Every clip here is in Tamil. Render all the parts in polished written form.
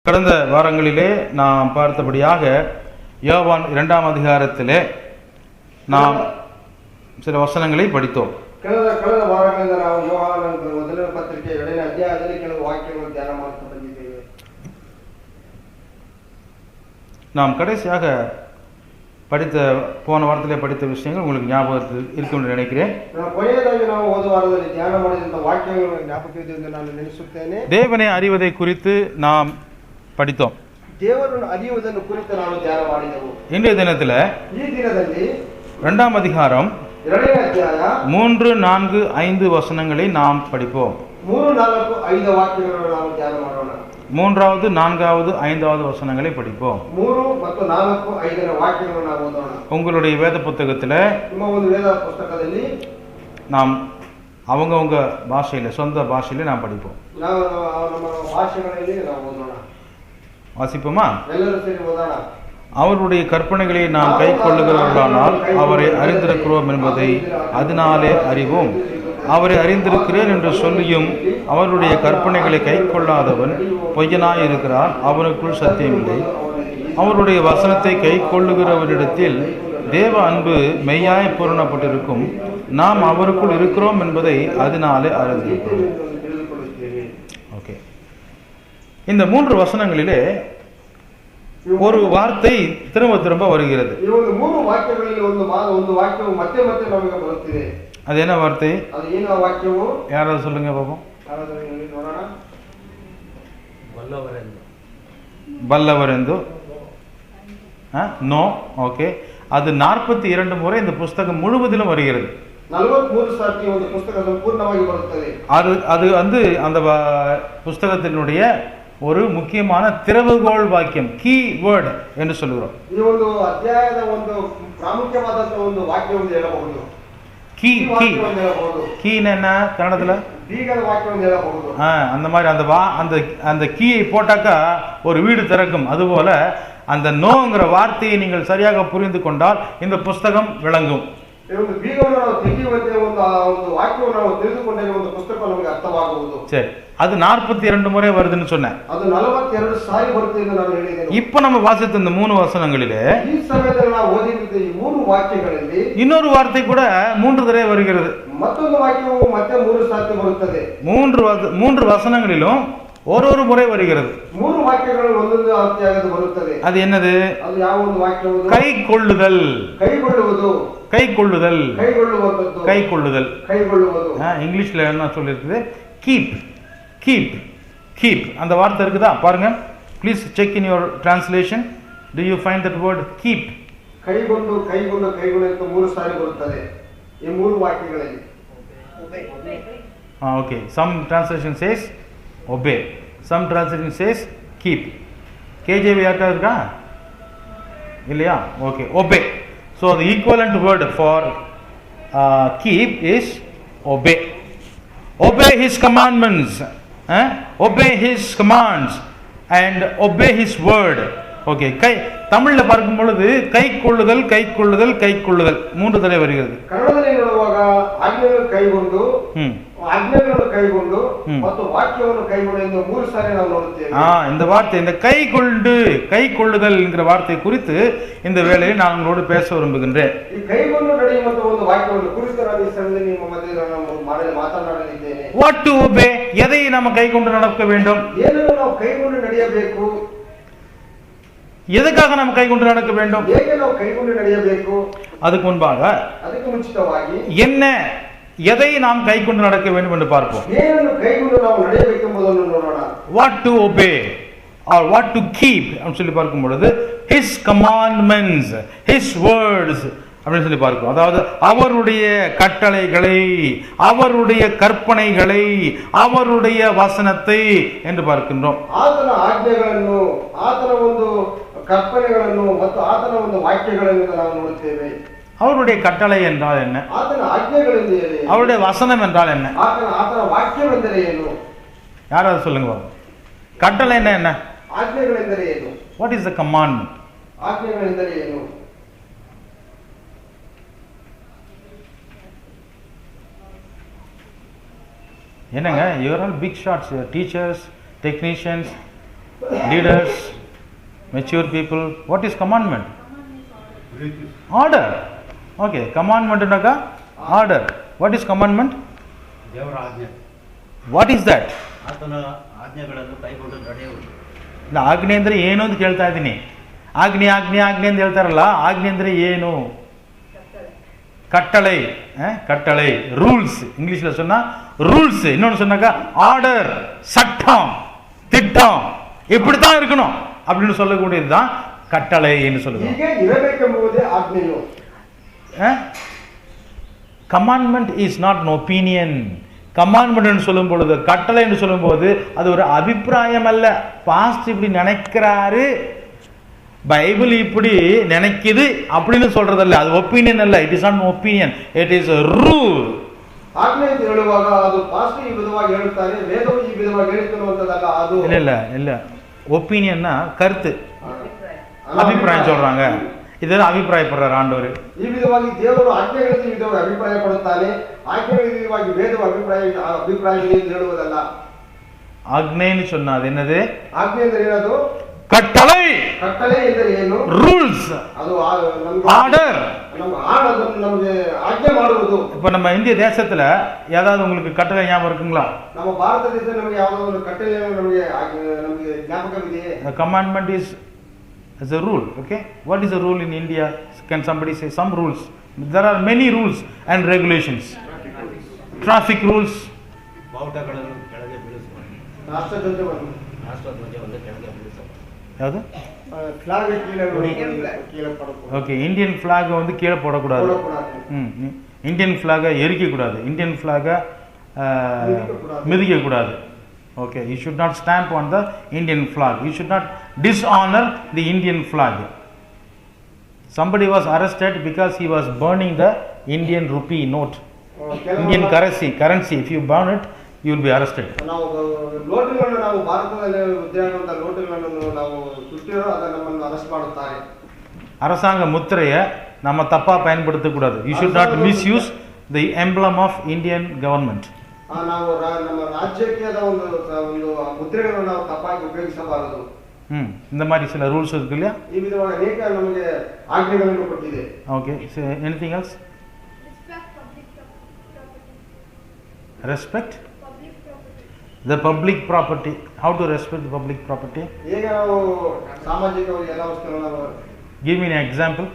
கடந்த வாரங்களிலே நாம் பார்த்தபடியாக யோவான் 2ஆம் அதிகாரத்திலே நாம் சில வசனங்களை படித்தோம். ಕಳೆದ ವಾರಗಳಿಂದ ನಾವು ಯೋಹಾನನ ಮೊದಲನೇ ಪತ್ರಿಕೆ 2ನೇ ಅಧ್ಯಾಯದಲ್ಲಿ ಕೆಲವು ವಾಕ್ಯಗಳನ್ನು ಧ್ಯಾನ ಮಾಡ್ತಾ ಬಂದಿದ್ದೇವೆ. நாம் கடைசியாக போன வாரத்திலே படித்த விஷயங்கள் உங்களுக்கு ஞாபகத்தில் இருக்கும் என்று நினைக்கிறேன். ಕೊನೆಯದಾಗಿ ನಾವು ಹೋದ ವಾರದಲ್ಲಿ ಧ್ಯಾನ ಮಾಡಿದಂಥ ವಾಕ್ಯಗಳನ್ನು ಜ್ಞಾಪಕವಿದೆ ಎಂದು ನಾನು ನೆನೆಸುತ್ತೇನೆ. தேவனை அறிவதை குறித்து நாம் படித்தோம். ದೇವರನ್ನು ಅರಿಯುವುದನ್ನು ಕುರಿತು ನಾವು ಧ್ಯಾನ ಮಾಡಿದೆವು. இன்றைய தினத்தில் ಈ ದಿನದಲ್ಲಿ 2ஆம் அதிகாரம் 2ನೇ ಅಧ್ಯಾಯ 3, 4, 5 வசனங்களை நாம் படிப்போம். 3, 4, 5 ವಾಕ್ಯಗಳನ್ನು ನಾವು ಧ್ಯಾನ ಮಾಡೋಣ. 3வது, 4வது, 5வது வசனங்களை படிப்போம். 3 ಮತ್ತು 4, 5ರ ವಾಕ್ಯಗಳನ್ನು ನಾವು ಓದೋಣ. உங்களுடைய வேத புத்தகத்தில் ನಿಮ್ಮ ಒಂದು ವೇದ ಪುಸ್ತಕದಲ್ಲಿ நாம் அவங்கவுங்க பாஷையில் சொந்த பாஷையில் நாம் படிப்போம். ನಾವು ನಮ್ಮ ಭಾಷೆಗಳಲ್ಲಿ ನಾವು ಓದೋಣ. வாசிப்போமா? ಎಲ್ಲರೂ ಸೇರಿ ಓದೋಣ. அவருடைய கற்பனைகளை நாம் கை கொள்ளுகிறவர்களானால் அவரை அறிந்திருக்கிறோம் என்பதை அதனாலே அறிவோம். அவரை அறிந்திருக்கிறேன் என்று சொல்லியும் அவருடைய கற்பனைகளை கை கொள்ளாதவன் பொய்யனாய் இருக்கிறான், அவனுக்குள் சத்தியமில்லை. அவருடைய வசனத்தை கை கொள்ளுகிறவரிடத்தில் தேவ அன்பு மெய்யாய் பூரணப்பட்டிருக்கும். நாம் அவருக்குள் இருக்கிறோம் என்பதை அதனாலே அறிந்திருக்கிறோம். ஓகே, இந்த 3 வசனங்களிலே ஒரு வார்த்தை திரும்ப திரும்ப வருகிறது. ಈ ಒಂದು 3 ವಾಕ್ಯಗಳಲ್ಲಿ ಒಂದು ವಾಕ್ಯವು ಮತ್ತೆ ಮತ್ತೆ ನಮಗೆ ಬರುತ್ತಿದೆ. அது என்ன வார்த்தை? ಅದು ಏನು ಆ ವಾಕ್ಯವು? யாராவது சொல்லுங்க பாப்போம். ಯಾರಾದರೂ ಹೇಳಿ ನೋಡೋಣ. ಬಲ್ಲವರೆಂದು நோ. ஓகே, அது 42 முறை இந்த புஸ்தகம் முழுவதிலும் வருகிறது. 43 ಸಾರಿ ಒಂದು ಪುಸ್ತಕ ಸಂಪೂರ್ಣವಾಗಿ ಬರುತ್ತದೆ. அது வந்து அந்த புஸ்தகத்தினுடைய ஒரு முக்கியமான திறவுகோல் வாக்கியம், கீ வேர்ட் என்று சொல்கிறோம். ಈ ಒಂದು ಅಧ್ಯಾಯದ ಒಂದು ಪ್ರಾಮುಖ್ಯವಾದಂತ ಒಂದು ವಾಕ್ಯವನ್ನು ಹೇಳಬಹುದು. கீ கீ கீன்னு என்ன கன்னடத்துல? ಬೀಗದ ವಾಕ್ಯವನ್ನು ಹೇಳಬಹುದು. அந்த மாதிரி அந்த கீயை போட்டாக்கா ஒரு வீடு திறக்கும். அதுபோல அந்த நோங்கிற வார்த்தையை நீங்கள் சரியாக புரிந்து கொண்டால் இந்த புஸ்தகம் விளங்கும். ಒಂದು ಬೀಗವನ್ನು ನಾವು ತೆಗೆಯುವಂತೆ ಒಂದು ವಾಕ್ಯವನ್ನು ನಾವು ತಿಳಿದುಕೊಂಡರೆ ಒಂದು ಪುಸ್ತಕ ನಮಗೆ ಅರ್ಥವಾಗುವುದು. சரி, அது 42 முறை வருதுன்னு சொன்னேன். ಅದು 42 ಸಾರಿ ಬರುತ್ತೆ ಎಂದು ನಾನು ಹೇಳಿದ್ದೇನೆ. இப்போ நம்ம வாசித்த இந்த 3 வசனங்களிலே ಈ ಸಮಯದಲ್ಲಿ ನಾವು ಓದಿದ ಈ 3 ವಾಕ್ಯಗಳಲ್ಲಿ இன்னொரு வார்த்தை கூட 3 தடவை வருகிறது. ಮತ್ತೊಂದು ವಾಕ್ಯವು ಮತ್ತೆ 3 ಸಾರಿ ಬರುತ್ತದೆ. 3 வசனங்களிலும் ஒரு முறை வருகிறது. 3 ವಾಕ್ಯಗಳು ಒಂದೊಂದು ಅರ್ಥವಾಗಿ ಬರುತ್ತದೆ. அது என்னது? ಅದು ಯಾವ ಒಂದು ವಾಕ್ಯವು? கை கொள்ளுதல். ಕೈಗೊಳ್ಳುವುದು. கை கொள்ளுதல். ಕೈಗೊಳ್ಳುವಂತದ್ದು. கை கொள்ளுதல். ಕೈಗೊಳ್ಳುವುದು. இங்கிலீஷ்ல என்ன சொல்லிருக்குது? Keep keep keep. அந்த வார்த்தை இருக்குதா பாருங்க. Please check in your translation. Do you find that word keep? ಕೈಗೊಂಡು ಕೈಗೊಂಡು ಕೈಗೊಂಡು ಅಂತ 3 ಸಾರಿ ಬರುತ್ತದೆ ಈ 3 ವಾಕ್ಯಗಳಲ್ಲಿ. Okay, some translation says obey, some translation says keep. KJV யார்ட்ட இருக்கா இல்லையா? Okay, obey. So the equivalent word for keep is obey. Obey his commandments, obey his commands and obey his word. Okay, தமிழ்ல பார்க்கும் பொழுது கை கொள்ளுதல் கை கொள்ளுதல் கை கொள்ளுதல் 3 தடவை வருகிறது. ಕನ್ನಡದಲ್ಲಿ ನೋಡುವಾಗ ಆಜ್ಞೆಗಳನ್ನು ಕೈಗೊಂಡು ಆಜ್ಞೆಗಳನ್ನು ಕೈಗೊಂಡು ಮತ್ತು ವಾಕ್ಯವನ್ನು ಕೈಗೊಂಡು ಎಂದು 3 ಸಾರಿ ನಾವು ನೋಡುತ್ತೇವೆ. இந்த வார்த்தை, இந்த கை கொள்ளுதல் என்கிற வார்த்தை குறித்து இந்த வேளையில் நான் உங்களோடு பேச விரும்புகின்றேன். ಈ ಕೈಗೊಂಡು ನಡೆಯುವಂತ ಒಂದು ವಾಕ್ಯವನ್ನು ಕುರಿತು ನಾನು ಈ ಸಮಯದಲ್ಲಿ ನಿಮ್ಮ ಮಧ್ಯೆ ನಾನು ಮಾತನಾಡಲಿದ್ದೇನೆ. What to obey? எதை நாம் கை கொண்டு நடக்க வேண்டும்? ಏನನ್ನು ನಾವು ಕೈಗೊಂಡು ನಡೆಯಬೇಕು? எதுக்காக நாம் கை கொண்டு நடக்க வேண்டும்? ಹೇಗೆ ನಾವು ಕೈಗೊಂಡು ನಡೆಯಬೇಕು? அதுக்கு முன்பாக ಅದಕ್ಕೆ ಮುಂಚಿತವಾಗಿ என்ன எதை நாம் கை கொண்டு நடக்க வேண்டும் என்று பார்ப்போம். ಏನನ್ನು ಕೈಗೊಂಡು ನಾವು ನಡೆಯಬೇಕೆಂಬುದನ್ನು ನೋಡೋಣ. What to obey or what to keep அப்படி சொல்லி பார்க்கும் பொழுது his commandments, his words அப்படின்னு சொல்லி பார்க்கிறோம். அதாவது அவருடைய கட்டளைகளை, அவருடைய கற்பனைகளை, அவருடைய வசனத்தை என்று பார்க்கின்றோம். ಆತನ ಆಜ್ಞೆಗಳನ್ನು, ಆತನ ಒಂದು ಕಲ್ಪನೆಗಳನ್ನು ಮತ್ತು ಆತನ ಒಂದು ವಾಕ್ಯಗಳನ್ನು ನಾವು ನೋಡುತ್ತೇವೆ. அவருடைய கட்டளை என்றால் என்ன? ಆತನ ಆಜ್ಞೆಗಳೆಂದರೆ ಏನು? அவருடைய வசனம் என்றால் என்ன? ಆತನ ವಾಕ್ಯವೆಂದರೆ ಏನು? யாராவது சொல்லுங்க. கட்டளை என்ன? ಆಜ್ಞೆಗಳೆಂದರೆ ಏನು? What is the கமாண்ட்மென்ட்? ಆಜ್ಞೆಗಳೆಂದರೆ ಏನು? என்னங்க, you are all big shots, teachers, technicians, leaders, mature people. What is commandment? Order. Okay, commandment naka order. What is commandment? ದೇವರ ಆಜ್ಞೆ. What is that? ಆತನ ಆಜ್ಞೆಗಳನ್ನು ಕೈಗೊಂಡು ನಡೆಯುವುದು. ಇಲ್ಲ, ಆಜ್ಞೆ ಅಂದರೆ ಏನು ಅಂತ ಕೇಳ್ತಾ ಇದ್ದೀನಿ. ಆಜ್ಞೆ ಆಜ್ಞೆ ಆಜ್ಞೆ ಅಂತ ಹೇಳ್ತಾರಲ್ಲ, ಆಜ್ಞೆ ಅಂದರೆ ಏನು? கட்டளை. கட்டளை, ரூல்ஸ். இங்கிலீஷில் சொன்னா ரூல்ஸ், இன்னொன்று சொன்னாக்கா ஆர்டர், சட்டம், திட்டம், இப்படித்தான் இருக்கணும் அப்படின்னு சொல்லக்கூடியதுதான் கட்டளை என்று சொல்லுவோம். Commandment is not an opinion. Commandment சொல்லும் பொழுது, கட்டளை என்று சொல்லும் போது அது ஒரு அபிப்பிராயம் அல்ல. பாஸ்ட் இப்படி நினைக்கிறாரு, பைபிள் இப்படி நினைக்குது அப்படின்னு சொல்றதல்ல. அது ஒப்பீனியன் அல்ல. It is not opinion, it is rule. ಆಜ್ಞೆ ಹೇಳುವಾಗ ಅದು ಪಾಸ್ಟ್ ಈ ವಿಧವಾಗಿ ಹೇಳುತ್ತಾರೆ, ವೇದವು ಈ ವಿಧವಾಗಿ ಹೇಳುತ್ತಿರುವಂತದಲ್ಲ. ಅದು இல்ல ஒப்பீனியன்னா கருத்து, அபிப்பிராயம் சொல்றாங்க. இதெல்லாம் அபிப்பிராயப்படுறார் ஆண்டவர். ಈ ವಿಧವಾಗಿ ದೇವರು ಆಜ್ಞೆಗಳನ್ನು ಈ ವಿಧವಾಗಿ ಅಭಿಪ್ರಾಯ ಪಡುತ್ತಾನೆ. ಆಜ್ಞೆಗಳ ವಿಧವಾಗಿ ವೇದವು ಅಭಿಪ್ರಾಯಗಳು ಹೇಳುವುದಲ್ಲ. ஆக்னேன்னு சொன்னா அது என்னது? ಆಜ್ಞೆ ಅಂದರೆ ಏನದು? கட்டளை. கட்டளை ಎಂದರೆ ಏನು? ರೂಲ್ಸ್, ಅದು ஆர்டர். ನಮಗೆ ಆಜ್ಞೆ ಮಾಡುವುದು. இப்ப நம்ம இந்திய தேசத்துல ஏதாவது உங்களுக்கு கட்டளை ஞாபகம் இருக்குங்களா? ನಮ್ಮ ಭಾರತ ದೇಶದಲ್ಲಿ ನಮಗೆ ಯಾವುದೋ ಒಂದು ಕಟ್ಟಳೆ ನಮಗೆ ಜ್ಞಾಪಕವಿದೆಯೇ? The commandment is a rule. Okay, what is a rule in India? Can somebody say some rules? There are many rules and regulations. Traffic rules. ಬಾವುಟಗಳನ್ನು ಕೆಳಗೆ ಬೀಳಿಸುವುದು. ರಾಷ್ಟ್ರಧ್ವಜವನ್ನು ಕೆಳಗೆ ಬೀಳಿಸುವುದು. ಯಾವುದು? ಫ್ಲಾಗ್ கீழே போடக்கூடாது. ஓகே, இந்தியன் ஃபிளாக் வந்து கீழே போடக்கூடாது. இந்தியன் ஃபிளாகை எரிக்கக்கூடாது. இந்தியன் ஃபிளாகை மிதிக்கக்கூடாது. Okay, you should not stamp on the Indian flag. You should not dishonor the Indian flag. Somebody was arrested because he was burning the Indian rupee note, Indian currency. If you burn it, you will be arrested. ನಾವು ನೋಟುಗಳನ್ನು, ನಾವು ಭಾರತದಲ್ಲಿ ಉದ್ಯೋಗವಂತ ನೋಟುಗಳನ್ನು ನಾವು ಸುಟ್ಟಿರೋ ಅದನ್ನು ನಮ್ಮನ್ನು ಅರೆಸ್ಟ್ ಮಾಡುತ್ತಾರೆ. அரசாங்க முத்திரையை நம்ம தப்பா பயன்படுத்தக்கூடாது. You should not misuse the emblem of Indian government. ನಾವು ನಮ್ಮ ರಾಜ್ಯಕ್ಕೆ ಒಂದು ಮುದ್ರೆಗಳನ್ನು ನಾವು ತಪ್ಪಾಗಿ ಉಪಯೋಗಿಸಬಾರದು. இந்த மாதிரி சில ரூல்ஸ் இருக்கு இல்லையா? ಈ ವಿಧವಾಗಿ ಅನೇಕ ನಮಗೆ ಆಜ್ಞೆಗಳನ್ನು ಕೊಟ್ಟಿದೆ. Okay, so anything else? Respect the public property. How to respect the public property? ಹೇಗೆ ನಾವು ಸಾಮಾಜಿಕವಾಗಿ ಎಲ್ಲ ವಸ್ತುಗಳನ್ನು Give me an example.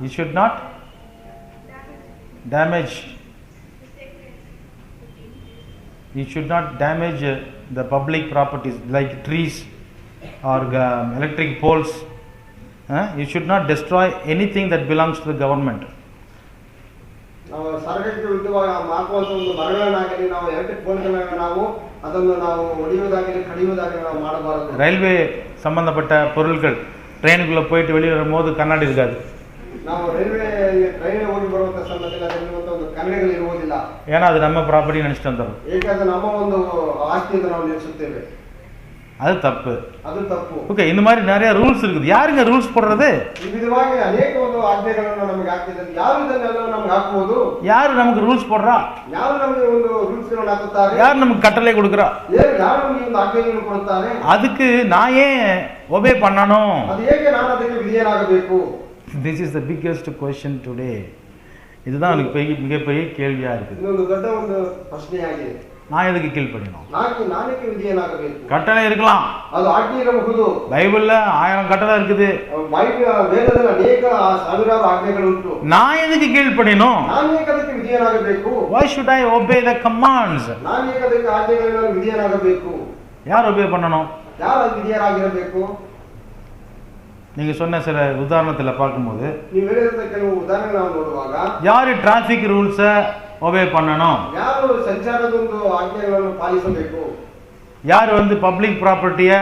You should not damage. You should not damage the public properties like trees or electric poles. You should not destroy anything that belongs to the government. ನಾವು ಸರ್ಕಾರಕ್ಕೆ ವಿರುದ್ಧವಾಗಿ ಹಾಕುವಂತ ಒಂದು ಮರಗಳನ್ನಾಗಲಿ, ನಾವು ಎಲೆಕ್ಟ್ರಿಕ್ ಪೋಲ್ಗಳನ್ನು ನಾವು ಅದನ್ನು ನಾವು ಒಡೆಯುವುದಾಗಲಿ ಕಡಿಯುವುದಾಗಲಿ ನಾವು ಮಾಡಬಾರದು. ரயில்வே சம்பந்தப்பட்ட பொருட்கள் ட்ரெயினுக்குள்ள போயிட்டு வெளியே வரும்போது கண்ணாடி இருக்காது. ನಾವು ಟ್ರೈನ್ ಹೋಗಿ ಬರುವಂತ ಸಂದರ್ಭದಲ್ಲಿ ಅದರಲ್ಲಿ ಒಂದು ಕನ್ನಡಿಗಳು ಇರುವುದಿಲ್ಲ. ஏன்னா அது நம்ம ப்ராப்பர்ட்டி நினைச்சிட்டு வந்துடும். ಏಕೆಂದ್ರೆ ನಮ್ಮ ಒಂದು ಆಸ್ತಿ ಅಂತ ನಾವು ನಿಲ್ಲಿಸುತ್ತೇವೆ. அது தப்பு. ಅದು ತಪ್ಪು. ஓகே, இந்த மாதிரி நிறைய ரூல்ஸ் இருக்குது. யாருங்க ரூல்ஸ் போடுறது? ಈ ವಿಧವಾಗಿ ಅನೇಕ ಒಂದು ಆಜ್ಞೆಗಳನ್ನು ನಮಗೆ ಹಾಕಿದ್ದಾರೆ. ಯಾರು ಇದನ್ನೆಲ್ಲ ನಮಗೆ ಹಾಕಬಹುದು? யாரு நமக்கு ரூல்ஸ் போடுறா? ಯಾರು ನಮಗೆ ಒಂದು ರೂಲ್ಸ್ ಗಳನ್ನು ಹಾಕುತ್ತಾರೆ? யாரு நமக்கு கட்டளை கொடுக்குறா? ಯಾರು ನಮಗೆ ಒಂದು ಆಜ್ಞೆಗಳನ್ನು ಕೊಡುತ್ತಾರೆ? அதுக்கு நான் ஏன் ஒபே பண்ணணும்? ಅದು ಹೇಗೆ ನಾನು ಅದಕ್ಕೆ ವಿಧೇಯನಾಗಬೇಕು? This is the biggest question today. இதுதான் எனக்கு மிகப்பெரிய கேள்வியா இருக்குது. ಇದೊಂದು ದೊಡ್ಡ ಒಂದು ಪ್ರಶ್ನೆಯಾಗಿದೆ. நான் எதுக்கு கீழ்ப்படியணும்? நானே விதியனாகಬೇಕು. கட்டளை இருக்கலாம், அது ஆಜ್ಞೆ ಇರಬಹುದು. பைபிள்ல 1000 கட்டளை இருக்குது. ವೇದದಲ್ಲಿ ಅನೇಕ ಸಾವಿರಾರು ಆಜ್ಞೆಗಳು ಉಂಟು. நான் எதுக்கு கீழ்ப்படியணும்? ನಾನು ಏಕೆ ಅದಕ್ಕೆ ವಿಧೇಯನಾಗಬೇಕು? Why should I obey the commands? ನಾನು ಏಕೆ ಅದಕ್ಕೆ ಆಜ್ಞೆಗಳನ್ನು ವಿಧೇಯನಾಗಬೇಕು? யார் obey பண்ணணும்? ಯಾರು ವಿಧೇಯರಾಗಿರಬೇಕು? நீங்க சொன்ன சில உதாரணத்துல பார்க்கும்போது, ನೀವು ಹೇಳಿದ ಕೆಲವು ಉದಾಹರಣೆ ನಾವು ನೋಡುವಾಗ, யாரு டிராஃபிக் ரூல்ஸ obey பண்ணணும்? ಯಾರು ಸಂಚಾರದ ಒಂದು ಆಜ್ಞೆಗಳನ್ನು ಪಾಲಿಸಬೇಕು? யார் வந்து பப்ளிக் ப்ராப்பர்ட்டியை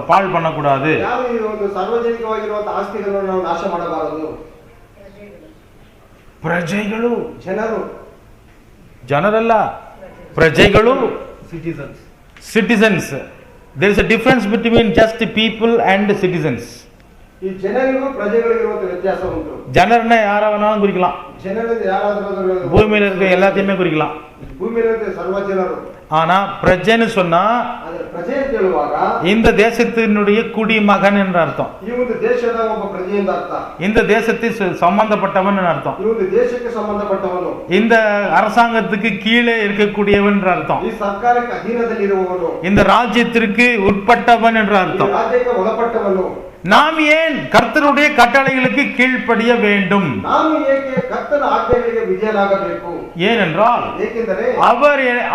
பாழ் பண்ணக்கூடாது? ಯಾರು ಈ ಒಂದು ಸಾರ್ವಜನಿಕವಾಗಿರುವಂತಹ ಆಸ್ತಿಗಳನ್ನು ನಾವು ನಾಶ ಮಾಡಬಾರದು? ಪ್ರಜೆಗಳು. ಜನರಲ್ಲ, ಪ್ರಜೆಗಳು, citizens. There is a difference between just people and citizens. ಈ ಜನರಿಗೂ ಪ್ರಜೆಗಳಿಗಿರುವಂತ ವ್ಯತ್ಯಾಸ ಉಂಟು. ಜನರನ್ನ ಯಾರವನಾலும் குறிக்கலாம். ಜನರಿಂದ ಯಾರಾದರೂ பூமியில இருக்க எல்லாத்தையுமே குறிக்கலாம். ಭೂಮಿಯಲ್ಲಿ ಸರ್ವ ಜನರು. ஆனா பிரஜைன்னு சொன்னா ಆದ್ರೆ ಪ್ರಜೆ ಅಂತ ಹೇಳುವಾಗ இந்த தேசத்தினுடைய குடிமகன் என்ற அர்த்தம். ಈ ಒಂದು ದೇಶದ ಒಬ್ಬ ಪ್ರಜೆ ಅಂತ ಅರ್ಥ. இந்த தேசத்தில் சம்பந்தப்பட்டவன் அர்த்தம். ಈ ಒಂದು ದೇಶಕ್ಕೆ ಸಂಬಂಧಪಟ್ಟವನು. இந்த அரசாங்கத்துக்கு கீழே இருக்கக்கூடியவன் என்ற அர்த்தம். ಈ ಸರ್ಕಾರಕ್ಕೆ ಅಧೀನದಲ್ಲಿರುವವನು. இந்த ராஜ்யத்திற்கு உட்பட்டவன் என்ற அர்த்தம். ರಾಜ್ಯಕ್ಕೆ ಒಳಪಟ್ಟವನು. நாம் ஏன் கர்த்தருடைய கட்டளைகளுக்கு கீழ்ப்படிய வேண்டும்? ನಾವು ಏಕೆ ಕರ್ತನ ಆಜ್ಞೆಗಳಿಗೆ ವಿಧೇಯರಾಗಬೇಕು? ஏனென்றால் ಏಕೆಂದರೆ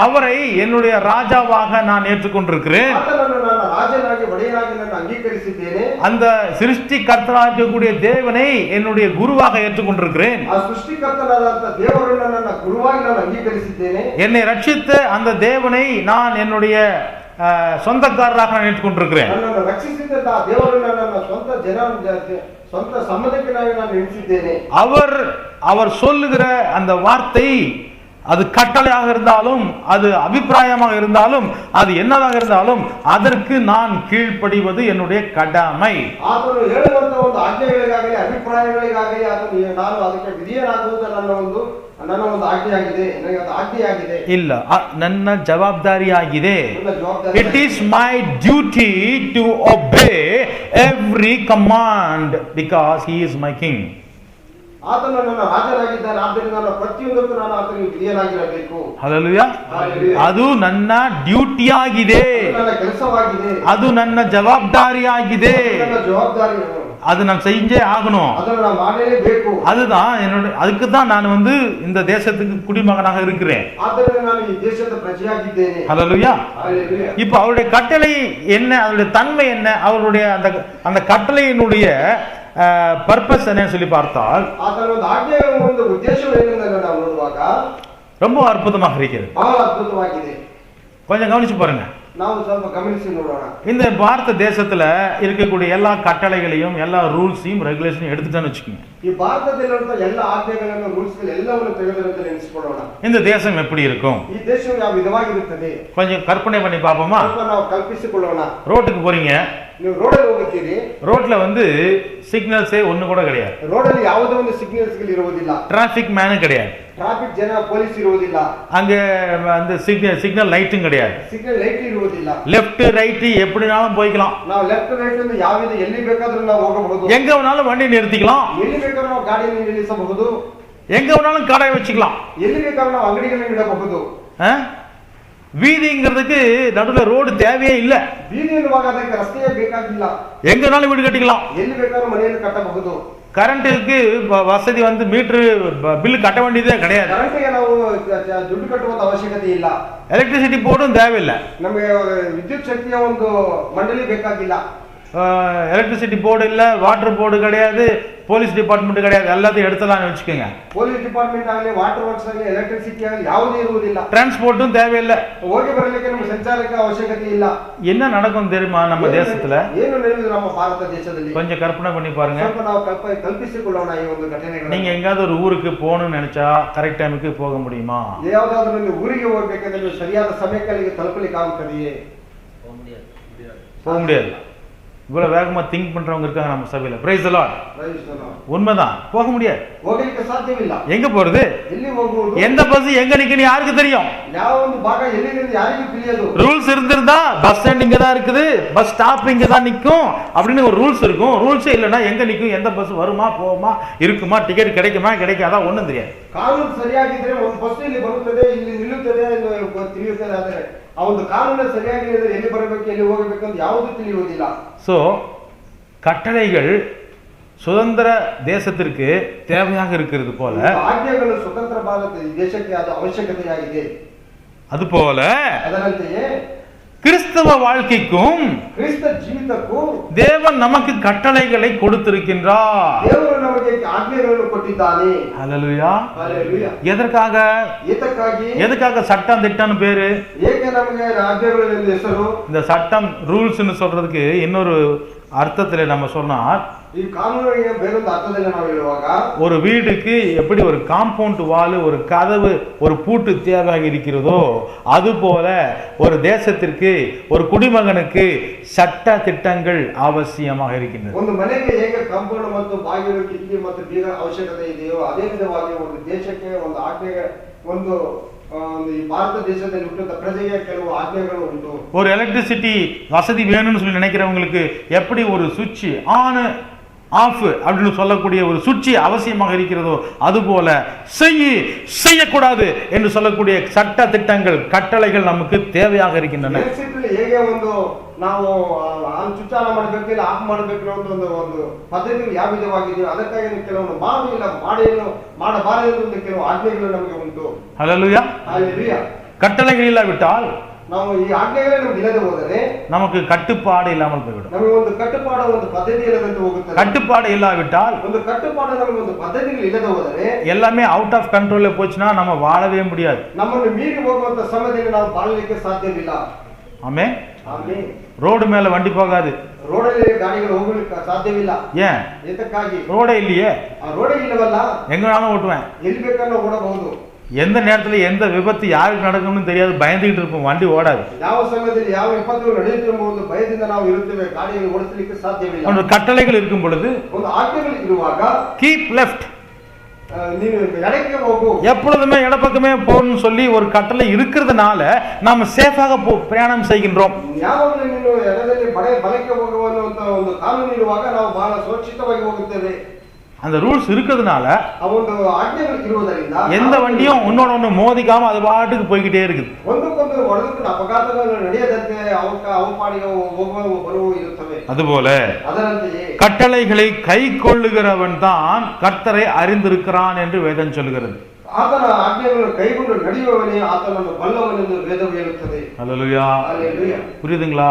அவரை என்னுடைய ராஜாவாக நான் ஏற்றுக்கொண்டிருக்கிறேன். ಆತನನ್ನು ನನ್ನ ರಾಜನಾಗಿ ಒಡೆಯನಾಗಿ ನಾನು ಅಂಗೀಕರಿಸಿದ್ದೇನೆ. அந்த சிருஷ்டி கர்த்தராக இருக்கக்கூடிய தேவனை என்னுடைய குருவாக ஏற்றுக்கொண்டிருக்கிறேன். ಆ ಸೃಷ್ಟಿಕರ್ತನಾದಂತ ದೇವರನ್ನು ನನ್ನ ಗುರುವಾಗಿ ನಾನು ಅಂಗೀಕರಿಸಿದ್ದೇನೆ. என்னை ரட்சித்த அந்த தேவனை நான் என்னுடைய சொந்தக்காரராக நான் ஏற்றுக்கொண்டிருக்கிறேன். ನನ್ನನ್ನು ರಕ್ಷಿಸಿದಂತ ದೇವರನ್ನು ನನ್ನ ಸ್ವಂತ ಸಂಬಂಧಿಕನಾಗಿ ನಾನು ಎಣಿಸಿದ್ದೇನೆ. அவர் சொல்லுகிற அந்த வார்த்தை அது கட்டளையாக இருந்தாலும் அது அபிப்பிராயமாக இருந்தாலும் அது என்னவாக இருந்தாலும் அதற்கு நான் கீழ்ப்படிவது என்னுடைய கடமை. ಆತನು ಹೇಳುವಂತ ಒಂದು ಆಜ್ಞೆಗಳಿಗಾಗಲಿ ಅಭಿಪ್ರಾಯಗಳಿಗಾಗಲಿ ನಾನು ಅದಕ್ಕೆ ವಿಧೇಯನಾಗುವುದು ನನ್ನ ಒಂದು ಆಜ್ಞೆಯಾಗಿದೆ, ನನಗೆ ಅದು ಆಜ್ಞೆಯಾಗಿದೆ. ಇಲ್ಲ, ನನ್ನ ಜವಾಬ್ದಾರಿಯಾಗಿದೆ. It is my duty to obey every command because he is my king. ಆತನು ನನ್ನ ರಾಜನಾಗಿದ್ದಾನೆ, ಆದ್ದರಿಂದ ನಾನು ಪ್ರತಿಯೊಂದಕ್ಕೂ ನಾನು ಆತನಿಗೆ ವಿಧೇಯನಾಗಿರಬೇಕು. ಹಲ್ಲೆಲೂಯಾ. ಅದು ನನ್ನ ಡ್ಯೂಟಿ ಆಗಿದೆ, ನನ್ನ ಕೆಲಸವಾಗಿದೆ, ಅದು ನನ್ನ ಜವಾಬ್ದಾರಿಯಾಗಿದೆ, ನನ್ನ ಜವಾಬ್ದಾರಿ, அது நான் செஞ்சே ஆகணும், ಅದನ್ನು நான் ಮಾಡಲೇಬೇಕು. அதுதான் என்னோட, அதுக்கு தான் நான் இந்த தேசத்துக்கு குடிமகனாக இருக்கிறேன். ಆದ್ದರಿಂದ ನಾನು ಈ ದೇಶದ ಪ್ರಜೆಯಾಗಿದ್ದೇನೆ. ஹல்லேலூயா. ஹல்லேலூயா. இப்போ அவருடைய கட்டளை என்ன, அவருடைய தன்மை என்ன, அவருடைய அந்த கட்டளையினுடைய பர்பஸ் என்னன்னு சொல்லி பார்த்தால் ಆತನ ಒಂದು ಆಜ್ಞೆಯ ಒಂದು ಉದ್ದೇಶವೇನೆಂದು ನಾವು ನೋಡುವಾಗ ரொம்ப அற்புதமாக இருக்கிறது, ಬಹಳ ಅದ್ಭುತವಾಗಿದೆ. கொஞ்சம் கவனிச்சு பாருங்க. ನಾವು ಸ್ವಲ್ಪ ಗಮನಿಸಿ ನೋಡೋಣ. இந்த பாரத தேசத்துல இருக்கக்கூடிய எல்லா கட்டளைகளையும் எல்லா ரூல்ஸையும் ரெகுலேஷனையும் எடுத்துட்டான்னு வச்சுக்கோங்க. ಈ ಭಾರತದಲ್ಲಿರುವ ಎಲ್ಲ ಆಜ್ಞೆಗಳನ್ನು ರೂಲ್ಸ್ಗಳು ಎಲ್ಲವನ್ನು ತೆಗೆದುಕೊಂಡು ನೆನೆಸಿಕೊಳ್ಳೋಣ. இந்த தேசம் எப்படி இருக்கும்? ಈ ದೇಶವು ಯಾವ ವಿಧವಾಗಿರುತ್ತದೆ கொஞ்சம் கற்பனை பண்ணி பார்ப்போமா? ನಾವು ಕಲ್ಪಿಸಿಕೊಳ್ಳೋಣ. ரோட்டுக்கு போறீங்க, ನೀವು ರೋಡಲ್ಲಿ ಹೋಗುತ್ತೀರಿ, ரோட்ல சிக்னல்ஸே ஒண்ணு கூட கிடையாது, ರೋಡಲ್ಲಿ ಯಾವುದೇ ಒಂದು ಸಿಗ್ನಲ್ಸ್ಗಳು ಇರುವುದಿಲ್ಲ, டிராபிக் மேனும் கிடையாது, ಟ್ರಾಫಿಕ್ ಜನ ಪೊಲೀಸ್ ಇರುವುದಿಲ್ಲ, அங்க அந்த சிக்னல் லைட்டும் கிடையாது, ಸಿಗ್ನಲ್ ಲೈಟ್ ಇರುವುದಿಲ್ಲ, லெஃப்ட் ரைட் எப்படினாலும் போய்க்கலாம், ನಾವು ಲೆಫ್ಟ್ ರೈಟ್ ಅಂತ ಯಾವ ಎಲ್ಲಿ ಬೇಕಾದ್ರೂ ನಾವು ಹೋಗಬಹುದು, எங்க வேணாலும் வண்டி நிறுத்திக்கலாம், ಎಲ್ಲಿ ಬೇಕಾದ್ರೂ ನಾವು ಗಾಡಿಯನ್ನು ನಿಲ್ಲಿಸಬಹುದು, எங்க வேணாலும் கடை வச்சுக்கலாம், ಎಲ್ಲಿ ಬೇಕಾದ್ರೂ ನಾವು ಅಂಗಡಿಗಳನ್ನು ಇಡಬಹುದು. வீதிங்கிறதுக்கு நடுவுல ரோடு தேவையே இல்ல, ಬೀದಿ ಎನ್ನುವಾಗ ಅದಕ್ಕೆ ರಸ್ತೆಯೇ ಬೇಕಾಗಿಲ್ಲ, எங்க வேணாலும் வீடு கட்டிக்கலாம், ಎಲ್ಲಿ ಬೇಕಾದ್ರೂ ಮನೆಯನ್ನು ಕಟ್ಟಬಹುದು. கரண்ட்டுக்கு வசதி பில்லு கட்ட வேண்டியதே கிடையாது, ಕರೆಂಟ್ಗೆ ನಾವು ದುಡ್ಡು ಕಟ್ಟುವಂತ ಅವಶ್ಯಕತೆ ಇಲ್ಲ, எலக்ட்ரிசிட்டி போர்டும் தேவையில்லை, ನಮಗೆ ವಿದ್ಯುತ್ ಶಕ್ತಿಯ ಒಂದು ಮಂಡಳಿ ಬೇಕಾಗಿಲ್ಲ, எலக்ட்ரிசிட்டி போர்டு இல்ல, வாட்டர் போர்டு கிடையாது, போலீஸ் டிபார்ட்மெண்ட் கிடையாது, எல்லாத்தையும் எடுத்துலாம்னு வச்சுக்கோங்க. ಪೊಲೀಸ್ ಡಿಪಾರ್ಟ್ಮೆಂಟ್ ಆಗಲಿ, ವಾಟರ್ ವರ್ಕ್ಸ್ ಆಗಲಿ, ಎಲೆಕ್ಟ್ರಿಸಿಟಿ ಆಗಲಿ ಯಾವುದೇ ಇರುವುದಿಲ್ಲ, டிரான்ஸ்போர்ட்டும் தேவையில்லை, ಹೋಗಿ ಬರಲಿಕ್ಕೆ ನಮಗೆ ಸಂಚಾರಕ್ಕೆ ಅವಶ್ಯಕತೆ ಇಲ್ಲ. என்ன நடக்கும் தெரியுமா நம்ம தேசத்துல? ಏನು ನಡೆಯುವುದು ನಮ್ಮ ಭಾರತ ದೇಶದಲ್ಲಿ? கொஞ்சம் கற்பனை பண்ணி பாருங்க. ಸ್ವಲ್ಪ ನಾವು ಕಲ್ಪಿಸಿಕೊಳ್ಳೋಣ ಈ ಒಂದು ಘಟನೆಗಳನ್ನು. நீங்க எங்காவது ஒரு ஊருக்கு போகணும்னு நினைச்சா கரெக்ட் டைமுக்கு போக முடியுமா? ಯಾವುದಾದ್ರೂ ಒಂದು ಊರಿಗೆ ಹೋಗ್ಬೇಕಂದ್ರೆ ನೀವು ಸರಿಯಾದ ಸಮಯಕ್ಕೆ ಅಲ್ಲಿಗೆ ತಲುಪಲಿಕ್ಕೆ ಆಗುತ್ತದೆಯೇ? போக முடியாது. இவ்வளவு வேகமா திங்க் பண்றவங்க இருக்காங்க நம்ம சபையில. Price the Lord. உண்மைதான், போக முடியாது, ಹೋಗಲಿಕ್ಕೆ ಸಾಧ್ಯವಿಲ್ಲ. எங்க போறது, ಎಲ್ಲಿ ಹೋಗುವುದು, எந்த பஸ் எங்க நிக்குன்னு யாருக்கு தெரியும்? ಯಾವ ಒಂದು ಭಾಗ ಎಲ್ಲಿದೆ ಯಾರಿಗೂ ತಿಳಿಯದು. ரூல்ஸ் இருந்திருந்தா பஸ் ஸ்டாண்ட் இங்க தான் இருக்குது, பஸ் ஸ்டாப் இங்க தான் நிக்கும் அப்படின்னு ஒரு ரூல்ஸ் இருக்கும். ரூல்ஸே இல்லைன்னா எங்க நிக்கும், எந்த பஸ் வருமா போகுமா, இருக்குமா, டிக்கெட் கிடைக்குமா கிடைக்காதா ஒண்ணும் தெரியாது. ಕಾನೂನು ಸರಿಯಾಗಿದ್ರೆ ಒಂದು ಬಸ್ ಇಲ್ಲಿ ಬರುತ್ತದೆ, ಇಲ್ಲಿ ನಿಲ್ಲುತ್ತದೆ ಎಂದು ತಿಳಿಯುತ್ತದೆ. ಆದರೆ ಆ ಒಂದು ಕಾನೂನು ಸರಿಯಾಗಿ ಎಲ್ಲಿ ಬರಬೇಕು, ಎಲ್ಲಿ ಹೋಗಬೇಕು ಅಂತ ಯಾವುದು ತಿಳಿಯುವುದಿಲ್ಲ. சோ கட்டளைகள் சுதந்திர தேசத்திற்கு தேவையாக இருக்கிறது போல, ಆಜ್ಞೆಗಳು ಸ್ವತಂತ್ರ ಭಾರತ ದೇಶಕ್ಕೆ ಅದು ಅವಶ್ಯಕತೆಯಾಗಿದೆ. அது போல ಅದರಂತೆಯೇ கிறிஸ்தவ வாழ்க்கைக்கும் ಕ್ರಿಸ್ತ ಜೀವಿತಕ್ಕೂ தேவன் நமக்கு கட்டளைகளை கொடுத்திருக்கின்றார். ದೇವರು ನಮಗೆ ಆಜ್ಞೆಗಳನ್ನು ಕೊಟ್ಟಿದ್ದಾನೆ. ஹல்லேலூயா. ಹಲ್ಲೆಲೂಯಾ. எதுக்காக சட்டம் திட்டம்னு பேரு? ಏಕೆ ನಮಗೆ ಆಜ್ಞೆಗಳು ಎಂದು ಹೆಸರು? இந்த சட்டம் ரூல்ஸ்னு சொல்றதுக்கு இன்னொரு அர்த்தத்துல நம்ம சொன்னார், ಈ ಕಾನೂನಿಗೆ ಬೇರೊಂದು ಅರ್ಥದಲ್ಲಿ ನಾವು ಹೇಳುವಾಗ, ஒரு வீடுக்கு எப்படி ஒரு காம்பவுண்ட் வால், ஒரு கதவு, ஒரு பூட்டு தேவையாக இருக்கிறதோ அது போல ஒரு தேசத்திற்கு, ஒரு குடிமகனுக்கு சட்ட திட்டங்கள் அவசியமாக இருக்கின்றன. ಒಂದು ಮನೆಗೆ ಹೇಗೆ ಕಾಂಪೌಂಡ್ ಮತ್ತು ಬಾಗಿಲು, ಕಿಟಕಿ ಮತ್ತು ಬೀಗ ಅವಶ್ಯಕತೆ ಇದೆಯೋ ಅದೇ ವಿಧವಾಗಿ ಒಂದು ದೇಶಕ್ಕೆ ಒಂದು ಆಜ್ಞೆ, ಒಂದು ಈ ಭಾರತ ದೇಶದಲ್ಲಿ ಹುಟ್ಟಿದ ಪ್ರಜೆಗೆ ಕೆಲವು ಆಜ್ಞೆಗಳು ಉಂಟು. ஒரு எலக்ட்ரிசிட்டி வசதி வேணும்னு சொல்லி நினைக்கிறவங்களுக்கு எப்படி ஒரு சுவிட்ச் ஆன் ஆஃப் அப்படின்னு சொல்லக்கூடிய ஒரு சுவிட்ச் அவசியமாக இருக்கிறதோ அதுபோல செய்யக்கூடாது என்று சொல்லக்கூடிய சட்ட திட்டங்கள் கட்டளைகள் நமக்கு தேவையாக இருக்கின்றன. ಹೇಗೆ ಒಂದು ನಾವು ಸ್ವಿಚ್ ಆನ್ ಮಾಡಬೇಕು ಇಲ್ಲ ಆಫ್ ಮಾಡಬೇಕು ಅಂತ ಒಂದು ಪದ್ಧತಿಗಳು ಯಾವ ವಿಧವಾಗಿದೆಯೋ ಅದಕ್ಕಾಗಿ ಕೆಲವೊಂದು ಮಾಡಬಾರದು ಕೆಲವು ಆಜ್ಞೆಗಳು ನಮಗೆ ಉಂಟು. ஹல்லேலூயா. ஹல்லேலூயா. கட்டளைகள் இல்லாவிட்டால் ನಾವು ಈ ಆಜ್ಞೆಗಳೇ ನಮಗೆ ಇಲ್ಲದೆ ಹೋದರೆ நமக்கு கட்டுப்பாடு இல்லாமல் போய்விடும். ನಮಗೆ ಒಂದು ಕಟ್ಟುಪಾಡು ಒಂದು ಪದ್ಧತಿ ಇಲ್ಲದಂತೆ ಹೋಗುತ್ತದೆ. கட்டுப்பாடு இல்லாவிட்டால் ಒಂದು ಕಟ್ಟುಪಾಡು ನಮಗೆ ಒಂದು ಪದ್ಧತಿಗಳು ಇಲ್ಲದೆ ಹೋದರೆ எல்லாமே அவுட் ஆஃப் கண்ட்ரோல்ல போச்சுன்னா நம்ம வாழவே முடியாது. ನಮ್ಮನ್ನು ಮೀರಿ ಹೋಗುವಂತ ಸಮಯದಲ್ಲಿ ನಾವು ಬಾಳಲಿಕ್ಕೆ ಸಾಧ್ಯವಿಲ್ಲ. ஆமென். ಆಮೆನ್. ரோடு மேல வண்டி போகாது. ರೋಡಲ್ಲಿ ಗಾಡಿಗಳು ಹೋಗಲಿಕ್ಕೆ ಸಾಧ್ಯವಿಲ್ಲ. ஏன்? ಇದಕ್ಕಾಗಿ ரோடே இல்லையே. ಆ ರೋಡೇ ಇಲ್ಲವಲ್ಲ. எங்க வேணாலும் ஓட்டுவேன். ಎಲ್ಲಿ ಬೇಕಾದ್ರೂ ಓಡಬಹುದು. எந்த நேரத்துல எந்த விபத்து யாருக்கு நடக்கும்னு தெரியாது, பயந்துகிட்டு இருப்போம், வண்டி ஓடாது. ಯಾವ ಸಮಯದಲ್ಲಿ ಯಾವ ವಿಪತ್ತು ನಡೆಯುತ್ತಿರಬಹುದು ಭಯದಿಂದ ನಾವು ಇರುತ್ತೇವೆ, ಗಾಡಿಯನ್ನು ಓಡಿಸಲಿಕ್ಕೆ ಸಾಧ್ಯವಿಲ್ಲ. ಒಂದು கட்டளைகள் இருக்கும் பொழுது ಒಂದು ಆಜ್ಞೆಗಳು ಇರುವಾಗ கீப் லெஃப்ட், ನೀನು ಎಡಕ್ಕೆ ಹೋಗು, எப்பொழுதுமே இடப்பக்கமே போகணும்னு சொல்லி ஒரு கட்டளை இருக்கிறதுனால நாம சேஃபாக பிரயாணம் செய்கின்றோம். ಯಾವಾಗಲೂ ನೀನು ಎಡದಲ್ಲಿ ಬಲಕ್ಕೆ ಹೋಗುವಂತ ಒಂದು ಕಾನೂನು ಇರುವಾಗ ನಾವು ಬಹಳ ಸುರಕ್ಷಿತವಾಗಿ ಹೋಗುತ್ತೇವೆ. அந்த ரூல்ஸ் இருக்கிறதுனால ಒಂದು ಆಜ್ಞೆಗಳು ಇರುವುದರಿಂದ எந்த வண்டியும் உன்னோட ஒன்று மோதிக்காம அது பாட்டுக்கு போய்கிட்டே இருக்குது. ಒಂದಕ್ಕೊಂದು ಹೊಡೆದುಕೊಂಡು ಅಪಘಾತಗಳು ನಡೆಯದಂತೆ ಅವಪಾಡಿಗೆ ಹೋಗುವ ಬರುವ ಇರುತ್ತವೆ. அதுபோல ಅದರಂತೆಯೇ கட்டளைகளை கை கொள்ளுகிறவன் தான் கர்த்தரை அறிந்திருக்கிறான் என்று வேதம் சொல்லுகிறது. ಆತನ ಆಜ್ಞೆಗಳನ್ನು ಕೈಗೊಂಡು ನಡೆಯುವವನೇ ಆತನನ್ನು ಬಲ್ಲವನೆಂದು ವೇದವು ಹೇಳುತ್ತದೆ. ஹல்லேலூயா. ஹல்லேலூயா. புரியுதுங்களா?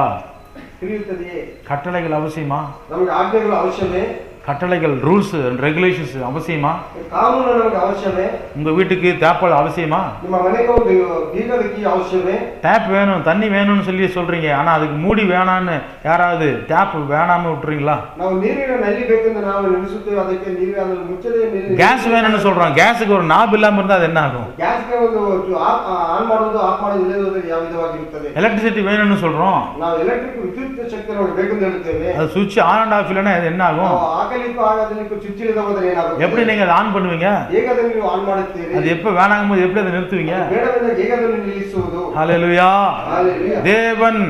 ತಿಳಿಯುತ್ತದೆಯೇ? கட்டளைகள் அவசியமா? ನಮಗೆ ಆಜ್ಞೆಗಳು ಅವಶ್ಯವೇ? கட்டளைகள் ரூல்ஸ் அண்ட் ரெகுலேஷன்ஸ் அவசியமா? ಕಾನೂನು ನಮಗೆ ಅವಶ್ಯವೇ? உங்க வீட்டுக்கு டேப் அவசியமா? ನಿಮ್ಮ ಮನೆಗೆ ಒಂದು ಬೀಗದ ಕೀ ಅವಶ್ಯವೇ? டேப் வேணும், தண்ணி வேணும்னு சொல்லி சொல்றீங்க, ஆனா அதுக்கு மூடி வேணான்னு யாராவது டேப் வேணாம விட்டுறீங்களா? ನಾವು ನೀರಿನ ನಲ್ಲಿ ಬೇಕೆಂದು ನಾವು ನೆನೆಸುತ್ತೇವೆ, ಅದಕ್ಕೆ ನೀರು ಅದನ್ನು ಮುಚ್ಚಲೇ கேஸ் வேணும்னு சொல்றோம், கேஸுக்கு ஒரு நாப் இல்லாம இருந்தா அது என்ன ஆகும்? ಗ್ಯಾಸ್ಗೆ ಒಂದು ಆನ್ ಮಾಡೋದು ಆಫ್ ಮಾಡೋದು ಇಲ್ಲದೆ ಯಾವ ವಿಧವಾಗಿರುತ್ತದೆ? எலக்ட்ரிசிட்டி வேணும்னு சொல்றோம், ನಾವು ಎಲೆಕ್ಟ್ರಿಕ್ ವಿದ್ಯುತ್ ಶಕ್ತಿ ನಮಗೆ ಬೇಕೆಂದು ಹೇಳುತ್ತೇವೆ, அது சுவிட்ச் ஆன் அண்ட் ஆஃப் இல்லைன்னா அது என்ன ஆகும்? ಆಗಲಿಕ್ಕೂ ಆಗೋದಲಿಕ್ಕೂ ಸ್ವಿಚ್ ಇಲ್ಲದೆ ಹೋದರೆ ಏನಾಗುತ್ತೆ? எப்படி நீங்க அதை ஆன் பண்ணுவீங்க? ಹೇಗೆ ಅದನ್ನು ನೀವು ಆನ್ ಮಾಡುತ್ತೀರಿ? அது எப்ப வேணாங்கும் போது எப்படி அதை நிறுத்துவீங்க? ಬೇಡವೆಂದಾಗ ಹೇಗೆ ಅದನ್ನು ನಿಲ್ಲಿಸುವುದು? ஹல்லேலூயா. ஹல்லேலூயா. தேவன்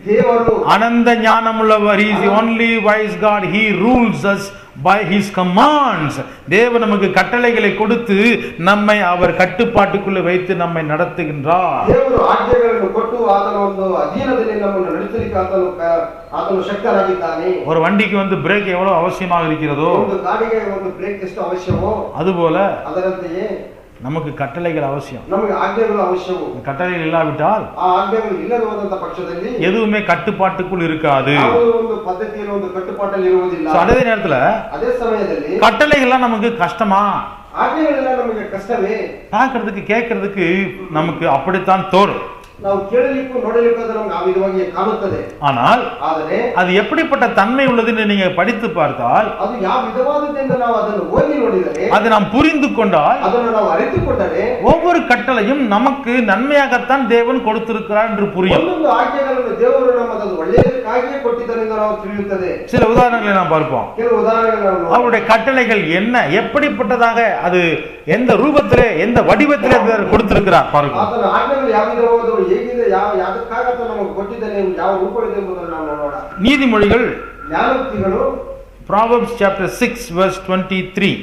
ದೇವರು அனந்த ஞானமுள்ளவர். he is the only wise God. he rules us by his commands. தேவன் நமக்கு கட்டளைகளை கொடுத்து நம்மை அவர் கட்டுப்பாட்டுக்குள்ள வைத்து நம்மை நடத்துகின்றார். ದೇವರು ಆಜ್ಞೆಗಳನ್ನು ಕೊಟ್ಟು ಆತನ ಒಂದು ಅಧೀನದಲ್ಲಿ ನಮ್ಮನ್ನು ನಡೆಸಲಿಕ್ಕೆ ಆತನು ಶಕ್ತನಾಗಿದ್ದಾನೆ. ஒரு வண்டிக்கு வந்து பிரேக் எவ்வளவு அவசியமாக இருக்கிறதோ, ಒಂದು ಗಾಡಿಗೆ ಒಂದು ಬ್ರೇಕ್ ಎಷ್ಟು ಅವಶ್ಯವೋ அதுபோல ಅದರಂತೆಯೇ நமக்கு கட்டளைகள் அவசியம். ನಮಗೆ ಆಜ್ಞೆಗಳು ಅವಶ್ಯವು. கட்டளைகள் இல்லாவிட்டால் ಆ ಆಜ್ಞೆಗಳು ಇಲ್ಲದೆ ಹೋದಂತ ಪಕ್ಷದಲ್ಲಿ எதுவுமே கட்டுப்பாட்டுக்குள் இருக்காது. ಒಂದು ಪದ್ಧತಿಯಲ್ಲಿ ಒಂದು ಕಟ್ಟುಪಾಟಲ್ಲಿ ಇರುವುದಿಲ್ಲ. அதே நேரத்துல ಅದೇ ಸಮಯದಲ್ಲಿ கட்டளைகள்லாம் நமக்கு கஷ்டமா? ಆಜ್ಞೆಗಳೆಲ್ಲ ನಮಗೆ ಕಷ್ಟವೇ? பார்க்கிறதுக்கு கேட்கறதுக்கு நமக்கு அப்படித்தான் தோணும். ನಾವು ಕೇಳಲಿಕ್ಕೂ ನೋಡಲಿಕ್ಕೂ ಅದು ನಮಗೆ ಆ ವಿಧವಾಗಿ ಕಾಣುತ್ತದೆ. ஆனால் ಆದರೆ அது எப்படிப்பட்ட தன்மை உள்ளதுன்னு நீங்க படித்து பார்த்தால், ಅದು ಯಾವ ವಿಧವಾದದ್ದೆಂದು ನಾವು ಅದನ್ನು ಓದಿ ನೋಡಿದರೆ, அதை நாம் புரிந்து கொண்டால், ಅದನ್ನು ನಾವು ಅರಿತುಕೊಂಡರೆ ஒவ்வொரு கட்டளையும் நமக்கு நன்மையாகத்தான் தேவன் கொடுத்திருக்கிறார் என்று புரியும். ಒಂದೊಂದು ಆಜ್ಞೆಗಳನ್ನು ದೇವರು ನಮ್ಮದು ಒಳ್ಳೆಯದಕ್ಕಾಗಿಯೇ ಕೊಟ್ಟಿದ್ದರಿಂದ ನಾವು ತಿಳಿಯುತ್ತದೆ. சில உதாரணங்களை நாம் பார்ப்போம். ಕೆಲವು ಉದಾಹರಣೆಗಳನ್ನು அவருடைய கட்டளைகள் என்ன, எப்படிப்பட்டதாக, அது எந்த ரூபத்திலே எந்த வடிவத்திலே கொடுத்திருக்கிறார் பாருங்க. ಆತನ ಆಜ್ಞೆಗಳು ಯಾವ ವಿಧವಾದವು, ಹೇಗಿದೆ, ಯಾವುದಕ್ಕಾಗಿ ಆತ ನಮಗೆ ಕೊಟ್ಟಿದ್ದಾನೆ, ಯಾವ ರೂಪವಿದೆ ಎಂಬುದನ್ನು ನಾವು ನೋಡೋಣ. நீதிமொழிகள் ಜ್ಞಾನೋಕ್ತಿಗಳು Proverbs chapter 6 verse 23,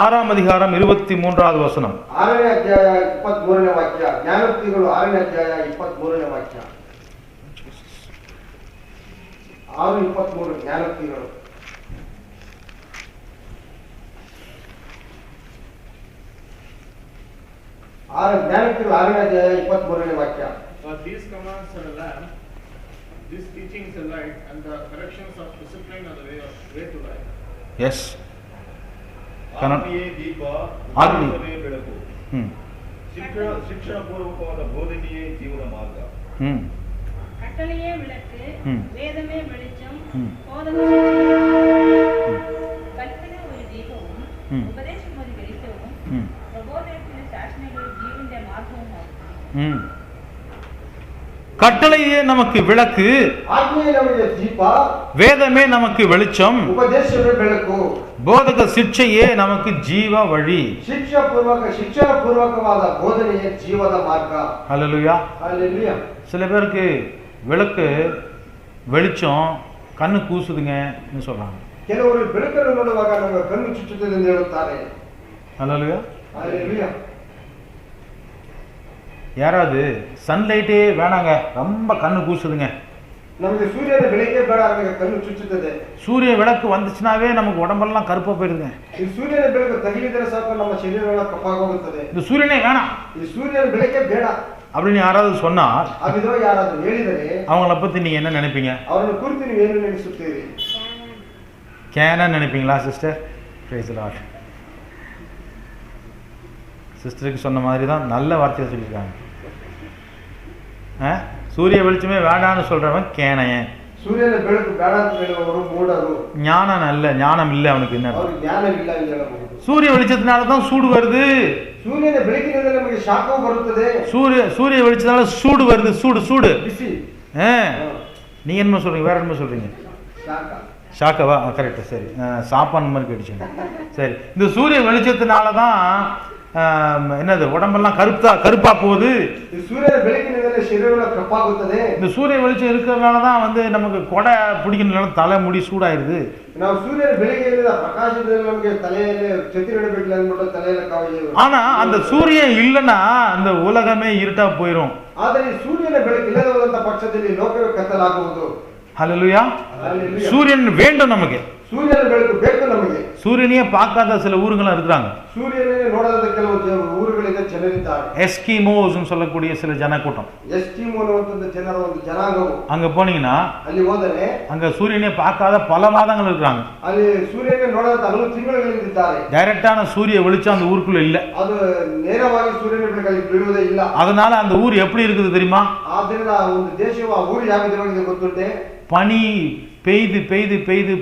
6ஆம் அதிகாரம் 23வது வசனம். 6ನೇ ಅಧ್ಯಾಯ 23ನೇ ವಾಕ್ಯ. ಜ್ಞಾನೋಕ್ತಿಗಳು 6ನೇ ಅಧ್ಯಾಯ 23ನೇ ವಾಕ್ಯ. 6:23 ಜ್ಞಾನೋಕ್ತಿಗಳು. ಜ್ಞಾನೋಕ್ತಿಗಳು 6ನೇ ಅಧ್ಯಾಯ 23ನೇ ವಾಕ್ಯ. But these commands are a lamp, this teaching is a light, and the corrections of discipline are the way to life. Yes. ಆಜ್ಞೆಯೇ ದೀಪ, ಆಜ್ಞೆ. ಉಪದೇಶವೇ ಬೆಳಕು. ಶಿಕ್ಷಣ ಪೂರ್ವಕವಾದ ಬೋಧನೆಯೇ ಜೀವನ ಮಾರ್ಗ. கட்டளையே விளக்கு, வேதமே வெளிச்சம், கல்ಪನೆ ஒரு ದೀಪവും, ಉಪದೇಶம் ஒரு வெளிச்சവും, ಪ್ರಬೋಧನದ ಶಾಸನಗಳು ಜೀವನದ ಮಾರ್ಗವೂ. கட்டளையே நமக்கு விளக்கு, ಆಜ್ಞೆ ನಮಗೆ ದೀಪ, வேதமே நமக்கு வெளிச்சம், ಉಪದೇಶವೇ ಬೆಳಕು, போதக சிக்ஷையே நமக்கு ஜீவ வழி. ಶಿಕ್ಷಣ ಪೂರ್ವಕವಾದ ಬೋಧನೆಯೇ ಜೀವದ ಮಾರ್ಗ. ஹல்லேலூயா. ஹல்லேலூயா. சில பேருக்கு விளக்கு வெளிச்சம் கண்ணு கூசுதுங்கன்னு சொல்றாங்க. ಕೆಲವರು ಬೆಳಕನ್ನು ನೋಡುವಾಗ ನಮ್ಮ ಕಣ್ಣು ಚುಚ್ಚುತ್ತದೆ ಎಂದು ಹೇಳುತ್ತಾರೆ. ஹல்லேலூயா. ஹல்லேலூயா. யாராவது சன்லைட்டே வேணாங்க ரொம்ப கண்ணு கூசுதுங்க, ನಮಗೆ ಸೂರ್ಯನ ಬೆಳಕೆ ಬೇಡ, ನಮಗೆ ಕಣ್ಣು ಚುಚ್ಚುತ್ತದೆ. சூரிய விளக்கு வந்துச்சுனாவே நமக்கு உடம்பெல்லாம் கருப்பா போயிருதுங்க. ಈ ಸೂರ್ಯನ ಬೆಳಕು ತಗಿಲಿದರೆ ಸಾಕು ನಮ್ಮ ಶರೀರವೆಲ್ಲ ಕಪ್ಪಾಗೋಗುತ್ತದೆ. இந்த சூரியனே வேணாம் ಈ ಸೂರ್ಯನ ಬೆಳಕೆ ಬೇಡ அப்படின்னு யாராவது சொன்னா ಆ ವಿಧವಾಗಿ ಯಾರಾದರೂ ಹೇಳಿದರೆ அவங்கள பத்தி நீங்க என்ன நினைப்பீங்க? ಅವರನ್ನು ಕುರಿತು ನೀವು ಏನು ನೆನೆಸುತ್ತೀರಿ? கேனன்னு நினைப்பீங்களா சிஸ்டர்? Praise the Lord. சிஸ்டருக்கு சொன்ன மாதிரி தான் நல்ல வார்த்தையை சொல்லியிருக்காங்க. சூரிய வெளிச்சமே வேண்டான்னு சொல்றவன் கேனையன். ಸೂರ್ಯನ ಬೆಳಕು ಬೇಡ ಅಂತ ಹೇಳುವವರು ಮೂಢರು. ஞானம் இல்லை அவனுக்கு. என்ன ಅವರಿಗೆ ಜ್ಞಾನವಿಲ್ಲ ಎಂದು ಹೇಳಬಹುದು. சூரிய வெளிச்சத்தினால தான் சூடு வருது. ಸೂರ್ಯನ ಬೆಳಕಿನಿಂದ ನಮಗೆ ಶಾಖವು ಬರುತ್ತದೆ. சூரிய வெளிச்சத்தினால சூடு வருது. சூடு ಬಿಸಿ. நீங்க என்ன சொல்றீங்க? வேற என்ன சொல்றீங்க? ಶಾಖ. ஷாக்கவா? கரெக்ட். சரி, சாப்பான் மாதிரி கேட்டுச்சுங்க. சரி, இந்த சூரிய வெளிச்சத்தினால தான் என்னது உடம்பெல்லாம் கருப்பா போகுது. சூரிய ಬೆಳಕಿನಿಂದ ಶರೀರವೆಲ್ಲ ಕಪ್ಪಾಗುತ್ತದೆ. இந்த சூரிய வெளிச்சம் இருக்கிறதுனால தான் நமக்கு கொடை பிடிக்கணும்னால தலை முடி சூடாயிருது. ನಾವು ಸೂರ್ಯನ ಬೆಳಕಿನಿಂದ ಪ್ರಕಾಶದಲ್ಲಿ ನಮಗೆ ತಲೆಯಲ್ಲಿ ಛತ್ರಿ ಇಡಬೇಕಿಲ್ಲ ಅಂದ್ಬಿಟ್ಟು ತಲೆಯೆಲ್ಲ ಕಾವು. ஆனா அந்த சூரியன் இல்லைன்னா அந்த உலகமே இருட்டா போயிடும். ಆದರೆ ಸೂರ್ಯನ ಬೆಳಕು ಇಲ್ಲದೆ ಹೋದಂತ ಪಕ್ಷದಲ್ಲಿ ಲೋಕವೇ ಕತ್ತಲಾಗುವುದು. ஹல்லேலூயா. சூரியன் வேண்டும் நமக்கு. ಸೂರ್ಯನ ಬೆಳಕು ಬೇಕು ನಮಗೆ. சூரியனையே பார்க்காத சில ஊருங்களும் இருக்கிறாங்க. ಸೂರ್ಯನೇ ನೋಡದ ಕೆಲವು ಊರುಗಳಿಂದ ಜನರಿದ್ದಾರೆ. எஸ்கிமோஸ் சொல்லக்கூடிய சில ஜனக்கூட்டம். ಎಸ್ಕಿಮೋ ಅನ್ನುವಂತ ಜನರ ಒಂದು ಜನಾಂಗವು. அங்க போனீங்கன்னா ಅಲ್ಲಿ ಹೋದರೆ அங்க சூரியனை பார்க்காத பல மாதங்கள் இருக்காங்க. ಅಲ್ಲಿ ಸೂರ್ಯನೇ ನೋಡದ ಹಲವು ತಿಂಗಳುಗಳಿದ್ದಾರೆ. டைரக்டான சூரிய வெளிச்சம் அந்த ஊருக்குள்ள இல்ல. ಅದು ನೇರವಾಗಿ ಸೂರ್ಯನ ಬೆಳಕಲ್ಲಿ ಬೀಳುವುದೇ ಇಲ್ಲ. அதனால அந்த ஊர் எப்படி இருக்குது தெரியுமா? ಆದ್ದರಿಂದ ಒಂದು ದೇಶವು ಆ ಊರು ಯಾವ ವಿಧವಾಗಿದೆ ಗೊತ್ತುಂಟೆ? பனி பெய்து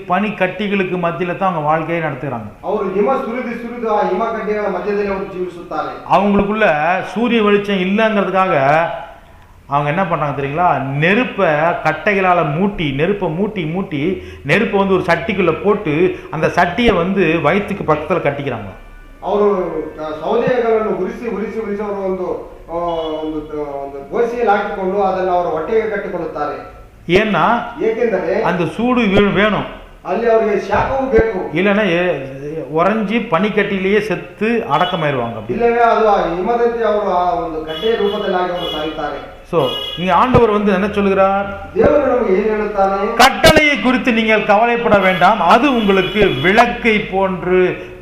பனி கட்டிகளுக்கு மத்தியில தான் அவங்க வாழ்க்கையை நடத்துறாங்க. ಅವರು ಹಿಮ ಸುರಿದು ಆ ಹಿಮ ಕಡ್ಡಿಗಳ ಮಧ್ಯದಲ್ಲಿ ಅವರು ಜೀವಿಸುತ್ತಾರೆ. அவங்களுக்குள்ள சூரிய வெளிச்சம் இல்லங்கிறதுக்காக அவங்க என்ன பண்றாங்க தெரியுங்களா? கட்டைகளால நெருப்பை மூட்டி நெருப்பை ஒரு சட்டிக்குள்ள போட்டு அந்த சட்டியை வயிற்றுக்கு பக்கத்துல கட்டிக்கிறாங்க. ಅವರು ಸೌದೆಗಳನ್ನು ಉರಿಸಿ ಅವರು ಒಂದು ಗೋಸಿಯಲ್ಲಿ ಹಾಕಿಕೊಂಡು ಅದನ್ನು ಅವರ ಹೊಟ್ಟೆಗೆ ಕಟ್ಟಿಕೊಳ್ಳುತ್ತಾರೆ. ஏன்னா ಏಕೆಂದರೆ அந்த சூடு வேணும். ಅಲ್ಲಿ ಅವರಿಗೆ ಶಾಖವೂ ಬೇಕು. இல்லைன்னா உறைஞ்சி பனிக்கட்டிலேயே செத்து அடக்கமாயிருவாங்க. ಇಲ್ಲವೇ ಅದು ಆ ಹಿಮದಂತೆ ಅವರು ಆ ಒಂದು ಕಟ್ಟೆಯ ರೂಪದಲ್ಲಿ ಅವರು ಸಾಯುತ್ತಾರೆ. சோ இங்க ஆண்டவர் என்ன சொல்லுகிறார்? தேவன் நமக்கு ಏನು ಹೇಳುತ್ತಾನೆ? கட்டளையை குறித்து நீங்கள் கவலைப்பட வேண்டாம், அது உங்களுக்கு விளக்கை போன்று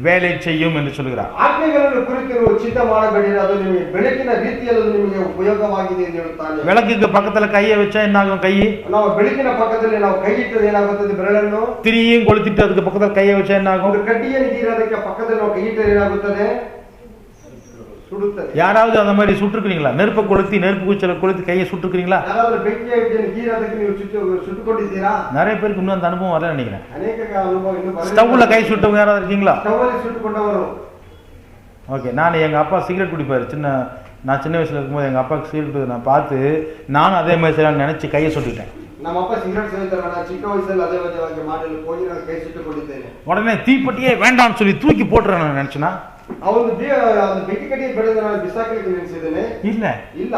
வேலை செய்யும் என்று சொல்லுகிறார். ಆಜ್ಞೆಗಳನ್ನು ಕುರಿತು ನೀವು ಚಿಂತೆ ಮಾಡಬೇಡಿ, ಅದು ನಿಮಗೆ ಬೆಳಕಿನ ರೀತಿಯಲ್ಲಿ ನಿಮಗೆ ಉಪಯೋಗವಾಗಿದೆ ಎಂದು ಹೇಳುತ್ತಾನೆ. விளக்குக்கு பக்கத்துல கையை வச்சா என்ன ஆகும்? கை ನಾವು ಬೆಳಕಿನ ಪಕ್ಕದಲ್ಲಿ ನಾವು ಕೈ ಇಟ್ಟರೆ ಏನಾಗುತ್ತದೆ? ಬೆರಳನ್ನು திரியும் கொளுத்திட்டு அதுக்கு பக்கத்துல கையை வச்சா என்ன ஆகும்? ಒಂದು ಕಡ್ಡಿಯನ್ನು ಗೀರೋದಕ್ಕೆ ಪಕ್ಕದಲ್ಲಿ ನಾವು ಕೈ ಇಟ್ಟರೆ ಏನಾಗುತ್ತದೆ? ಸುಡುತ್ತದೆ. யாராவது அந்த மாதிரி சுட்டுக்கிறீங்களா? நெருப்பு குச்சில கொளுத்தி கையை சுட்டுக்கிறீங்களா? ಯಾರಾದರೂ ಬೆಂಕಿಯನ್ನು ಗೀರೋದಕ್ಕೆ ನೀವು ಸುಟ್ಟುಕೊಂಡಿದ್ದೀರಾ? நிறைய பேருக்கு இன்னும் அந்த அனுபவம் வரல நினைக்கிறேன். ಅನೇಕ ಅನುಭವ ಇನ್ನೂ ಬರಲಿಲ್ಲ. ஸ்டவ்ல கை சுட்டவங்க யாராவது இருக்கீங்களா? ಸ್ಟವ್ವಲ್ಲಿ ಸುಟ್ಟುಕೊಂಡವರು. ஓகே, நான் எங்க அப்பா சிகரெட் குடிப்பாரு. நான் சின்ன வயசுல இருக்கும்போது எங்க அப்பாவுக்கு சிகரெட் நான் பார்த்து நானும் அதே மாதிரி செய்யலாம்னு நினைச்சு கையை சுட்டுட்டேன். ನಮ್ಮ ಅಪ್ಪ ಸಿಗರೇಟ್ ಸೇವಿತಾರೆ. ನಾನು ಚಿಕ್ಕ ವಯಸ್ಸಲ್ಲಿ ಅದೇ ವಿಧವಾಗಿ ಮಾಡಲು ಹೋಗಿ ನಾನು ಕೈ ಸುಟ್ಟುಕೊಂಡಿದ್ದೇನೆ. உடனே தீப்பெட்டியே வேண்டாம்னு சொல்லி தூக்கி போட்டுறேன் நான் நினைச்சேன்னா ಅವನು ಬೆಂಕಿ ಕಟ್ಟಿಗೆ ಬೆಳೆದ ನಾನು ಬಿಸಾಕಲಿಕ್ಕೆ ನಿಲ್ಲಿಸಿದ್ದೇನೆ. ಇಲ್ಲ,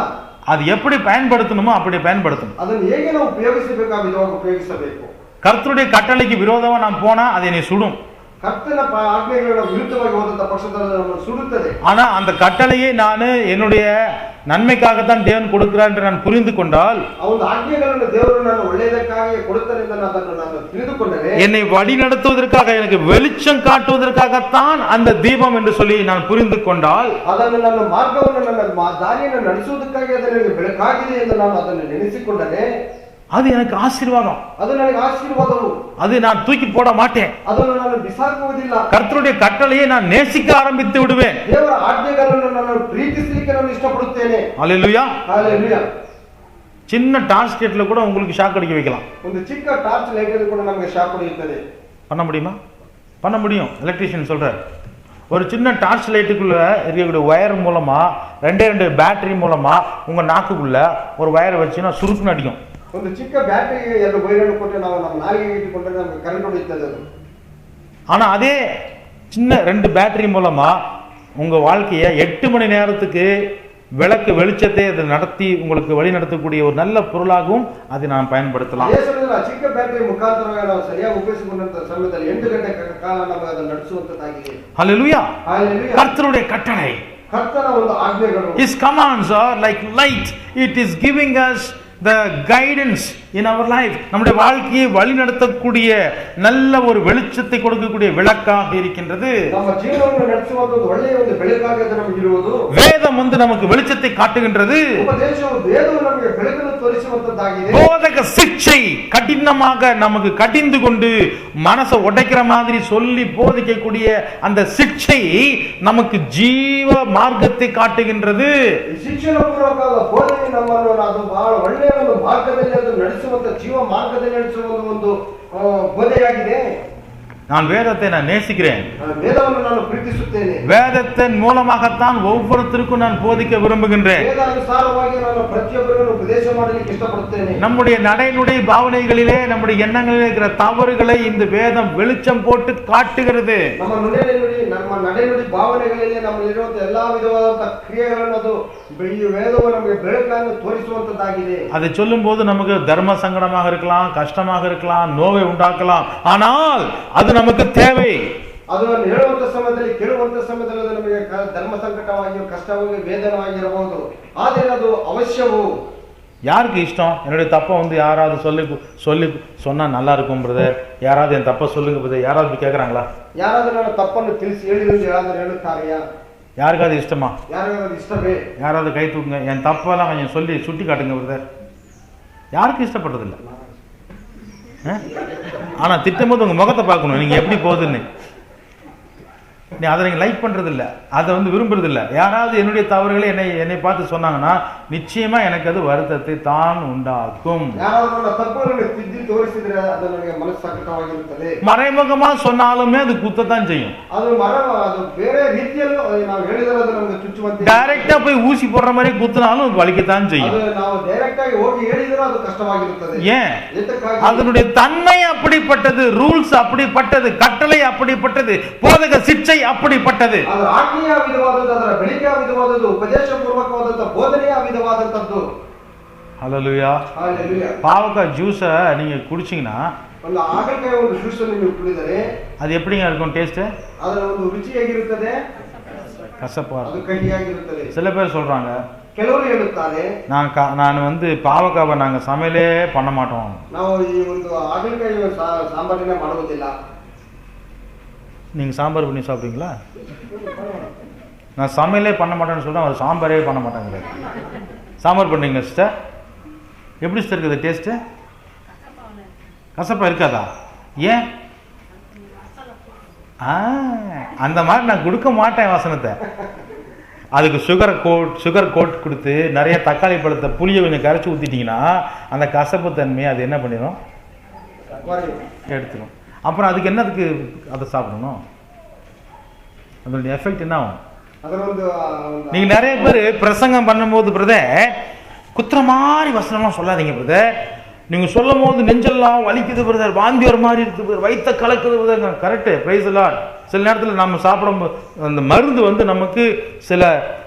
அது எப்படி பயன்படுத்தணுமோ அப்படி பயன்படுத்தணும். ಅದನ್ನು ಹೇಗೆ ನಾವು ಉಪಯೋಗಿಸಬೇಕು ಆ ವಿಧವಾಗಿ ಉಪಯೋಗಿಸಬೇಕು. கர்த்தருடைய கட்டளைக்கு விரோதமா நான் போனா அது என்னை சுடும். ಕರ್ತನ ಆಜ್ಞೆಗಳ ವಿರುದ್ಧವಾಗಿ ಹೋದಂತ ಪಕ್ಷದಲ್ಲಿ ನಮ್ಮನ್ನು ಸುಡುತ್ತದೆ. ஆனா அந்த கட்டளையை நான் என்னுடைய நன்மைக்காகத்தான் தேவன் கொடுக்கிறார் என்று நான் புரிந்து கொண்டால், ಅವನ ಆಜ್ಞೆಗಳನ್ನು ದೇವರು ನಾನು ಒಳ್ಳೆಯದಕ್ಕಾಗಿ ಕೊಡುತ್ತಾನೆ ಎಂದು ಅದನ್ನು ನಾನು ತಿಳಿದುಕೊಂಡರೆ, என்னை வழி நடத்துவதற்காக எனக்கு வெளிச்சம் காட்டுவதற்காகத்தான் அந்த தீபம் என்று சொல்லி நான் புரிந்து கொண்டால், ಅದನ್ನು ನನ್ನ ಮಾರ್ಗವನ್ನು ನನ್ನ ದಾರಿಯನ್ನು ನಡೆಸುವುದಕ್ಕಾಗಿ ಅದು ನನಗೆ ಬೆಳಕಾಗಿದೆ ಎಂದು ನಾನು ಅದನ್ನು ನೆನೆಸಿಕೊಂಡರೆ அது எனக்கு ஆசீர்வாதம். ಅದು ನನಗೆ ಆಶೀರ್ವಾದವು. அது நான் தூக்கி போட மாட்டேன். ಅದನ್ನು ನಾನು ಬಿಸಾಕುವುದಿಲ್ಲ. கர்த்தருடைய கட்டளையை நான் நேசிக்க ஆரம்பித்து விடுவேன். ದೇವರ ಆಜ್ಞೆಗಳನ್ನು ನಾನು ಪ್ರೀತಿಸಲಿಕ್ಕೆ ನಾನು ಇಷ್ಟಪಡುತ್ತೇನೆ. ஹல்லேலூயா. ஹல்லேலூயா. சின்ன டார்ச் லைட்ல கூட உங்களுக்கு ஷாக் அடிக்க வைக்கலாம். ಒಂದು ಚಿಕ್ಕ ಟಾರ್ಚ್ ಲೈಟ್ ಅಲ್ಲಿ ಕೂಡ ನಮಗೆ ಶಾಕ್ ಹೊಡೆಯುತ್ತದೆ. பண்ண முடியுமா? பண்ண முடியும். எலக்ட்ரிஷியன் சொல்றார், ஒரு சின்ன டார்ச் லைட்டுக்குள்ள இருக்கக்கூடிய ஒயர் மூலமா, ரெண்டு பேட்டரி மூலமா உங்க நாக்குக்குள்ள ஒரு ஒயரை வச்சுன்னா சுருக்குன்னு அடிக்கும். ಒಂದು ಚಿಕ್ಕ ಬ್ಯಾಟರಿ 2 ವೈರ್ಗಳನ್ನು ಕೊಟ್ಟು ನಾವು ನಮ್ಮ ನಾಲಿಗೆ ಇಟ್ಟುಕೊಂಡ್ರೆ ನಮಗೆ ಕರೆಂಟ್ ಹೊಡೆಯುತ್ತದೆ ಅದು. ஆனா அதே சின்ன 2 பேட்டரி மூலமா உங்க வாழ்க்கைய 8 மணி நேரத்துக்கு விளக்கு வெளிச்சத்தை அதை நடத்தி உங்களுக்கு வழி நடத்தக்கூடிய ஒரு நல்ல பொருளாகவும் அதை நாம் பயன்படுத்தலாம். ಚಿಕ್ಕ ಬ್ಯಾಟರಿ ಮುಖಾಂತರವಾಗಿ ನಾವು ಸರಿಯಾಗಿ ಉಪಯೋಗಿಸಿಕೊಂಡಂತ ಸಮಯದಲ್ಲಿ 8 ಗಂಟೆ ಕಾಲ ನಾವು ಅದನ್ನು ನಡೆಸುವಂತದ್ದಾಗಿದೆ. ஹல்லேலூயா. ஹல்லேலூயா. கர்த்தருடைய கட்டளை, ಕರ್ತನ ಒಂದು ಆಜ್ಞೆಗಳು, his commands are like light. It is giving us the guidance in our life. நம்முடைய வாழ்க்கையை வழி நடத்தக்கூடிய நல்ல ஒரு வெளிச்சத்தை கொடுக்கக்கூடிய விளக்காக இருக்கின்றது. ನಮ್ಮ ಜೀವನವನ್ನು ನಡೆಸುವ ಒಂದು ಒಳ್ಳೆಯ ಒಂದು ಬೆಳಕಾಗಿ ಅದು ನಮಗೆ ಇರುವುದು. வேதம் நமக்கு வெளிச்சத்தை காட்டுகின்றது. ಉಪದೇಶವು ದೇವರು ನಮಗೆ ಬೆಳಕನ್ನು ತೋರಿಸುವಂತದ್ದಾಗಿದೆ. போதக சிக்ஷை கடினமாக நமக்கு கடிந்து கொண்டு மனசை உடைக்கிற மாதிரி சொல்லி போதிக்கக்கூடிய அந்த சிக்ஷை நமக்கு ஜீவ மார்க்கத்தை காட்டுகின்றது. ಶಿಕ್ಷಣ ಪೂರ್ವಕವಾದ ಬೋಧನೆ ನಮ್ಮನ್ನು ಅದು ಬಹಳ ಒಳ್ಳೆಯ ಒಂದು ಮಾರ್ಗದಲ್ಲಿ ಅದು ನಡೆಸುವಂತ ಜೀವ ಮಾರ್ಗದಲ್ಲಿ ನಡೆಸುವ ಒಂದು ಬೋಧೆಯಾಗಿದೆ. நான் வேதத்தை நேசிக்கிறேன். வேதವನ್ನು ನಾನು ಪ್ರೀತಿಸುತ್ತೇನೆ. வேதத்தின் மூலமாகத்தான் ஒவ்வொருத்தருக்கும் நான் போதிக்க விரும்புகின்றேன். வேதாನುಸಾರವಾಗಿ ನಾನು ಪ್ರತಿಯೊಬ್ಬರಿಗೂ ಉಪದೇಶ ಮಾಡಲಿಕ್ಕೆ ಇಷ್ಟಪಡುತ್ತೇನೆ. நம்முடைய நடைமுறை பாவனைகளிலே நம்முடைய எண்ணங்களிலே இருக்கிற தவறுகளை இந்த வேதம் வெளிச்சம் போட்டு காட்டுகிறது. ನಮ್ಮ ನಡೆನುಡಿ ಭಾವನೆಗಳಲ್ಲಿ ನಮ್ಮಲ್ಲಿರುವಂತ ಎಲ್ಲಾ ವಿಧವಾದಂತ ಕ್ರಿಯೆಗಳನ್ನು ಅದು ಈ ವೇದವು ನಮಗೆ ಬೆಳಕನ್ನು ತೋರಿಸುವಂತದ್ದಾಗಿದೆ. அதை சொல்லும் போது நமக்கு தர்ம சங்கடமாக இருக்கலாம், கஷ்டமாக இருக்கலாம், நோவை உண்டாக்கலாம். ஆனால் அது நமக்கு தேவை. ಅದನ್ನು ಹೇಳುವಂತ ಸಮಯದಲ್ಲಿ ಕೇಳುವಂತ ಸಮಯದಲ್ಲಿ ಅದು ನಮಗೆ ಧರ್ಮ ಸಂಕಟವಾಗಿಯೋ ಕಷ್ಟವಾಗಿ ವೇದನವಾಗಿರಬಹುದು. ಆದರೆ ಅದು ಅವಶ್ಯವು. யாருக்கு இஷ்டம் என்னுடைய தப்பை யாராவது சொல்லி சொன்னா நல்லா இருக்கும் பிரதர், யாராவது என் தப்பை சொல்லுங்க பிரதர், யாராவது கேட்கறாங்களா? யாராவது நான் தப்பನ್ನು ತಿಳಿಸಿ ಹೇಳಿருந்து யாராவது ಹೇಳುತ್ತಾರೆಯಾ? யாருக்காவது இஷ்டமா? யாருக்காவது இஷ்டமே? யாராவது கை தூக்குங்க, என் தப்பெல்லாம் கொஞ்சம் சொல்லி சுட்டி காட்டுங்க பிரதர். யாருக்கு இஷ்டப்பட்டதில்லை? ஆனா திட்டம்போது உங்க முகத்தை பார்க்கணும், நீங்க எப்படி போகுதுன்னு. நீ அதை நீங்கள் லைக் பண்ணுறதில்ல, அதை விரும்புறதில்ல. யாராவது என்னுடைய தவறுகளை என்னை பார்த்து சொன்னாங்கன்னா நிச்சயமா எனக்கு அது வருத்தத்தை தான் உண்டாக்கும். மறைமுகமா சொன்னாலுமே அது குத்தத்தான் செய்யும். டைரக்டா போய் ஊசி போடுற மாதிரி குத்தினாலும் வலிக்கத்தான் செய்யும். ஏன்? அதனுடைய தன்மை அப்படிப்பட்டது, ரூல்ஸ் அப்படிப்பட்டது, கட்டளை அப்படிப்பட்டது, போதக சிக்ஷை அப்படிப்பட்டது. ಆಜ್ಞೆಯ ವಿಧವಾದದ್ದು, ಅದರ ಬೆಳಕಿನ ವಿಧವಾದದ್ದು, ಉಪದೇಶಪೂರ್ವಕವಾದಂತ ಬೋಧನೆಯ ವಿಧವಾದಂತದ್ದು. ஹல்லேலூயா. ஹல்லேலூயா. பாவக்காய் ஜூஸை நீங்க குடிச்சீங்கன்னா, ಒಂದು ಹಾಗಲಕಾಯಿ ಒಂದು ಜ್ಯೂಸ್ ಅನ್ನು ನೀವು ಕುಡಿದರೆ அது எப்படிங்க இருக்கும் டேஸ்ட்? ಅದರ ಒಂದು ರುಚಿ ಹೇಗಿರುತ್ತದೆ? கசப்பா, ಅದು ಕಹಿಯಾಗಿರುತ್ತದೆ. சில பேர் சொல்றாங்க, ಕೆಲವರು ಹೇಳುತ್ತಾರೆ, நான் பாவக்காவை நாங்க சமையலே பண்ண மாட்டோம், ನಾವು ಈ ಒಂದು ಹಾಗಲಕಾಯಿ ಸಾಂಬಾರನ್ನ ಮಾಡುವುದಿಲ್ಲ. நீங்க சாம்பார் பண்ணி சாப்பிடுவீங்களா? நான் சமையலே பண்ண மாட்டேன்னு சொல்றேன், அவர் சாம்பாரே பண்ண மாட்டாங்க. சாம்பார் பண்ணுறீங்க சிஸ்டர், எப்படி சிஸ்டர் இருக்குது டேஸ்ட்டு? கசப்பா இருக்காதா? ஏன்? அந்த மாதிரி நான் கொடுக்க மாட்டேன் வசனத்தை. அதுக்கு சுகர் கோட் கொடுத்து நிறைய தக்காளி பழத்தை புளியை கொஞ்சம் கரைச்சி ஊற்றிட்டிங்கன்னா அந்த கசப்பு தன்மையை அது என்ன பண்ணிடும்? எடுத்துடும். அப்புறம் அதுக்கு என்னதுக்கு அதை சாப்பிடணும்? அதனுடைய எஃபெக்ட் என்ன ஆகும்? நீங்க நிறைய பேர் பிரசங்கம் பண்ணும்போது பிரதர் குத்துற மாதிரி வசனம்லாம் சொல்லாதீங்க பிரதர், நீங்க சொல்லும் போது நெஞ்செல்லாம் வலிக்குது பிரதர், வாந்தி ஒரு மாதிரி இருக்குது பிரதர், வயிற்ற கலக்குது brother. Correct, price the Lord. சில நேரத்தில் நம்ம சாப்பிடும் அந்த மருந்து நமக்கு சில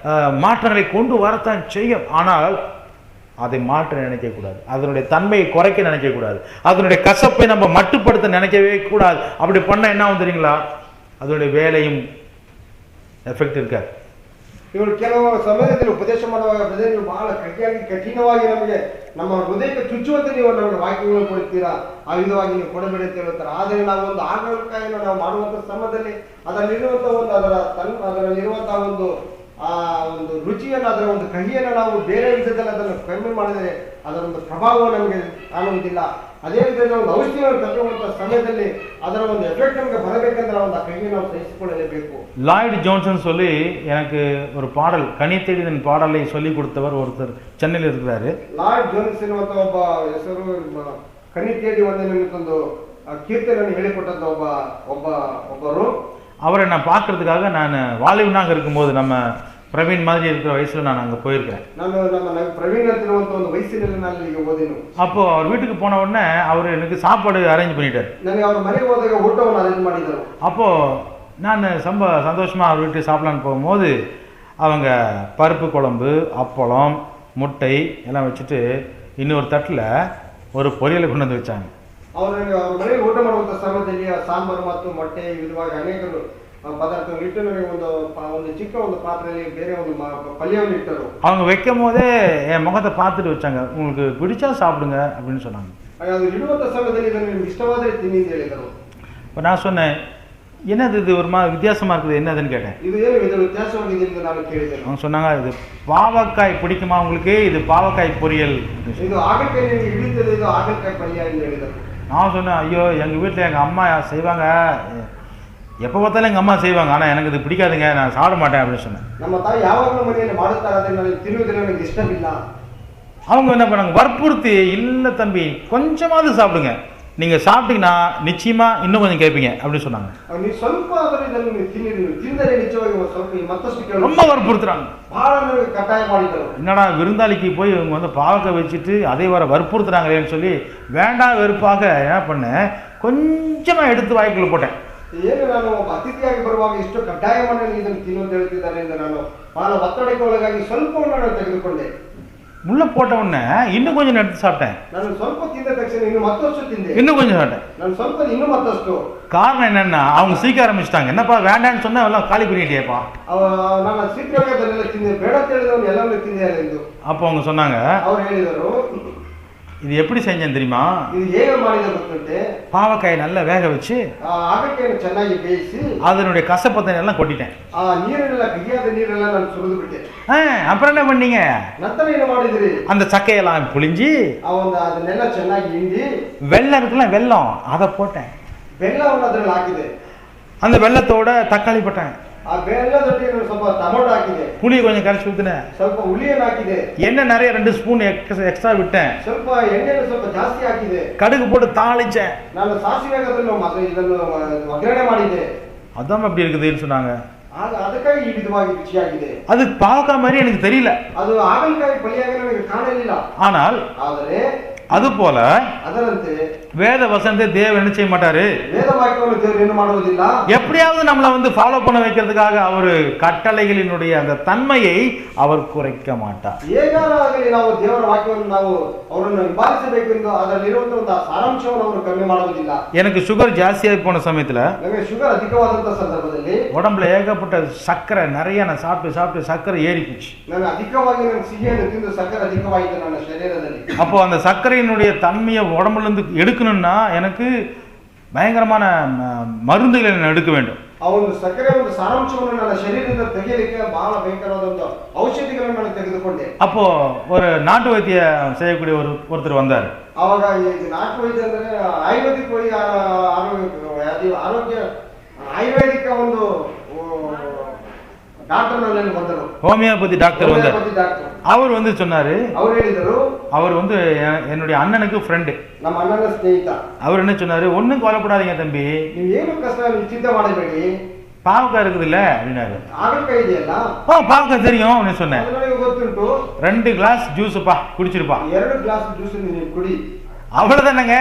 மாற்றங்களை கொண்டு வரத்தான் செய்யும். ஆனால் அதை மாற்ற நினைக்கக்கூடாது, அதனுடைய தன்மையை குறைக்க நினைக்கக்கூடாது, அதனுடைய கசப்பை நம்ம மட்டுப்படுத்த நினைக்கவே கூடாது. அப்படி பண்ண என்ன தெரியுங்களா? அதனுடைய வேலையும் ಎಫೆಕ್ಟ್ ಇರ್ತಾರೆ. ಇವರು ಕೆಲವು ಸಮಯದಲ್ಲಿ ಉಪದೇಶ ಮಾಡುವಾಗ ನೀವು ಬಹಳ ಕಠಿಣವಾಗಿ ನಮಗೆ ನಮ್ಮ ಹೃದಯಕ್ಕೆ ಚುಚ್ಚುವಂತೆ ನೀವು ನಮಗೆ ವಾಕ್ಯಗಳನ್ನು ಕೊಡ್ತೀರಾ, ಆ ವಿಧವಾಗಿ ನೀವು ಕೊಡಬೇಡಿ ಅಂತ ಹೇಳ್ತಾರೆ. ಆದರೆ ನಾವು ಒಂದು ಆಡಳಿತವನ್ನು ನಾವು ಮಾಡುವಂಥ ಸಮಯದಲ್ಲಿ ಅದರಲ್ಲಿರುವಂಥ ಒಂದು ಅದರಲ್ಲಿರುವಂತಹ ಒಂದು ಆ ಒಂದು ರುಚಿಯನ್ನು, ಅದರ ಒಂದು ಕಹಿಯನ್ನು ನಾವು ಬೇರೆ ವಿಧದಲ್ಲಿ ಅದನ್ನು ಕಡಿಮೆ ಮಾಡಿದರೆ ಅದರ ಒಂದು ಪ್ರಭಾವ ನಮಗೆ ಕಾಣುವುದಿಲ್ಲ. அதே விதத்தில் ಒಂದು ಔಷಧಿಯನ್ನು ತರುವಂಥ ಸಮಯದಲ್ಲಿ ಅದರ ಒಂದು ಎಫೆಕ್ಟ್ ನಮಗೆ ಬರಬೇಕಂದ್ರೆ ಒಂದು ಕಹಿயை ನಾವು ಸಹಿಸಿಕೊಳ್ಳಲೇಬೇಕು. லாய்டு ஜோன்சன் சொல்லி எனக்கு ஒரு பாடல், கனி தேடிதன் பாடலை சொல்லி கொடுத்தவர் ஒருத்தர் சென்னையில் இருக்கிறாரு. ಲಾಯ್ಡ್ ಜೋನ್ಸ್ ಎನ್ನುವಂಥ ಒಬ್ಬ ಹೆಸರು ಕನಿ ತೇಡಿ ಒಂದು ಕೀರ್ತನೆಯನ್ನು ಹೇಳಿಕೊಟ್ಟಂತ ಒಬ್ಬರು. அவரை நான் பார்க்கறதுக்காக நான் வாலிபனாக இருக்கும்போது நம்ம பிரவீன் மாதிரி இருக்கிற வயசில் நான் அங்கே போயிருக்கிறேன். ನಾನು ನಮ್ಮ ಪ್ರವೀಣ್ ಅಂತಿರುವಂತ ಒಂದು ವಯಸ್ಸಿನಲ್ಲಿ ನಾನು ಈಗ ಓದಿನು. அப்போ அவர் வீட்டுக்கு போன உடனே அவர் எனக்கு சாப்பாடு அரேஞ்ச் பண்ணிட்டார். ನನಗೆ ಅವರ ಮನೆಗೆ ಹೋದಾಗ ಊಟವನ್ನು ಅರೇಂಜ್ ಮಾಡಿದರು. அப்போ நான் சந்தோஷமாக அவர் வீட்டுக்கு சாப்பிடலான்னு போகும்போது அவங்க பருப்பு குழம்பு, அப்பளம், முட்டை எல்லாம் வச்சுட்டு இன்னொரு தட்டில் ஒரு பொரியலை கொண்டு வந்து வச்சாங்க. ಅವ್ರ ಮನೆಗೆ ಊಟ ಮಾಡುವಂಥ ಸಮಯದಲ್ಲಿ ಸಾಂಬಾರು ಮತ್ತು ಮೊಟ್ಟೆ ವಿಧವಾಗಿ ಅನೇಕ ಪದಾರ್ಥಗಳು ಇಟ್ಟು ನನಗೆ ಒಂದು ಚಿಕ್ಕ ಒಂದು ಪಾತ್ರೆಯಲ್ಲಿ ಬೇರೆ ಒಂದು ಪಲ್ಯವನ್ನು ಇಟ್ಟರು. அவங்க வைக்கும் போதே என் முகத்தை பார்த்துட்டு வச்சாங்க. உங்களுக்கு பிடிச்சா சாப்பிடுங்க அப்படின்னு சொன்னாங்க. ಅದು ಇಡುವಂಥ ಸಮಯದಲ್ಲಿ ಇದನ್ನು ನಿಮ್ಗೆ ಇಷ್ಟವಾದರೆ ತಿನ್ನಿ ಅಂತ ಹೇಳಿದರು. இப்போ நான் சொன்னேன், என்னது இது ஒரு மாதிரி வித்தியாசமாக இருக்குது, என்னதுன்னு கேட்டேன். ಇದು ಏನು ಇದು ವ್ಯತ್ಯಾಸವಾಗಿದೆ ಎಂದು ನಾನು ಕೇಳಿದೆ. அவங்க சொன்னாங்க, இது பாவக்காய் பிடிக்குமா உங்களுக்கு, இது பாவக்காய் பொரியல். ಇದು ಹಾಗಲಕಾಯಿ ನಿಮಗೆ ಹಿಡಿತದೆ, ಇದು ಹಾಗಲಕಾಯಿ ಪಲ್ಯ ಎಂದು ಹೇಳಿದರು. நான் சொன்னேன், ஐயோ எங்கள் வீட்டில் எங்கள் அம்மா செய்வாங்க, எப்போ பார்த்தாலும் எங்கள் அம்மா செய்வாங்க, ஆனால் எனக்கு இது பிடிக்காதுங்க, நான் சாப்பிட மாட்டேன் அப்படின்னு சொன்னேன். ನಮ್ಮ ತಾಯಿ ಯಾವಾಗಲೂ ಮನೆಯಲ್ಲಿ ಮಾಡುತ್ತಾರೆ, ಅದನ್ನು ನನಗೆ ತಿನ್ನುವುದನ್ನು ನನಗೆ ಇಷ್ಟವಿಲ್ಲ. அவங்க என்ன பண்ணாங்க, வற்புறுத்தி, இல்லை தம்பி கொஞ்சமாவது சாப்பிடுங்க, நீங்கள் சாப்பிட்டீங்கன்னா நிச்சயமாக இன்னும் கொஞ்சம் கேட்பீங்க அப்படின்னு சொன்னாங்க. ನೀವು ಸ್ವಲ್ಪ ಆದರೆ ಇದನ್ನು ನೀವು ತಿನ್ನಿರಿ, ನೀವು ತಿಂದರೆ ನಿಜವಾಗಿ ಸ್ವಲ್ಪ ಮತ್ತಷ್ಟು ಕೇಳಿ ரொம்ப வற்புறுத்துறாங்க. ಬಹಳ ನನಗೆ ಕಟಾಯ ಮಾಡಿದರು. என்னடா விருந்தாளிக்கு போய் இவங்க வந்து பாவக்காய் வச்சுட்டு அதை வர வற்புறுத்துறாங்களேன்னு சொல்லி வேண்டாம் வெறுப்பாக என்ன பண்ணேன், கொஞ்சமாக எடுத்து வாய்க்குள்ள போட்டேன். ಏನು ನಾನು ಒಬ್ಬ ಅತಿಥಿಯಾಗಿ ಬರುವಾಗ ಇಷ್ಟು ಕಡ್ಡಾಯ ಮಾಡಿ ಇದನ್ನು ತಿನ್ನುವಂತ ಹೇಳ್ತಿದ್ದಾರೆ ಎಂದು ನಾನು ಬಹಳ ಒತ್ತಡಕ್ಕೆ ಒಳಗಾಗಿ ಸ್ವಲ್ಪವನ್ನು ನಾನು ತೆಗೆದುಕೊಂಡೆ. முள்ள போட்ட உடனே இன்னும் கொஞ்சம் எடுத்து சாப்பிட்டேன். ನಾನು ಸ್ವಲ್ಪ ತಿಂದ ತಕ್ಷಣ ಇನ್ನು ಮತ್ತಷ್ಟು ತಿಂದೆ. இன்னும் கொஞ்சம் சாப்பிட்டேன். ನಾನು ಸ್ವಲ್ಪ ಇನ್ನೂ ಮತ್ತಷ್ಟು. காரணம் என்னன்னா, அவங்க சீக்கிரம் ஆரம்பிச்சிட்டாங்க. என்னப்பா வேண்டான்னு சொன்னா எல்லாம் காலி பண்ணிட்டேப்பா. ನಾನು ಶೀಘ್ರವಾಗಿ ಅದನ್ನೆಲ್ಲ ತಿಂದೆ, ಬೇಡ ಅಂತ ಹೇಳಿದವನು ಎಲ್ಲವನ್ನೂ ತಿಂದೆ ಎಂದು. அப்போ அவங்க சொன்னாங்க, ಅವರು ಹೇಳಿದರು, இது எப்படி செஞ்சேன்னு தெரியுமா, ಇದು ಹೇಗೆ ಮಾಡಿದ ಗೊತ್ತುಂಟೆ, பாவக்காயை நல்லா வேக வச்சு ಹಾಗಲಕಾಯಿಯನ್ನು ಚೆನ್ನಾಗಿ ಬೇಯಿಸಿ அதனுடைய கசப்பத்தை எல்லாம் கொட்டிட்டேன். ಆ ನೀರೆಲ್ಲ ಕಹಿಯಾದ ನೀರೆಲ್ಲ ನಾನು ಸುರಿದು ಬಿಟ್ಟೆ. அப்புறம் என்ன பண்ணீங்க, ನಂತರ ಏನು ಮಾಡಿದ್ರಿ, அந்த சக்கையெல்லாம் புளிஞ்சி ಅದನ್ನೆಲ್ಲ ಚೆನ್ನಾಗಿ ಹಿಂಡಿ வெள்ளம் இருக்குல்ல, வெள்ளம் அதை போட்டேன். ಬೆಲ್ಲವನ್ನು ಅದರಲ್ಲಿ ಹಾಕಿದೆ. அந்த வெள்ளத்தோட தக்காளி போட்டேன். ಆ ಬೆಲ್ಲದೊಟ್ಟಿಗೆ ಸ್ವಲ್ಪ ಟೊಮೊಟೊ ಹಾಕಿದೆ. புளியை கொஞ்சம் கரைச்சி ஊற்றினேன். ಸ್ವಲ್ಪ ಹುಳಿಯನ್ನು ಹಾಕಿದೆ. எண்ணெய் நிறைய 2 ஸ்பூன் எக்ஸ்ட்ரா விட்டேன். ಸ್ವಲ್ಪ ಎಣ್ಣೆಯನ್ನು ಸ್ವಲ್ಪ ಜಾಸ್ತಿ ಹಾಕಿದೆ. கடுகு போட்டு தாளிச்சேன். ನಾನು ಸಾಸಿವೆ ಇದನ್ನು ಒಗ್ಗರಣೆ ಮಾಡಿದೆ. அதான் அப்படி இருக்குதுன்னு சொன்னாங்க. ಆಗ ಅದಕ್ಕಾಗಿ ಈ ವಿಧವಾಗಿ ರುಚಿಯಾಗಿದೆ. அது பாவக்காய் மாதிரி எனக்கு தெரியல, ಅದು ಹಾಗಲಕಾಯಿ ಪಲ್ಯವಾಗಿ ನನಗೆ ಕಾಣಲಿಲ್ಲ. ஆனால் ಆದರೆ அது போல ಅದರಂತೆ வேத வசனத்தை தேவன் என்ன செய்ய மாட்டாரு, ವೇದ ವಾಕ್ಯವನ್ನು ದೇವರು ಏನು ಮಾಡುವುದಿಲ್ಲ, எப்படியாவது நம்மளை வந்து ஃபாலோ பண்ண வைக்கிறதுக்காக அவர் கட்டளைகளினுடைய அந்த தன்மையை அவர் குறைக்க மாட்டார். ಹೇಗಾಗಲಿ ನಾವು ದೇವರ ವಾಕ್ಯವನ್ನು ನಾವು ಅವರನ್ನು ನಿಭಾಯಿಸಬೇಕೆಂದು ಅದರಲ್ಲಿರುವಂತಹ ಒಂದು ಸಾರಾಂಶವನ್ನು ಅವರು ಕಮ್ಮಿ ಮಾಡುವುದಿಲ್ಲ. எனக்கு சுகர் ஜாஸ்தியாகி போன சமயத்துல, ನನಗೆ ಶುಗರ್ ಅಧಿಕವಾದಂತಹ ಸಂದರ್ಭದಲ್ಲಿ உடம்புல ஏகப்பட்ட சர்க்கரை நிறைய நான் சாப்பிட்டு சர்க்கரை ஏறி போச்சு. ನಾನು ಅಧಿಕವಾಗಿ ನನ್ನ ಸಿಹಿಯನ್ನು ತಿಂದು ಸಕ್ಕರೆ ಅಧಿಕವಾಯಿತು ನನ್ನ ಶರೀರದಲ್ಲಿ. அப்போ அந்த சர்க்கரையினுடைய தன்மையை உடம்புல இருந்து எடுக்கணும்னா எனக்கு பயங்கரமான மருந்துகளை நான் எடுக்க வேண்டும். ಆ ಒಂದು ಸಕ್ಕರೆ ಒಂದು ಸಾರಾಂಶವನ್ನು ನನ್ನ ಶರೀರದಿಂದ ತೆಗೆಯಲಿಕ್ಕೆ ಬಹಳ ಭಯಂಕರವಾದ ಔಷಧಿಗಳನ್ನು ನಾನು ತೆಗೆದುಕೊಂಡೆ. அப்போ ஒரு நாட்டு வைத்தியம் செய்யக்கூடிய ஒருத்தர் வந்தார். ಅವಾಗ ಈ ನಾಟು ವೈದ್ಯ ಅಂದ್ರೆ ಆಯುರ್ವೇದಿಕ್ ಆರೋಗ್ಯ ಆಯುರ್ವೇದಿಕ ಒಂದು ಡಾಕ್ಟರ್ ನಲ್ಲಿ ಬಂದರು. ஹோமியோபதி டாக்டர் வந்தார். அவர் வந்து சொன்னாரு, ಅವರು ಹೇಳಿದರು, அவர் வந்து என்னுடைய அண்ணனுக்கு ஃப்ரெண்டு, ನಮ್ಮ ಅಣ್ಣನ ಸ್ನೇಹಿತ. அவர் என்ன சொன்னாரு, ஒன்றும் கவலைப்படாதீங்க தம்பி, ನೀವು ಏನು ಕಷ್ಟ ಚಿಂತೆ ಮಾಡಬೇಡಿ, பாவக்காய் இருக்குது இல்ல அப்படின்னாரு. ಹಾಗಲಕಾಯಿ ಇದೆಯಲ್ಲ, பாவக்காய் தெரியும் அப்படின்னு சொன்னேன். ನನಗೆ ಗೊತ್ತುಂಟು, 2 கிளாஸ் ஜூஸ்ப்பா குடிச்சிருப்பா. 2 ಗ್ಲಾಸ್ ಜ್ಯೂಸ್ ನೀವು ಕುಡಿ. அவ்வளவுதானங்க,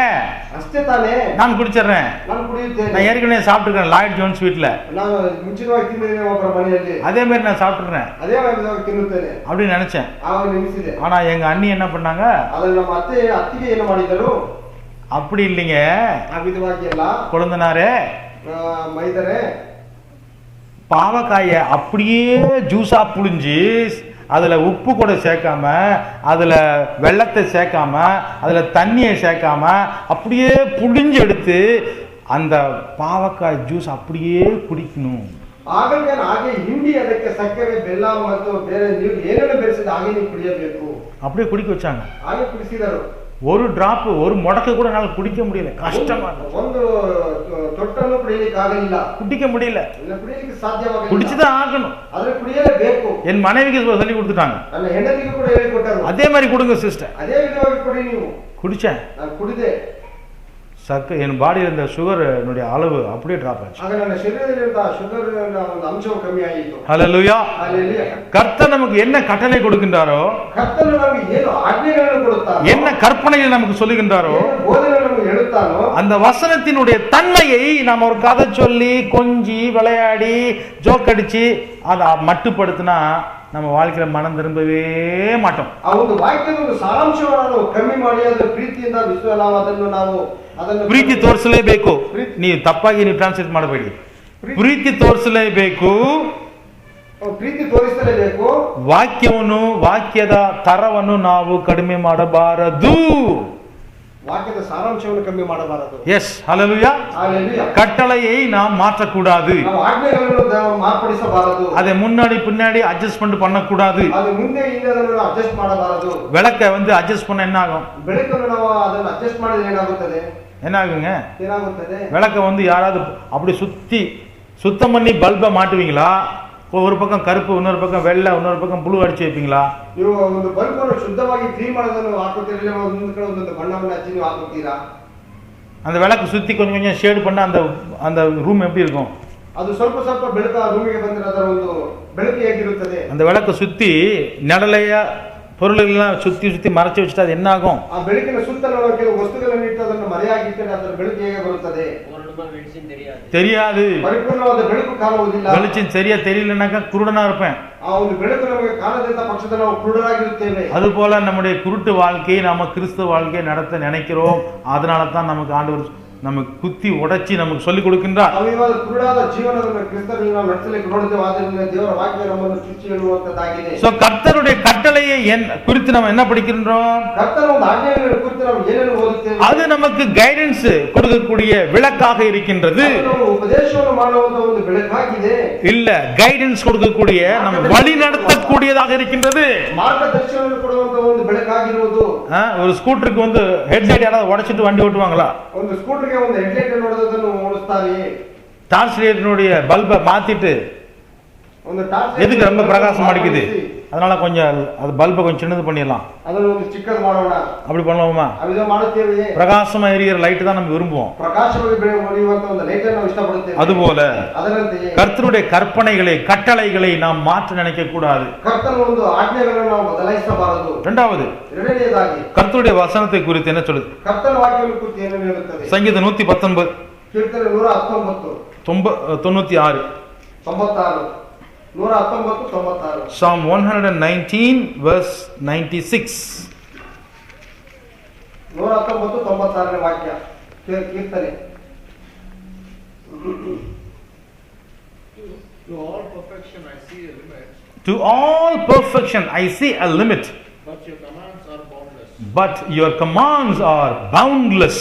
ಅಷ್ಟೇ ತಾನೇ, நான் குடிச்சிடுறேன். ನಾನು ಕುಡಿಯುತ್ತೇನೆ. நான் ஏற்கனவே சாப்பிட்டுருக்கேன் லாய்ட் ஜோன்ஸ் வீட்டில். ನಾನು ಮುಂಚಿತವಾಗಿ ತಿಂದಿದ್ದೇನೆ ಒಬ್ಬರ ಮನೆಯಲ್ಲಿ, அதே மாதிரி நான் சாப்பிட்டுறேன் ಅದೇ ವಿಧವಾಗಿ ತಿನ್ನುತ್ತೇನೆ அப்படின்னு நினைச்சேன். ಆವಾಗ ನೆನೆಸಿದೆ. ஆனா எங்க அண்ணி என்ன பண்ணாங்க, ಅದನ್ನು ನಮ್ಮ ಅತ್ತಿಗೆ ಏನು ಮಾಡಿದರು, அப்படி இல்லைங்க ಆ ವಿಧವಾಗಿ ಎಲ್ಲ கொழுந்தனாரே, ಮೈದರೆ பாவக்காயை அப்படியே ஜூஸா புழிஞ்சு அதுல உப்பு கூட சேர்க்காம, அதுல வெள்ளத்தை சேர்க்காம, அதுல தண்ணியை சேர்க்காம அப்படியே புழிஞ்சு எடுத்து அந்த பாவக்காய் ஜூஸ் அப்படியே குடிக்கணும். ಹಾಗಲಕಾಯಿ ಹಾಗೆ ಹಿಂಡಿ ಅದಕ್ಕೆ ಸಕ್ಕರೆ ಬೆಲ್ಲ ಮತ್ತು ಬೇರೆ ನೀರು ಏನೇನು ಬೆರೆಸಿದ ಹಾಗೆ ನೀವು ಕುಡಿಯಬೇಕು. அப்படியே குடிக்க வச்சாங்க. ಹಾಗೆ ಕುಡಿಸಿದರು. ஒரு டிராப், ஒரு முடக்கு கூட என்னால குடிக்க முடியல, கஷ்டமா இருந்துச்சு. ಒಂದು ತೊಟ್ಟನ್ನು ಕುಡಿಯಲಿಕ್ಕೆ ಆಗಲಿಲ್ಲ, குடிக்க முடியல, ಕುಡಿಯಲಿಕ್ಕೆ ಸಾಧ್ಯವಾಗಲಿಲ್ಲ. குடிச்சுதான் ஆகணும். ಆದ್ರೆ ಕುಡಿಯಲೇಬೇಕು. என் மனைவிக்கு சொல்லி கொடுத்துட்டாங்க, ನನ್ನ ಹೆಂಡತಿಗೂ ಕೂಡ ಹೇಳಿಕೊಟ್ಟರು, அதே மாதிரி கொடுங்க சிஸ்டர். ಅದೇ ವಿಧವಾಗಿ ಕುಡಿ ನೀವು. குடிச்சேன். ನಾನು ಕುಡಿದೆ. என் பாடியில் இருந்த சுகர் அளவு அப்படியே ட்ராப் ஆச்சு. ಆಗ ನನ್ನ ಶರೀರದಲ್ಲಿದ್ದ ಶುಗರ್ ಒಂದು ಅಂಶವು ಕಮ್ಮಿ ಆಯಿತು. ஹல்லேலூயா. ஹalleluya. கர்த்தர் நமக்கு என்ன கட்டளை கொடுக்கின்றாரோ, ಕರ್ತನು ನಮಗೆ ಏನು ಆಜ್ಞೆಗಳನ್ನು ಕೊಡುತ್ತಾನೋ, என்ன கற்பனையை நமக்கு சொல்லுகின்றாரோ, ಏನು ಬೋಧನೆಗಳನ್ನು ನಮಗೆ ಹೇಳುತ್ತಾನೋ, அந்த வசனத்தினுடைய தன்மையை நாம் ஒரு கதை சொல்லி கொஞ்சி விளையாடி ஜோக் அடிச்சு அதை மட்டுப்படுத்தினா நம்ம வாழ்க்கையில மனம் திரும்பவே மாட்டோம். ಆ ಒಂದು ವಾಕ್ಯದ ಒಂದು ಸಾರಾಂಶವನ್ನು ನಾವು ಕಮ್ಮಿ ಮಾಡಿ ಅದರ ಪ್ರೀತಿಯಿಂದ ನಾವು ಅದನ್ನು ಪ್ರೀತಿ ತೋರಿಸಲೇಬೇಕು. ನೀವು ತಪ್ಪಾಗಿ ನೀವು ಟ್ರಾನ್ಸ್ಲೇಟ್ ಮಾಡಬೇಡಿ. ಪ್ರೀತಿ ತೋರಿಸಲೇಬೇಕು, ಪ್ರೀತಿ ತೋರಿಸಲೇಬೇಕು. ವಾಕ್ಯದ ತರವನ್ನು ನಾವು ಕಡಿಮೆ ಮಾಡಬಾರದು. ವಾಕ್ಯದ ಸಾರಾಂಶವನ್ನು ಕಮ್ಮಿ ಮಾಡಬಾರದು. எஸ், ஹல்லேலூயா. ஹalleluya. கட்டளையை நாம் மாற்றக்கூடாது. ನಾವು ಆಜ್ಞೆಗಳನ್ನು ಮಾರ್ಪಡಿಸಬಾರದು. அதை முன்னாடி பின்னாடி அட்ஜஸ்ட்மெண்ட் பண்ணக்கூடாது. ಅದು ಮುಂದೆ ಹಿಂದೆ ಅದನ್ನು ಅಡ್ಜಸ್ಟ್ ಮಾಡಬಾರದು. விளக்கை அட்ஜஸ்ட் பண்ண என்ன ஆகும்? ಬೆಳಕನ್ನು ನಾವು ಅದನ್ನು ಅಡ್ಜಸ್ಟ್ ಮಾಡಿದ್ರೆ ಏನಾಗುತ್ತದೆ? என்ன ஆகுங்க? ಏನಾಗುತ್ತದೆ? விளக்கை யாராவது அப்படி சுத்தம் பண்ணி பல்பை மாட்டுவீங்களா? ஒரு பக்கம் கருப்பு, இன்னொரு பக்கம் வெள்ளை, இன்னொரு பக்கம் புழு அடிச்சு வைப்பீங்களா? ನೀವು ಒಂದು ಬಲ್ಬ್ ಅನ್ನು ಶುದ್ಧವಾಗಿ ಕ್ಲೀನ್ ಮಾಡೋದನ್ನು ಹಾಕುತ್ತೀರಾ, ಒಂದು ಕಡೆ ಒಂದೊಂದು ಬಣ್ಣವನ್ನು ಹಚ್ಚಿ ನೀವು ಹಾಕುತ್ತೀರಾ? அந்த விளக்கு சுத்தி கொஞ்சம் ஷேடு பண்ண அந்த ரூம் எப்படி இருக்கும்? ಅದು ಸ್ವಲ್ಪ ಸ್ವಲ್ಪ ಬೆಳಕು ಆ ರೂಮಿಗೆ ಬಂದರೆ ಅದರ ಒಂದು ಬೆಳಕು ಹೇಗಿರುತ್ತದೆ? அந்த விளக்கு சுத்தி நிழலைய பொருளெல்லாம் சுத்தி மறைச்சு வச்சுட்டு அது என்ன ஆகும்? ಆ ಬೆಳಕಿನ ಸುತ್ತಲೂ ಕೆಲವು ವಸ್ತುಗಳನ್ನು ಇಟ್ಟು ಅದನ್ನು ಮರೆಯಾಗಿಟ್ಟರೆ ಅದರ ಬೆಳಕು ಹೇಗೆ ಬರುತ್ತದೆ? தெரியாது. ಪರಿಪೂರ್ಣವಾದ ಬೆಳಕು ಕಾಣುವುದಿಲ್ಲ. வெளிச்சம் சரியா தெரியலனாக்கா குருடனா இருப்பேன். ಆ ಒಂದು ಬೆಳಕು ನಮಗೆ ಕಾಣದಂತ ಪಕ್ಷದಲ್ಲಿ ನಾವು ಕುರುಡರಾಗಿರುತ್ತೇವೆ. அது போல நம்முடைய குருட்டு வாழ்க்கையை நாம கிறிஸ்துவ வாழ்க்கையை நடத்த நினைக்கிறோம். அதனால தான் நமக்கு ஆண்டவர் நமக்கு குத்தி உடைச்சி நமக்கு சொல்லி கொடுக்கின்றார். ಅವಿವಾದ ಕುರುಡಾದ ಜೀವನವನ್ನು ಕ್ರಿಸ್ತನಲ್ಲಿ ನಾವು ನಡೆಸಲಿಕ್ಕೆ ನೋಡುತ್ತೇವೆ. ಆದ್ದರಿಂದ ದೇವರ ವಾಕ್ಯ ನಮ್ಮನ್ನು ಚುಚ್ಚಿ ಹೇಳುವಂತದ್ದಾಗಿದೆ. சோ கர்த்தருடைய கட்டளையை குறித்து நம்ம என்ன படிக்கின்றோம்? ಕರ್ತನ ಒಂದು ಆಜ್ಞೆಯನ್ನು ಕುರಿತು ನಾವು ಏನೇನು ಓದುತ್ತೇವೆ? அது நமக்கு கைடன்ஸ் கொடுக்கக்கூடிய விளக்காக இருக்கின்றது. ಉಪದೇಶವನ್ನು ಮಾಡುವಂತ ಒಂದು ಬೆಳಕಾಗಿದೆ. இல்ல, கைடன்ஸ் கொடுக்கக்கூடிய நம்ம வழி நடத்தக்கூடியதாக இருக்கின்றது. ಮಾರ್ಗದರ್ಶನವನ್ನು ಕೊಡುವಂತ ಒಂದು ಬೆಳಕಾಗಿರುವುದು. ஒரு ஸ்கூட்டருக்கு ஹெட்லைட் யாராவது உடைச்சிட்டு வண்டி ஓட்டுவாங்களா? ಒಂದು ಸ್ಕೂಟರ್ಗೆ ಒಂದು ಹೆಡ್ಲೈಟ್ ನೋಡೋದನ್ನು ಓಡಿಸ್ತಾರೆ. டார்ச் லைட்டினுடைய பல்பை மாத்திட்டு ಒಂದು ಟಾರ್ಚ್ எதுக்கு ரொம்ப பிரகாசம் அடிக்குது, அதனால கொஞ்சம் அது பல்பை கொஞ்சம் சின்னது பண்ணிடலாம், ಅದನ್ನು ಒಂದು ಚಿಕ್ಕದು ಮಾಡೋಣ, அப்படி பண்ணுவோமா? ಅದು ಮಾಡುತ್ತೇವೆ. பிரகாசமா எரியிற லைட் தான் நம்ம விரும்புவோம். ಪ್ರಕಾಶವಾಗಿ ಬೆಳೆಯುವಂತ ಒಂದು ಲೈಟ್ ಅನ್ನು ನಾವು ಇಷ್ಟಪಡುತ್ತೇವೆ. அதுபோல ಅದರಂತೆಯೇ கர்த்தருடைய கற்பனைகளை கட்டளைகளை நாம் மாற்ற நினைக்க கூடாது. ಕರ್ತನ ಒಂದು ಆಜ್ಞೆಗಳನ್ನು ನಾವು ಬದಲಾಯಿಸಬಾರದು. இரண்டாவது, ಎರಡನೆಯದಾಗಿ கர்த்தருடைய வசனத்தை குறித்து என்ன சொல்லுது? ಕರ್ತನ ವಾಕ್ಯವನ್ನು ಕುರಿತು ಏನು ಹೇಳುತ್ತದೆ? சங்கீதம் 119 ಕೀರ್ತನೆ 119 96 96 119 Psalm 119 verse 96 119 96ನೇ ವಾಕ್ಯ ಕೀರ್ತನೆ. To all perfection I see a limit. To all perfection I see a limit. But your commands are boundless. But your commands are boundless.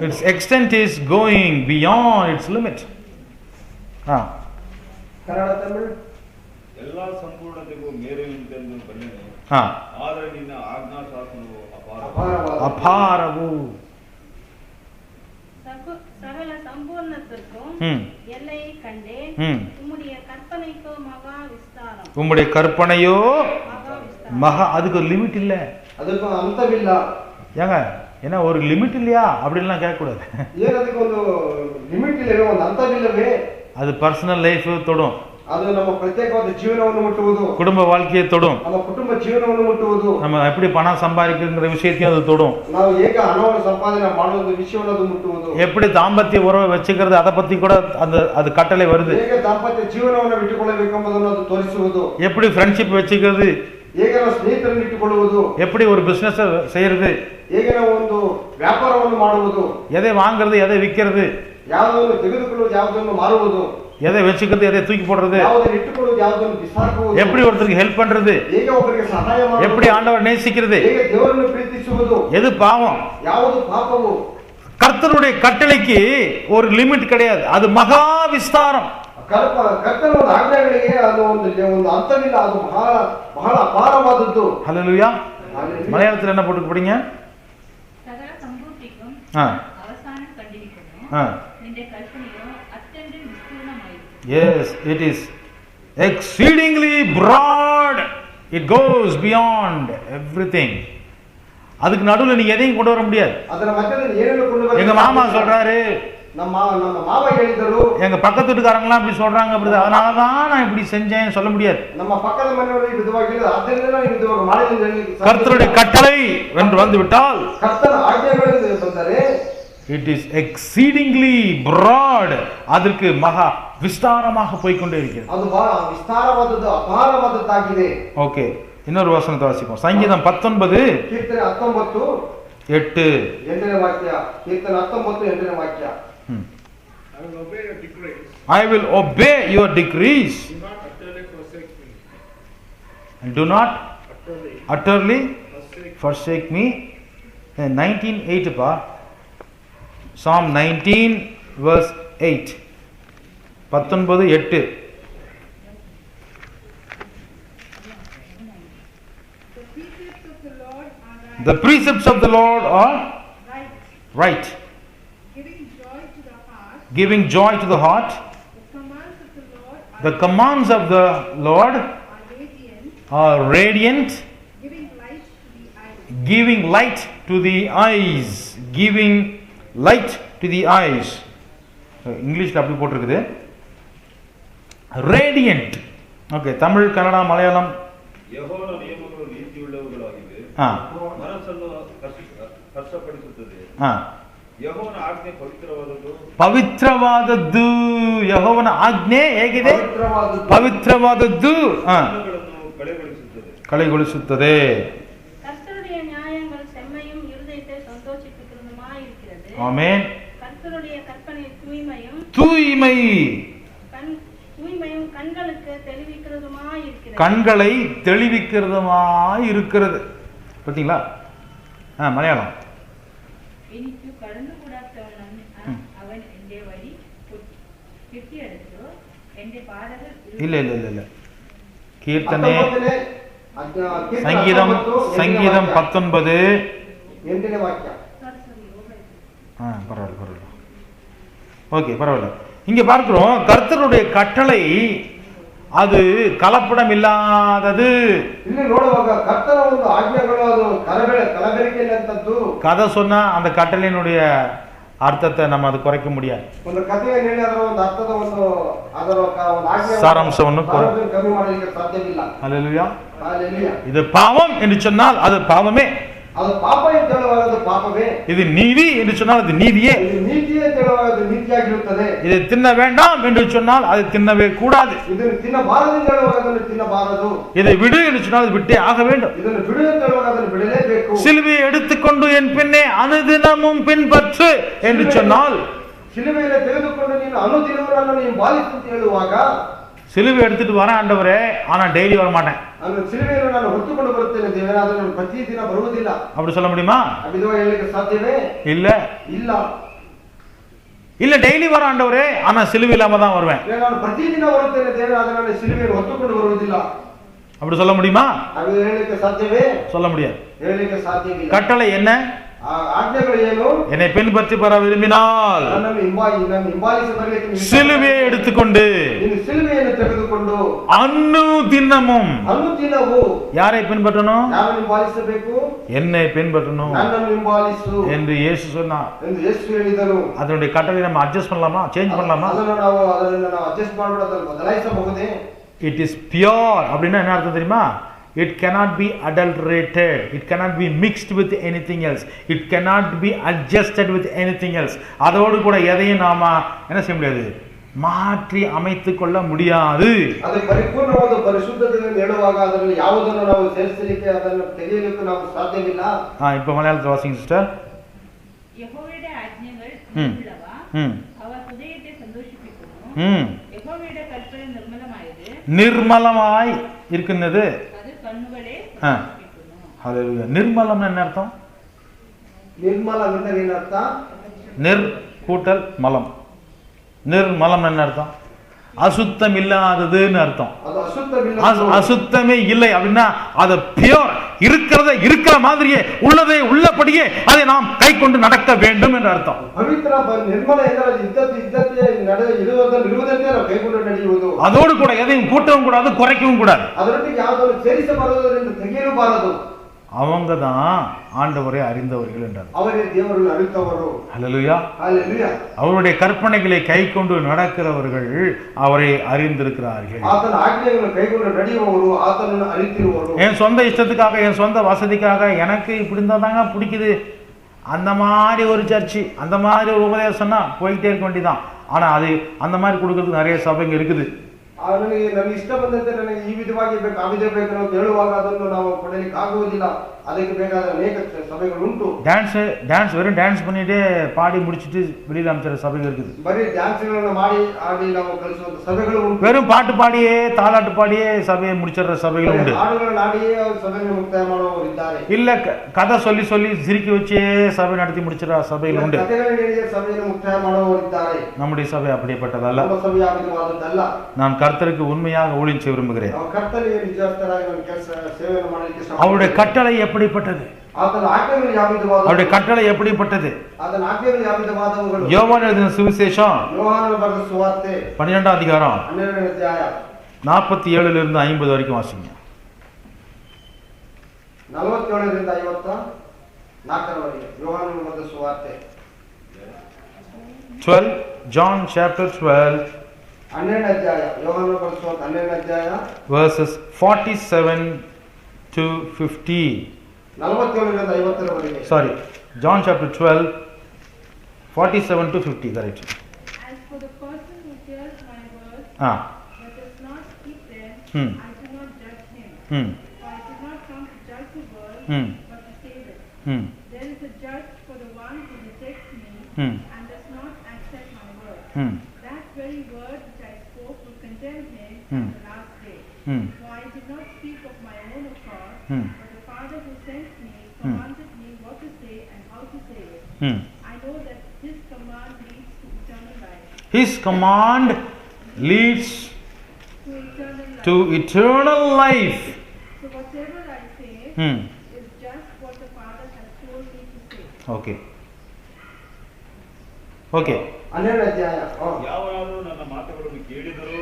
Its extent is going beyond its limit. Kannada Tamil ಎಲ್ಲಾ ಸಂಪೂರ್ಣತೆಗೂ ಮೇರೆಯುಂಟೆಂದು ಬಲ್ಲೆನು. ಆದರೆ ನಿನ್ನ ಆಜ್ಞಾಶಾಸನವು அபாரவு. சகல சம்பூர்ணத்திற்கும் எல்லையை கண்டேன். உம்முடைய கற்பனைக்கோ மகா விஸ்தாரம். உம்முடைய கற்பனையோ மகா, அதுக்கு ஒரு லிமிட் இல்ல, ಅದಕ್ಕೆ ಅಂತವಿಲ್ಲ. ஏங்க என்ன ஒரு லிமிட் இல்லையா அப்படின்லாம் கேட்க கூடாது. ಏನು ಅದಕ್ಕೆ ಒಂದು ಲಿಮಿಟ್ ಇಲ್ಲವೇ, ಒಂದು ಅಂತವಿಲ್ಲವೇ? அது பர்சனல் லைஃப் தொடும், ಅದು ನಮ್ಮ ಪ್ರತ್ಯೇಕವಾದ ಜೀವನವನ್ನು ಮುಟ್ಟುವುದು, குடும்ப வாழ்க்கையை தொடும், ನಮ್ಮ ಕುಟುಂಬ ಜೀವನವನ್ನು ಮುಟ್ಟುವುದು, நம்ம எப்படி பணம் சம்பாதிக்கிற விஷயத்தையும் அது தொடும், ನಾವು ಹೇಗೆ ಹಣವನ್ನು ಸಂಪಾದನೆ ಮಾಡುವುದು ವಿಷಯವನ್ನು ಅದು ಮುಟ್ಟುವುದು, எப்படி தாம்பத்திய உறவை வச்சுக்கிறது அதை பத்தி கூட அது கட்டளை வருது, ಹೇಗೆ ದಾಂಪತ್ಯ ಜೀವನವನ್ನು ಇಟ್ಟುಕೊಳ್ಳಬೇಕೆಂಬುದನ್ನು ಅದು ತೋರಿಸುವುದು, எப்படி ஃப்ரெண்ட்ஷிப் வச்சுக்கிறது, ಹೇಗೆ ನಾವು ಸ್ನೇಹಿತರನ್ನು ಇಟ್ಟುಕೊಳ್ಳುವುದು, எப்படி ஒரு பிசினஸ் செய்யறது, ಹೇಗೆ ನಾವು ಒಂದು ವ್ಯಾಪಾರವನ್ನು ಮಾಡುವುದು, எதை வாங்குறது எதை விற்கிறது, ಯಾವುದನ್ನು ತೆಗೆದುಕೊಳ್ಳುವುದು ಯಾವುದನ್ನು ಮಾರುವುದು, எதை வச்சுக்கிறது எதை தூக்கி போடுறது, ಯಾವುದನ್ನು ಇಟ್ಟುಕೊಳ್ಳುವುದು ಯಾವುದನ್ನು ಬಿಸಾಕುವುದು, எப்படி ஒருத்தருக்கு ஹெல்ப் பண்றது, ಹೇಗೆ ಒಬ್ಬರಿಗೆ ಸಹಾಯ ಮಾಡುವುದು, எப்படி ஆண்டவர் நேசிக்கிறது, ಹೇಗೆ ದೇವರನ್ನು ಪ್ರೀತಿಸುವುದು, எது பாவம். ಯಾವುದು ಪಾಪವು. கர்த்தருடைய கட்டளைக்கு ஒரு லிமிட் கிடையாது, அது மகா விஸ்தாரம். ಕರ್ತನ ಒಂದು ಆಜ್ಞೆಗಳಿಗೆ ಅದು ಒಂದು ಅಂತವಿಲ್ಲ, ಅದು ಬಹಳ ಬಹಳ ಅಪಾರವಾದದ್ದು. ஹல்லேலூயா. மலையாளத்தில் என்ன போட்டு படிங்க? சகல சம்பூர்த்திக்கும் அவசானம் கண்டிருக்கணும். நின்ற கற்பனையோ அत्यंत விஸ்தீர்ணமாயிருக்கு. Yes, it is exceedingly broad. It goes beyond everything. அதுக்கு நடுவில் நீங்க எதையும் கொண்டு வர முடியாது. ಅದರ ಮಧ್ಯದಲ್ಲಿ ಏನನ್ನು ಕೊಂಡು ಬರಲು எங்க மாமா சொல்றாரு, ನಮ್ಮ ಮಾವ ಹೇಳಿದರು, எங்க பக்கத்து வீட்டுக்காரங்களாம் அப்படி சொல்றாங்க, அப்படி அதனாலதான் நான் இப்படி செஞ்சேன்னு சொல்ல முடியாது. ನಮ್ಮ ಪಕ್ಕದ ಮನೆಯವರು ವಿಧವಾಗಿ ಆದ್ದರಿಂದ ನಾನು ವಿಧವಾಗಿ ಮಾಡಿದ ಹೇಳಲಿಕ್ಕೆ கர்த்தருடைய கட்டளை என்று வந்து விட்டால், ಕರ್ತನ ಆಜ್ಞೆಗಳು ಬಂದರೆ it is exceedingly broad, ಅದಕ್ಕೆ ಮಹಾ ವಿಸ್ತಾರமாக போய்க்கொண்டே இருக்கிறது. ಅದು ಬಹಳ ವಿಸ್ತಾರವಾದದ್ದು ಅಪಾರವಾದದ್ದಾಗಿದೆ. ஓகே, இன்னொரு வசனத்தை வாசிப்போம். சங்கீதம் 19 ಕೀರ್ತನೆ 19 8 8ನೇ ವಾಕ್ಯ. ಕೀರ್ತನೆ 19 8ನೇ ವಾಕ್ಯ. I will obey your decrees. I will obey your decrees. Do not utterly forsake me. And do not utterly Forsake. forsake me. 19:8 pa. Psalm 19 verse 8. 19:8. The precepts of the Lord are right, giving joy to the heart. The commands of the Lord are radiant, giving light to the eyes. Giving light to the eyes. இங்கிலீஷ்ல அப்படி போட்டிருக்குது, radiant. ஓகே, தமிழ், கன்னடா, மலையாளம். ಯೆಹೋವನ ನಿಯಮಗಳು ನೀತಿಯುಳ್ಳವುಗಳಾಗಿವೆ, ಮನಸ್ಸನ್ನು ಹರ್ಷಪಡಿಸುತ್ತದೆ. ಯೆಹೋವನ ಆಜ್ಞೆ ಪವಿತ್ರವಾದದ್ದು. ಪವಿತ್ರವಾದದ್ದು. ಯೆಹೋವನ ಆಜ್ಞೆ ಹೇಗಿದೆ? ಪವಿತ್ರವಾದದ್ದು. ಕಳೆಗೊಳಿಸುತ್ತದೆ. கர்த்தருடைய நியாயங்கள் செம்மையும் இருதயத்தை சந்தோஷிப்பிக்கிறதுமாயிருக்கிறது. ஆமென். கர்த்தருடைய கற்பனை தூய்மையும் தூய்மையும் கண்களுக்கு தெளிவிக்கிறதுமாயிருக்கிறது. கண்களை தெளிவிக்கிறதுமாயிருக்கிறது. பார்த்தீங்களா? மலையாளம். എനിക്ക് കടന്നുകൂടാത്തവൻ അവൻ എന്റെ വഴി കെട്ടിയെടുത്തു, എന്റെ പാതകൾ இல்ல கீர்த்தனை சங்கீதம் 19 8ನೇ ವಾಕ್ಯ. பரவாயில்ல. ஓகே, பரவாயில்ல. இங்க பார்க்கிறோம், கர்த்தருடைய கட்டளை அது கலப்படம் இல்லாதது. ಇಲ್ಲಿ ನೋಡುವಾಗ ಕರ್ತನ ಒಂದು ಆಜ್ಞೆಗಳು ಅದು ಕಲಬೆರಕೆ ಇಲ್ಲಂತದ್ದು. கதை சொன்னா அந்த கட்டளையினுடைய ಅರ್ಥத்தை நம்ம ಅದು குறைக்க முடியாது. ಒಂದು ಕಥೆಯನ್ನು ಹೇಳಿ ಅದರ ಒಂದು ಅರ್ಥದ ಒಂದು ಅದರ ಒಂದು ಆಜ್ಞೆ ಸಾರಾಂಶವನ್ನು ಕಮ್ಮಿ ಮಾಡಲಿಕ್ಕೆ ಸಾಧ್ಯವಿಲ್ಲ. ஹல்லேலூயா. ஹல்லேலೂಯಾ. இது பாவம் என்று சொன்னால் அது பாவமே. ಅದು ಪಾಪ ಅಂತ ಹೇಳುವಾಗ ಅದು ಪಾಪವೇ. இது நீதி என்று சொன்னால் அது நீதியே. ಇದು ನೀತಿ ಅಂತ ಹೇಳುವಾಗ ಅದು ನೀತಿಯಾಗಿರುತ್ತದೆ. இதை தின்ன வேண்டாம் என்று சொன்னால் அது தின்னவே கூடாது. ಇದನ್ನು ತಿನ್ನಬಾರದು ಅಂತ ಹೇಳುವಾಗ ಅದನ್ನು ತಿನ್ನಬಾರದು. இதை விடு என்று சொன்னால் அது விட்டே ஆக வேண்டும். ಇದನ್ನು ಬಿಡು ಅಂತ ಹೇಳುವಾಗ ಅದನ್ನು ಬಿಡಲೇಬೇಕು. சிலுவையை எடுத்துக்கொண்டு என் பின்னே அனுதினமும் பின்பற்று என்று சொன்னால், சிலுவையை ತೆಗೆದುಕೊಂಡು ನೀನು ಅನುದಿನವನ್ನು ನೀನು ಬಾಲಿಸು ಅಂತ ಹೇಳುವಾಗ, சிலுவை எடுத்துட்டு வரேன் ஆண்டவரே, ஆனா டெய்லி வர மாட்டேன், அந்த சிலுவைಯನ್ನು ನಾನು ಹೊತ್ತುಕೊಂಡು ಬರುತ್ತೇನೆ ದೇವರೇ, ಆದರೆ ನಾನು ಪ್ರತಿ ದಿನ ಬರುವುದಿಲ್ಲ, அப்படி சொல்ல முடியுமா? ಅಬಿದುವ ಹೇಳಲಿಕ್ಕೆ ಸಾಧ್ಯವೇ? இல்ல ಇಲ್ಲ. டெய்லி வர ஆண்டவரே, ஆனா சிலுவை இல்லாம தான் வருவேன். ನಾನು ಪ್ರತಿ ದಿನ ಬರುತ್ತೇನೆ ದೇವರೇ, ಆದರೆ ನಾನು ಸಿಲುವೆಯನ್ನು ಹೊತ್ತುಕೊಂಡು ಬರುವುದಿಲ್ಲ, அப்படி சொல்ல முடியுமா? ಅದು ಹೇಳಲಿಕ್ಕೆ ಸಾಧ್ಯವೇ? சொல்ல முடியாது. ಹೇಳಲಿಕ್ಕೆ ಸಾಧ್ಯವಿಲ್ಲ. கட்டளை என்ன? ಆಜ್ಞೆಗಳು ಏನು? என்னை பின்பற்றி வர விரும்பினால் சிலுவையை எடுத்துக்கொண்டு சிலுவைಯನ್ನು ತೆಗೆದುಕೊಂಡು அனுதினமும் யாரை பின்பற்றணும்? ಹಿಂಬಾಲಿಸಬೇಕು, என்னை பின்பற்றணும் ನನ್ನನ್ನು ಹಿಂಬಾಲಿಸು என்று இயேசு சொன்னார். ಎಂದು ಯೇಸು ಹೇಳಿದರು. அதனுடைய கட்டளை நம்ம அட்ஜஸ்ட் பண்ணலாமா? சேஞ்ச் பண்ணலாமா? ಅದನ್ನು ನಾವು ಅಡ್ಜಸ್ಟ್ ಮಾಡಿಬಿಟ್ಟು ಅದನ್ನು ಬದಲಾಯಿಸಬಹುದೇ? இட் இஸ் பியூர் அப்படின்னா என்ன அர்த்தம் தெரியுமா? It cannot be adulterated. It cannot be mixed with anything else. It cannot be adjusted with anything else. அதோடு கூட எதையும் நாம என்ன செய்ய முடியாது, மாற்றி அமைத்துக் கொள்ள முடியாது. ಅದು ಪರಿಪೂರ್ಣವಾದ ಪರಿಶುದ್ಧತೆಯನ್ನು ಹೇಳುವಾಗ ಅದರಲ್ಲಿ ಯಾವುದನ್ನು ನಾವು ಸೇರಿಸಲಿಕ್ಕೆ ಅದನ್ನು ತೆಗೆಯಲಿಕ್ಕೆ ನಾವು ಸಾಧ್ಯವಿಲ್ಲ. இப்போ மலையாளத்தில் வாசிங்க சிஸ்டர். யெகோவாவுடைய ஆజ్ఞைகள் நீதியுள்ளவா, அவர் ஹிருதயத்தை சந்தோஷிப்பிக்கும். யெகோவாவுடைய கற்பனை நிர்மலமாய் இருக்கிறது. கண்ணுகளே நிர்மலம் என்ன அர்த்தம்? நிர்மலம் என்ன அர்த்தம்? நிர் கூட்டல் மலம். நிர்மலம் என்ன அர்த்தம்? அசுத்தம் இல்லாததுன்னு அர்த்தம். அசுத்தமே இல்லை அப்படின்னா அது பியூர், இருக்கிறத இருக்கிற மாதிரியே உள்ளதை உள்ளபடியே அதை நாம் கை கொண்டு நடக்க வேண்டும் என்று அர்த்தம். அதோடு கூட எதையும் கூட்டவும் கூடாது, குறைக்கவும் கூடாது. அவங்க தான் ஆண்டவரை அறிந்தவர்கள் என்றார். அவரே தேவர்கள் அறிந்தவரோ. ஹல்லேலூயா. ஹல்லேலூயா. அவருடைய கற்பனைகளை கைக்கொண்டு நடக்கிறவர்கள் அவரை அறிந்திருக்கிறார்கள். ஆತನ ಆಜ್ಞೆಗಳನ್ನು ಕೈಗೊಂಡು ನಡೆಯುವವರು ಆತನನ್ನು ಅರಿತಿರುವರು. என் சொந்த இஷ்டத்துக்காக, என் சொந்த வசதிக்காக, எனக்கு இப்படி இருந்தால் தாங்க பிடிக்குது, அந்த மாதிரி ஒரு சர்ச்சு, அந்த மாதிரி ஒரு உபதேசம்னா போய்கிட்டே இருக்க வேண்டியதான். ஆனால் அது அந்த மாதிரி கொடுக்கறதுக்கு நிறைய சபைங்க இருக்குது. ನನಗೆ ಇಷ್ಟ ಬಂದಂತೆ ನನಗೆ ಈ ವಿಧವಾಗಿ ಬೇಕು, ಆ ವಿಧ ಬೇಕು ಅಂತ ಹೇಳುವಾಗ ಅದನ್ನು ನಾವು ಪಡೆಯಲಿಕ್ಕೆ ಆಗುವುದಿಲ್ಲ. ಅದಕ್ಕೆ ಬೇಕಾದ ಅನೇಕ ಸಭೆಗಳು ಉಂಟು. டான்ஸ் வெறும் டான்ஸ் பண்ணிட்டே பாடி முடிச்சிட்டு வெளியில அமைச்சர சபைகள் இருக்குது. ಬರೀ டான்ஸ்ಗಳನ್ನು ಮಾಡಿ ಆಡಿ ನಾವು ಕಲಿಸುವಂತ ಸಭೆಗಳು ಉಂಟು. வெறும் பாட்டு பாடியே தாலாட்டு பாடியே சபையை முடிச்சிடுற சபைகள் உண்டு. ಹಾಡುಗಳನ್ನು ಆಡಿಯೇ ಸಭೆಯನ್ನು ಮುಕ್ತಾಯ ಮಾಡುವವರು ಇದ್ದಾರೆ. இல்ல கதை சொல்லி சொல்லி சிரிக்க வச்சே சபை நடத்தி முடிச்சிடுற சபைகள் உண்டு. ಕಥೆಗಳನ್ನು ಹೇಳಿ ಸಭೆಯನ್ನು ಮುಕ್ತಾಯ ಮಾಡುವವರು ಇದ್ದಾರೆ. நம்முடைய சபை அப்படிப்பட்டதல்ல. ನಮ್ಮ ಸಭೆ ಆಗುವುದಲ್ಲ. நான் கர்த்தருக்கு உண்மையாக ஊழியம் செய்ய விரும்புகிறேன். ನಾವು ಕರ್ತನಿಗೆ ನಿಜಸ್ಥರಾಗಿ ಒಂದು ಕೆಲಸ ಸೇವೆಯನ್ನು ಮಾಡಲಿಕ್ಕೆ ಇಷ್ಟಪಡುತ್ತೇವೆ. அவருடைய கட்டளை எப்படிப்பட்டது? ಆತನ ಆಜ್ಞೆಗಳು ಯಾವ ವಿಧವಾದವು? அவருடைய கட்டளை எப்படிப்பட்டது? ಆತನ ಆಜ್ಞೆಗಳು ಯಾವ ವಿಧವಾದವುಗಳು? யோவான் எழுதின சுவிசேஷம் ಯೋಹಾನನು ಬರೆದ ಸುವಾರ್ತೆ 12ஆம் அதிகாரம் 12ನೇ ಅಧ್ಯಾಯ 47 லிருந்து 50 வரைக்கும் வாசிங்க. 47 ರಿಂದ 54 ಯೋಹಾನನು ಬರೆದ ಸುವಾರ್ತೆ 12 John chapter 12 12ನೇ ಅಧ್ಯಾಯ ಯೋಹಾನನು ಬರೆದ ಸುವಾರ್ತೆ 12ನೇ ಅಧ್ಯಾಯ verses 47 to 50. 47 ರಿಂದ 50 ರವರೆಗೆ. Sorry, John chapter 12 47 to 50, correct. As for the person who hears my words but does not keep them, I do not judge him. For I did not come to judge the world, but to save it. There is a judge for the one who rejects me and does not accept my word. That very word which I spoke will condemn him on the last day. For I did not speak of my own accord, but the Father who sent me commanded me what to say and how to say it. I know that His command leads to eternal life. His command leads to eternal life. So whatever I say is just what the Father has told me to say. Okay. Okay. 12ನೇ ಅಧ್ಯಾಯ. ಯಾವನಾದರೂ ನನ್ನ ಮಾತುಗಳನ್ನು ಕೇಳಿದರೂ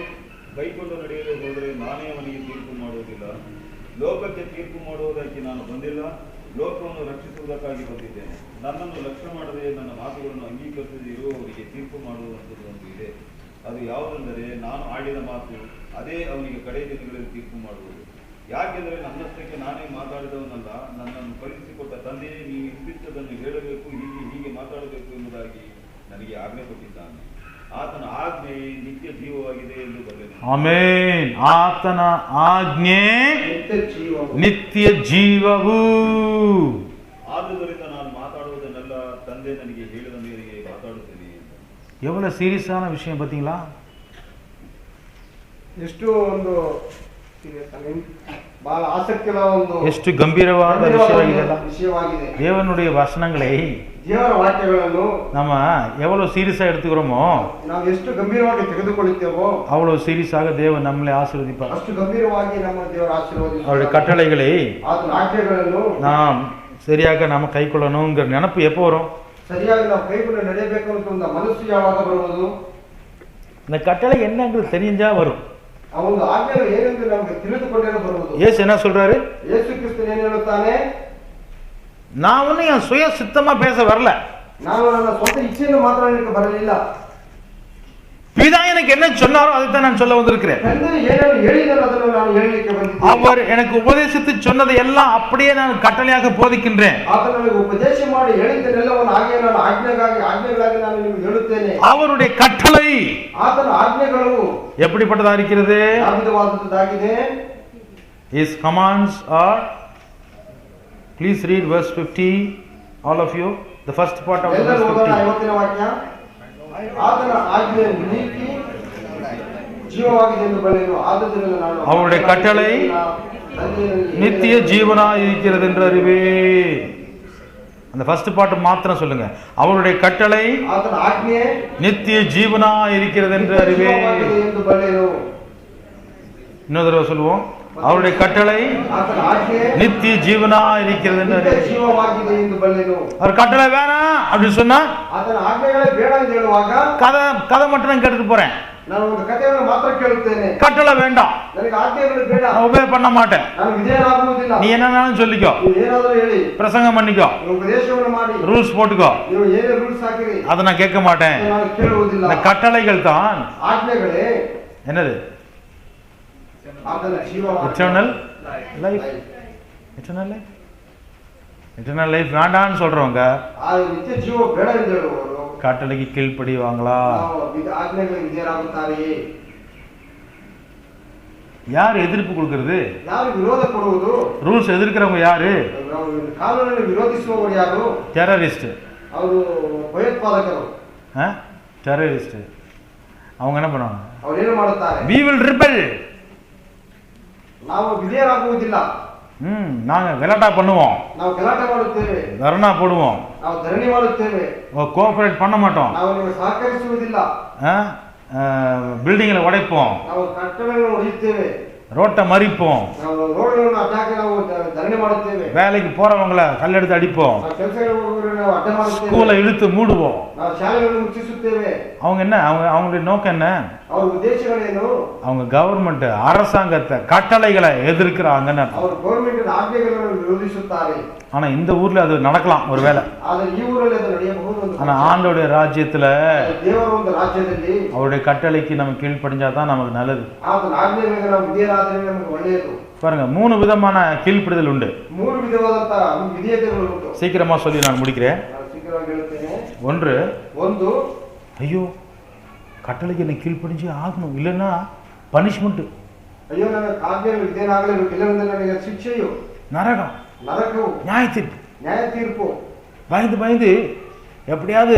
ಕೈಕೊಂಡು ನಡೆಯಲು ಹೋದರೆ ನಾನೇ ಅವನಿಗೆ ತೀರ್ಪು ಮಾಡುವುದಿಲ್ಲ. ಲೋಕಕ್ಕೆ ತೀರ್ಪು ಮಾಡುವುದಕ್ಕೆ ನಾನು ಬಂದಿಲ್ಲ, ಲೋಕವನ್ನು ರಕ್ಷಿಸುವುದಕ್ಕಾಗಿ ಬಂದಿದ್ದೇನೆ. ನನ್ನನ್ನು ಲಕ್ಷ್ಯ ಮಾಡದೆ ನನ್ನ ಮಾತುಗಳನ್ನು ಅಂಗೀಕರಿಸದೇ ಇರುವವರಿಗೆ ತೀರ್ಪು ಮಾಡುವಂಥದ್ದು ಒಂದು ಇದೆ. ಅದು ಯಾವುದೆಂದರೆ, ನಾನು ಆಡಿದ ಮಾತು ಅದೇ ಅವನಿಗೆ ಕಡೆಯ ದಿನಗಳಲ್ಲಿ ತೀರ್ಪು ಮಾಡುವುದು. ಯಾಕೆಂದರೆ ನನ್ನಷ್ಟಕ್ಕೆ ನಾನೇ ಮಾತಾಡಿದವನಲ್ಲ, ನನ್ನನ್ನು ಕಳುಹಿಸಿಕೊಟ್ಟ ತಂದೆಯೇ ನೀವು ಇಂತಿಷ್ಟದನ್ನು ಹೇಳಬೇಕು, ಹೀಗೆ ಮಾತಾಡಬೇಕು ಎಂಬುದಾಗಿ ನನಗೆ ಆಜ್ಞೆ ಕೊಟ್ಟಿದ್ದಾನೆ. ಆತನ ಆಜ್ಞೆ ನಿತ್ಯ ಜೀವವಾಗಿದೆ ಎಂದು ಬರೆದನು. ಆಮೆನ್. ಆತನ ಆಜ್ಞೆ ನಿತ್ಯ ಜೀವವು. ಆದುದರಿಂದ ನಾನು ಮಾತಾಡುವುದನ್ನೆಲ್ಲ ತಂದೆ ನನಗೆ ಹೇಳಿದ ಮೇರೆಗೆ ಮಾತಾಡುತ್ತೇನೆ. எவ்வளவு சீரியஸான விஷயம் பாத்தீங்களா? ಎಷ್ಟು ಒಂದು ಬಹಳ ಆಸಕ್ತಿಯ ಒಂದು ಎಷ್ಟು ಗಂಭೀರವಾದ ವಿಷಯವಾಗಿದೆ. தேவனுடைய வசனங்களை, ದೇವರ ವಾಕ್ಯಗಳನ್ನು நம்ம எவ்வளவு சீரியஸா எடுத்துக்கிறோமோ, ನಾವು ಎಷ್ಟು ಗಂಭೀರವಾಗಿ ತೆಗೆದುಕೊಳ್ಳುತ್ತೇವೋ அவ்வளவு சீரியஸாக தேவன் நம்மளை ஆசீர்வதிப்பார். ಅಷ್ಟು ಗಂಭೀರವಾಗಿ ನಮ್ಮ ದೇವರ ಆಶೀರ್ವಾದ, அவருடைய கட்டளைகளை ಆತನ ಆಜ್ಞೆಗಳನ್ನು நாம் சரியாக நாம கைக்கொள்ளணுங்கிற நினைப்பு எப்போ வரும்? ಸರಿಯಾಗಿ ನಾವು ಕೈಗೊಂಡು ನಡೆಯಬೇಕು ಅಂತ ಒಂದು ಮನಸ್ಸು ಯಾವಾಗ ಬರುವುದು? இந்த கட்டளை என்னங்கிறது தெரிஞ்சா வரும். ಆ ಒಂದು ಆಜ್ಞೆಗಳು ಏನೆಂದು ನಮಗೆ ತಿಳಿದುಕೊಂಡೇ ಬರುವುದು. ಯೇಸು என்ன சொல்றாரு? ಯೇಸು ಕ್ರಿಸ್ತನು ಏನು ಹೇಳುತ್ತಾನೆ? நான் ஒன்னும் என் சுய சித்தமா பேச வரல, ನಾನು ನನ್ನ ಸ್ವಂತ ಇಚ್ಛೆಯನ್ನು ಮಾತನಾಡಲಿಕ್ಕೆ ಬರಲಿಲ್ಲ. பிதா எனக்கு என்ன சொன்னாரோ அதைத்தான் நான் சொல்ல வந்திருக்கிறேன். அவர் எனக்கு உபதேசித்து சொன்னதை எல்லாம் அப்படியே நான் கட்டளையாக போதிக்கின்றேன். அவருடைய கட்டளை எப்படிப்பட்டதா இருக்கிறது? His commands are, please read verse 50, all of you, the first part of verse 50. அவருடைய கட்டளை நித்திய ஜீவனா இருக்கிறது என்று அறிவே. அந்த ஃபர்ஸ்ட் பார்ட் மாத்திரம் சொல்லுங்க. அவருடைய கட்டளை நித்திய ஜீவனா இருக்கிறது என்று அறிவே. இன்னொரு தடவை சொல்லுவோம். அவருடைய கட்டளை நித்திய ஜீவனா இருக்கிறது என்று அறிவே. அவர் கட்டளை வேணாம் அப்படின்னு சொன்னா கதை மட்டும் நான் கேட்டுட்டு போறேன். ನಾನು ಒಂದು ಕಥೆಯನ್ನು ಮಾತ್ರ ಕೇಳುತ್ತೇನೆ, கட்டளை வேண்டாம், ನನಗೆ ಆಜ್ಞೆಗಳು ಬೇಡ, நான் ஒபே பண்ண மாட்டேன், ನಾನು ವಿಧೇಯನಾಗುವುದಿಲ್ಲ. நீ என்னன்னாலும் சொல்லிக்கோ, ನೀವು ಏನಾದರೂ ಹೇಳಿ, பிரசங்கம் பண்ணிக்கோ, ನೀವು ಉಪದೇಶವನ್ನು ಮಾಡಿ, ரூல்ஸ் போட்டுக்கோ, ನೀವು ಏನೇ ರೂಲ್ಸ್ ಹಾಕಿರಿ, அதை நான் கேட்க மாட்டேன். ನಾನು ಕೇಳುವುದಿಲ್ಲ. இந்த கட்டளைகள் தான் ಆಜ್ಞೆಗಳೇ என்னது? ಆತನ ಜೀವ eternal life. Eternal life, eternal life வேண்டான்னு சொல்றவங்க ಆ ನಿತ್ಯ ಜೀವ ಬೇಡ ಎಂದು ಹೇಳುವವರು கட்டளைக்கு கீழ்ப்படிவாங்களா? ಆಜ್ಞೆಗಳಿಗೆ ವಿಧೇಯರಾಗುತ್ತಾರೆಯೇ? யார் எதிர்ப்பு கொடுக்கறது? ಯಾರು ವಿರೋಧ ಕೊಡುವುದು? ரூல்ஸ் எதிர்க்கிறவங்க யாரு? ಕಾನೂನನ್ನು ವಿರೋಧಿಸುವವರು ಯಾರು? டெரரிஸ்ட். ಅವರು ಭಯೋತ್ಪಾದಕರು. டெரரிஸ்ட். அவங்க என்ன பண்ணுவாங்க? ಅವರು ಏನು ಮಾಡುತ್ತಾರೆ? we will rebel. ನಾವು ವಿಧೇಯರಾಗುವುದಿಲ್ಲ, நாங்க கலாட்டா பண்ணுவோம், ನಾವು ಗಲಾಟೆ ಮಾಡುತ್ತೇವೆ, தர்ணா போடுவோம், ನಾವು ಧರಣಿ ಮಾಡುತ್ತೇವೆ, கோஆபரேட் பண்ண மாட்டோம், ನಾವು ನಿಮಗೆ ಸಹಕರಿಸುವುದಿಲ್ಲ, பில்டிங்களை உடைப்போம், ನಾವು ಕಟ್ಟಡಗಳನ್ನು ಒಡೆಯುತ್ತೇವೆ, ரோட்டை மறிப்போம், ನಾವು ರೋಡ್ಗಳನ್ನು ಅಡ್ಡಾಕಿ ನಾವು ಧರಣಿ ಮಾಡುತ್ತೇವೆ, வேலைக்கு போறவங்கள கல்லெடுத்து அடிப்போம், ನಾವು ಕೆಲಸಗಳಿಗೆ ಹೋಗುವವರನ್ನು ನಾವು ಅಡ್ಡ ಮಾಡುತ್ತೇವೆ, ஸ்கூலை இழுத்து மூடுவோம். ನಾವು ಶಾಲೆಗಳನ್ನು ಮುಚ್ಚಿಸುತ್ತೇವೆ. அவங்க என்ன? அவங்களுடைய நோக்கம் என்ன? ಅವರ ಉದ್ದೇಶಗಳೇನು? அவங்க கவர்மெண்ட் அரசாங்கத்தை கட்டளைகளை எதிர்க்கிறாங்கன்னு அர்த்தம். ಅವರು ಗೌರ್ಮೆಂಟ್ ಆಜ್ಞೆಗಳನ್ನು ವಿರೋಧಿಸುತ್ತಾರೆ. ஆனா இந்த ஊர்ல அது நடக்கலாம் ஒருவேளை. ಆದರೆ ಈ ಊರಲ್ಲಿ ಅದು ನಡೆಯಬಹುದು. ஆனா ஆண்டோடைய ராஜ்யத்துல ದೇವರ ಒಂದು ರಾಜ್ಯದಲ್ಲಿ அவருடைய கட்டளைக்கு நம்ம கீழ்ப்படிஞ்சாதான் நமக்கு நல்லது. ಆತನ ಆಜ್ಞೆಗಳಿಗೆ ನಾವು ವಿಧೇಯರಾದರೆ ನಮಗೆ ಒಳ್ಳೆಯದು. பாருங்க, 3 விதமான கீழ்ப்படிதல் உண்டு. 3 ವಿಧವಾದಂತಹ ವಿಧೇಯತೆಗಳು ಉಂಟು. சீக்கிரமா சொல்லி நான் முடிக்கிறேன். ನಾನು ಶೀಘ್ರವಾಗಿ ಹೇಳುತ್ತೇನೆ. ஒன்று, ಒಂದು, ஐயோ கட்டளைக்கு என்ன கீழ்ப்படிஞ்சு ஆகணும், இல்லைன்னா பனிஷ்மெண்ட், ಅಯ್ಯೋ ನನ್ನ ಆಜ್ಞೆಗಳಿಗೆ ವಿಧೇಯನಾಗಲೇಬೇಕು, ಇಲ್ಲವೆಂದರೆ ನನಗೆ ಶಿಕ್ಷೆಯು, நரகம், ನರಕವು, நியாய தீர்ப்பு. ನ್ಯಾಯ ತೀರ್ಪು. பயந்து எப்படியாவது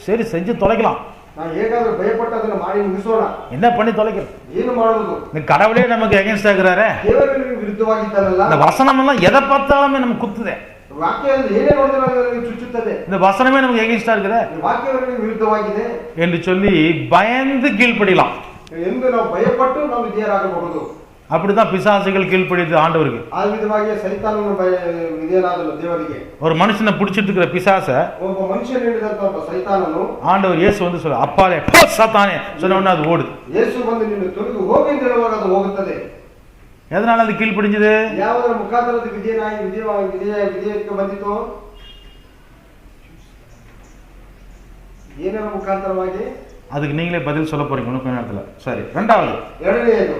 சரி செஞ்சு தொலைக்கலாம், ನಾವು ಹೇಗಾದ್ರೂ ಭಯಪಟ್ಟು ಅದನ್ನು ಮಾಡಿ ಮುಗಿಸೋಣ. என்ன பண்ணி தொலைக்கலாம்? ಏನು ಮಾಡುವುದು? இந்த கடவுளே நமக்கு எகென்ஸ்டா இருக்கிறாரே. ದೇವರಿಗೆ ವಿರುದ್ಧವಾಗಿದ್ದಾರಲ್ಲ. இந்த வசனம் எல்லாம் எதை பார்த்தாலுமே நமக்கு குத்துதே. ವಾಕ್ಯ ಏನೇ ನೋಡಿದ್ರೆ ನನಗೆ ಚುಚ್ಚುತ್ತದೆ. இந்த வசனமே நமக்கு எகென்ஸ்டா இருக்குதே ವಾಕ್ಯವರಿಗೆ ವಿರುದ್ಧವಾಗಿದೆ என்று சொல்லி பயந்து கீழ்ப்படிலாம். ಎಂದು ನಾವು ಭಯಪಟ್ಟು ನಾವು ವಿಧೇಯರಾಗಬಹುದು. அப்படிதான் பிசாசுகள் கீழ்ப்படிது ஆண்டவருக்கு. ಆ ವಿಧವಾಗಿ ಸೈತಾನನು ವಿಧೇಯನಾದನು ದೇವರಿಗೆ. ஒரு மனுஷனை பிடிச்சிட்டு இருக்கிற பிசாச ಒಬ್ಬ ಮನುಷ್ಯನ ಹಿಡಿದಂತ ಒಬ್ಬ ಸೈತಾನನು ஆண்டவர் இயேசு வந்து சொல்ல, அப்பாலே போ சாத்தானே சொன்ன உடனே அது ஓடுது. ಯೇಸು ಬಂದು ನಿನ್ನ ತೊಲಗಿ ಹೋಗಿ ಅಂತ ಹೇಳುವಾಗ ಅದು ಹೋಗುತ್ತದೆ. எதனால அது கீழ்ப்படிஞ்சது? ಯಾವುದರ ಮುಖಾಂತರದ ವಿಧೇಯಕ್ಕೆ ಬಂದಿತು? ಏನರ ಮುಖಾಂತರವಾಗಿ? அதுக்கு நீங்களே பதில் சொல்ல போறீங்க இன்னும் கொஞ்ச நேரத்துல. சரி, ரெண்டாவது, ಎರಡನೆಯದು,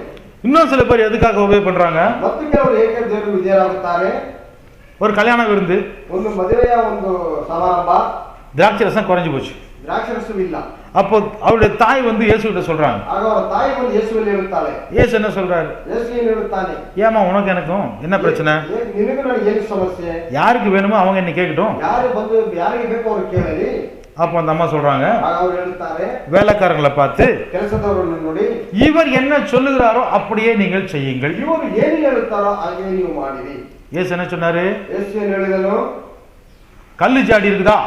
இன்னும் சில பேர் எதுக்காக ஒபே பண்றாங்க? ಮತ್ತು ಕೆಲವರು ಏಕೆ ದೇವರು ವಿಧೇಯರಾಗುತ್ತಾರೆ? ஒரு கல்யாண விருந்து, ಒಂದು ಮದುವೆಯ ಒಂದು ಸಮಾರಂಭ, திராட்சை ரசம் குறைஞ்சு போச்சு. ದ್ರಾಕ್ಷರಸವಿಲ್ಲ. அப்போ அவருடைய தாய் வந்து இயேசு கிட்ட சொல்றாங்க. ಆಗ ಅವರ ತಾಯಿ ಬಂದು ಯೇಸುವಲ್ಲಿ ಹೇಳುತ್ತಾಳೆ. இயேசு என்ன சொல்றாரு? ಯೇಸು ಏನು ಹೇಳುತ್ತಾನೆ? ஏமா உனக்கு எனக்கும் என்ன பிரச்சனை? ನಿನಗೂ ನನಗೆ ಏನು ಸಮಸ್ಯೆ? யாருக்கு வேணுமோ அவங்க என்ன கேட்கட்டும். ಯಾರು ಬಂದು ಯಾರಿಗೆ ಬೇಕು ಅವರು ಕೇಳಲಿ. அப்போ அந்த அம்மா சொல்றாங்க, ಆಗ ಅವರು ಹೇಳುತ್ತಾರೆ, வேலைக்காரங்களை பார்த்து, ಕೆಲಸದವರನ್ನು ನೋಡಿ, இவர் என்ன சொல்லுகிறாரோ அப்படியே நீங்கள் செய்யுங்கள். ಇವರು ಏನು ಹೇಳುತ್ತಾರೋ ಹಾಗೆ ನೀವು ಮಾಡಿರಿ. இயேசு என்ன சொன்னாரு? ಯೇಸು ಏನು ಹೇಳಿದನು? கல்லு ஜாடி இருக்குதா?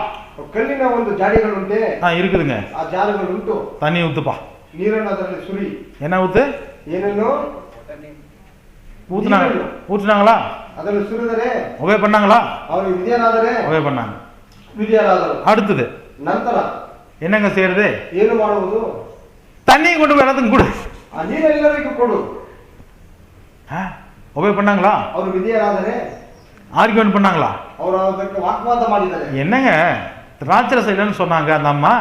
ಕಲ್ಲಿನ ಒಂದು ಜಾಡಿಗಳುಂಟೆ? இருக்குதுங்க. ಆ ಜಾಡಿಗಳುಂಟು. தண்ணி ஊத்துப்பா. ನೀರನ್ನು ಅದರಲ್ಲಿ ಸುರಿ. என்ன ஊத்து? ಏನನ್ನು ஊத்துனாங்களா? ಅದನ್ನು ಸುರಿದರೆ ஒபே பண்ணாங்களா? ಅವರು ವಿಧೇಯರಾದರೆ ஒபே பண்ணாங்க. ವಿಧೇಯರಾದರು. அடுத்தது ನಂತರ என்னங்க செய்யறது? ಏನು ಮಾಡುವುದು? தண்ணி கொண்டு போய் எல்லாத்துக்கும் கொடு. ಆ ನೀರೆಲ್ಲರಿಗೂ ಕೊಡು. ஒபே பண்ணாங்களா? ಅವರು ವಿಧೇಯರಾದರೆ ஆர்கியூமெண்ட் பண்ணாங்களா? ಅವರು ಅದಕ್ಕೆ ವಾಗ್ವಾದ ಮಾಡಿದ್ದಾರೆ. என்னங்க திராட்சரசம் இல்லைன்னு சொன்னாங்க அந்த அம்மா,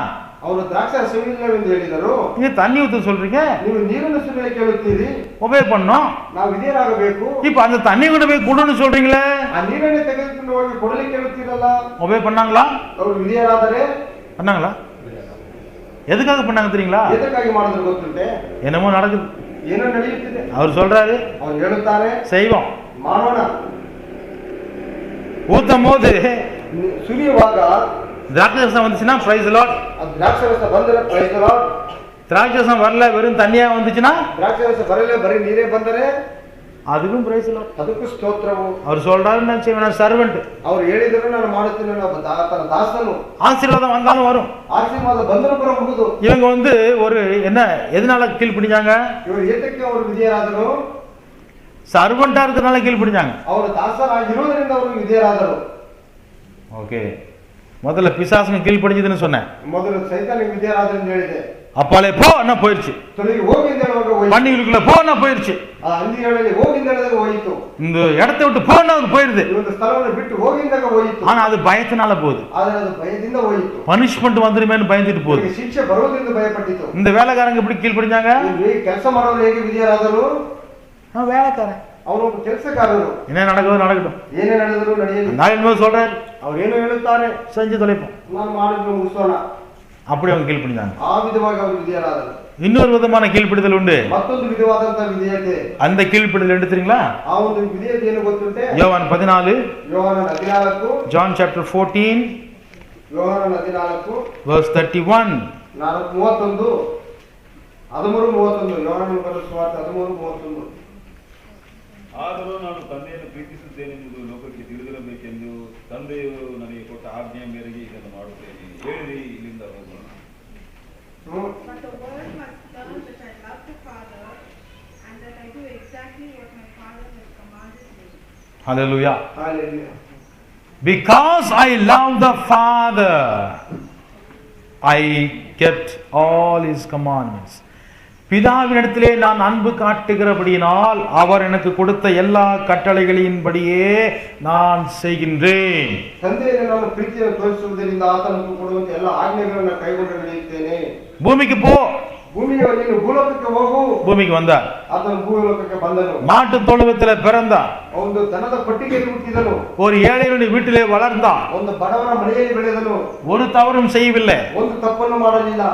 ಅವರು ದ್ರಾಕ್ಷಾರಸವಿಲ್ಲವೆಂದು ಹೇಳಿದರು. நீங்க தண்ணி ஊத்த சொல்றீங்க, ನೀವು ನೀರನ್ನು ಸುರಿಯಲು ಕೇಳುತ್ತೀರಿ. ஒபே பண்ணோம். ನಾವು ವಿಧೇಯರಾಗಬೇಕು. இப்ப அந்த தண்ணி கொண்டு போய் கொடுன்னு சொல்றீங்களே, ಆ ನೀರನ್ನೇ ತೆಗೆದುಕೊಂಡು ಹೋಗಿ ಕೊಡಲಿಕ್ಕೆ ಕೇಳುತ್ತೀರಲ್ಲ. ஒபே பண்ணாங்களா? ಅವರು ವಿಧೇಯರಾದರೆ பண்ணாங்களா? எதுக்காக பண்ணாங்க தெரியுங்களா? ಎದಕ್ಕಾಗಿ ಮಾಡಿದ್ರು ಗೊತ್ತುಂಟೆ? என்னமோ நடக்குது, ಏನೋ ನಡೆಯುತ್ತಿದೆ. அவர் சொல்றாரு, ಅವ್ರು ಹೇಳುತ್ತಾರೆ, செய்வோம். ಮಾಡೋಣ. ஊத்தும் போது ಸುರಿಯುವಾಗ திராட்சரசம் வந்துச்சுன்னா பிரைஸ் லார்ட், ಆ ದ್ರಾಕ್ಷಾರಸ ಬಂದರೆ ಪ್ರೈಸ್ ದಿ ಲಾರ್ಡ್. திராட்சரசம் வரல வெறும் தண்ணியா வந்துச்சுன்னா, ದ್ರಾಕ್ಷಾರಸ ಬರಲೇ ಬರೀ ನೀರೇ ಬಂದರೆ அதுக்கும் பிரைஸ் லார்ட். ಅದಕ್ಕೂ ಸ್ತೋತ್ರವು. அவர் சொல்றாரு, நான் செய்வேன், சர்வெண்ட். ಅವ್ರು ಹೇಳಿದ್ರು ನಾನು ಮಾಡುತ್ತೇನೆ, ತನ್ನ ದಾಸನು. ஆசீர்வாதம் வந்தாலும் வரும். ಆಶೀರ್ವಾದ ಬಂದರೂ ಬರಬಹುದು. இவங்க வந்து ஒரு என்ன எதனால கீழ்ப்படிஞ்சாங்க? ಇವರು ಏತಕ್ಕೆ ಅವರು ವಿಧೇಯರಾದರು? சர்வெண்டா இருக்கிறதுனால கீழ்ப்படிஞ்சாங்க. ಅವರು ದಾಸರಾಗಿರುವುದರಿಂದ ಅವರು ವಿಧೇಯರಾದರು. ஓகே, முதல்ல பிசாசுங்க கீழ்ப்படிஞ்சதுன்னு சொன்னேன். ಮೊದಲು ಸೈತಾನಿಗೆ ವಿಧೇಯರಾದ್ರು ಅಂತ ಹೇಳಿದೆ. அப்பாலே போ என்ன போயிடுச்சு. ತೊಲಗಿ ಹೋಗಿ ಅಂತ ಹೇಳುವಾಗ ಹೋಯಿತು. பன்னிகளுக்குள்ள போனா போயிருச்சு. ಆ ಹಂದಿಗಳಲ್ಲಿ ಹೋಗಿ ಅಂತ ಹೇಳಿದಾಗ ಹೋಯಿತು. இந்த இடத்தை விட்டு போனா அது போயிருது. ಈ ಒಂದು ಸ್ಥಳವನ್ನು ಬಿಟ್ಟು ಹೋಗಿ ಅಂದಾಗ ಹೋಯಿತು. ஆனா அது பயத்தினால போகுது. ಆದರೆ ಅದು ಭಯದಿಂದ ಹೋಯಿತು. பனிஷ்மெண்ட் வந்துருமேன்னு பயந்துட்டு போகுது. ಶಿಕ್ಷೆ ಬರುವುದರಿಂದ ಭಯಪಟ್ಟಿತು. இந்த வேலைக்காரங்க எப்படி கீழ்ப்படிஞ்சாங்க? ಕೆಲಸ ಮಾಡೋರು ಹೇಗೆ ವಿಧಿಯರಾದರು? வேலைக்காரன் ಅವರು ಒಬ್ಬ ಕೆಲಸಗಾರರು. என்ன நடக்குதோ நடக்கட்டும், ಏನೇ ನಡೆದರೂ ನಡೆಯಲಿ. நான் என்ன சொல்றேன், ಅವ್ರು ಏನು ಹೇಳುತ್ತಾರೆ செஞ்சு தொலைப்போம், ನಾನು ಮಾಡಿದ್ರು ಮುಗಿಸೋಣ. அப்படி அவங்க கீழ்ப்படிஞ்சாங்க. ಆ ವಿಧವಾಗಿ ಅವರು ವಿಧಿಯರಾದರು. இன்னொரு விதமான கீழ்ப்படிதல் உண்டு. ಮತ್ತೊಂದು ವಿಧವಾದಂತಹ ವಿಧೇಯತೆ. அந்த கீழ்ப்படிதல் என்ன தெரியுங்களா? ಆ ಒಂದು ವಿಧೇಯತೆ ಏನು ಗೊತ್ತುಂಟೆ? யோவான் 14, ಯೋಹಾನನ 14, John chapter 14 ಯೋಹಾನನ 14 verse 31. 31 13:31 ಯೋಹಾನನ ಬರೆದ ಸುವಾರ್ತೆ 13:31. ಆದರೂ ನಾನು ತಂದೆಯನ್ನು ಪ್ರೀತಿಸುತ್ತೇನೆಂದು ಲೋಕಕ್ಕೆ ತಿಳಿದಿರಬೇಕೆಂದು ತಂದೆಯು ನನಗೆ ಕೊಟ್ಟ ಆಜ್ಞೆಯ ಮೇರೆಗೆ ಇದನ್ನು ಮಾಡುತ್ತೇನೆ. ಹೇಳಿ ಇಲ್ಲಿಂದ ಹೋಗೋಣ. But the world must learn that I love the Father and that I do exactly what my Father has commanded me. Hallelujah. Hallelujah. Because I love the Father, I kept all his commandments. பிதாவினிடத்திலே நான் அன்பு காட்டுகிறபடியினால் அவர் எனக்கு கொடுத்த எல்லா கட்டளைகளின்படியே நான் செய்கின்றேன். ತಂದೆಯನ್ನು ನಾನು ಪ್ರೀತಿಯನ್ನು ತೋರಿಸುವುದರಿಂದ ಆತನು ಕೊಡುವಂತ ಎಲ್ಲ ಆಜ್ಞೆಗಳನ್ನು ಕೈಗೊಂಡು ನಡೆಯುತ್ತೇನೆ. பூமிக்கு போ, ಭೂಮಿಗೆ ನೀನು ಭೂಲೋಕಕ್ಕೆ ಹೋಗು. பூமிக்கு வந்தார். ಆತನು ಭೂಲೋಕಕ್ಕೆ ಬಂದನು. மாட்டு தொழுவத்தில் பிறந்தார். ಒಂದು ದನದ ಪಟ್ಟಿಗೆಯಲ್ಲಿ ಹುಟ್ಟಿದನು. ஒரு ஏழையுடைய வீட்டிலே வளர்ந்தார். ಒಂದು ಬಡವನ ಮನೆಯಲ್ಲಿ ಬೆಳೆದನು. ஒரு தவறும் செய்யவில்லை. ಒಂದು ತಪ್ಪನ್ನು ಮಾಡಲಿಲ್ಲ.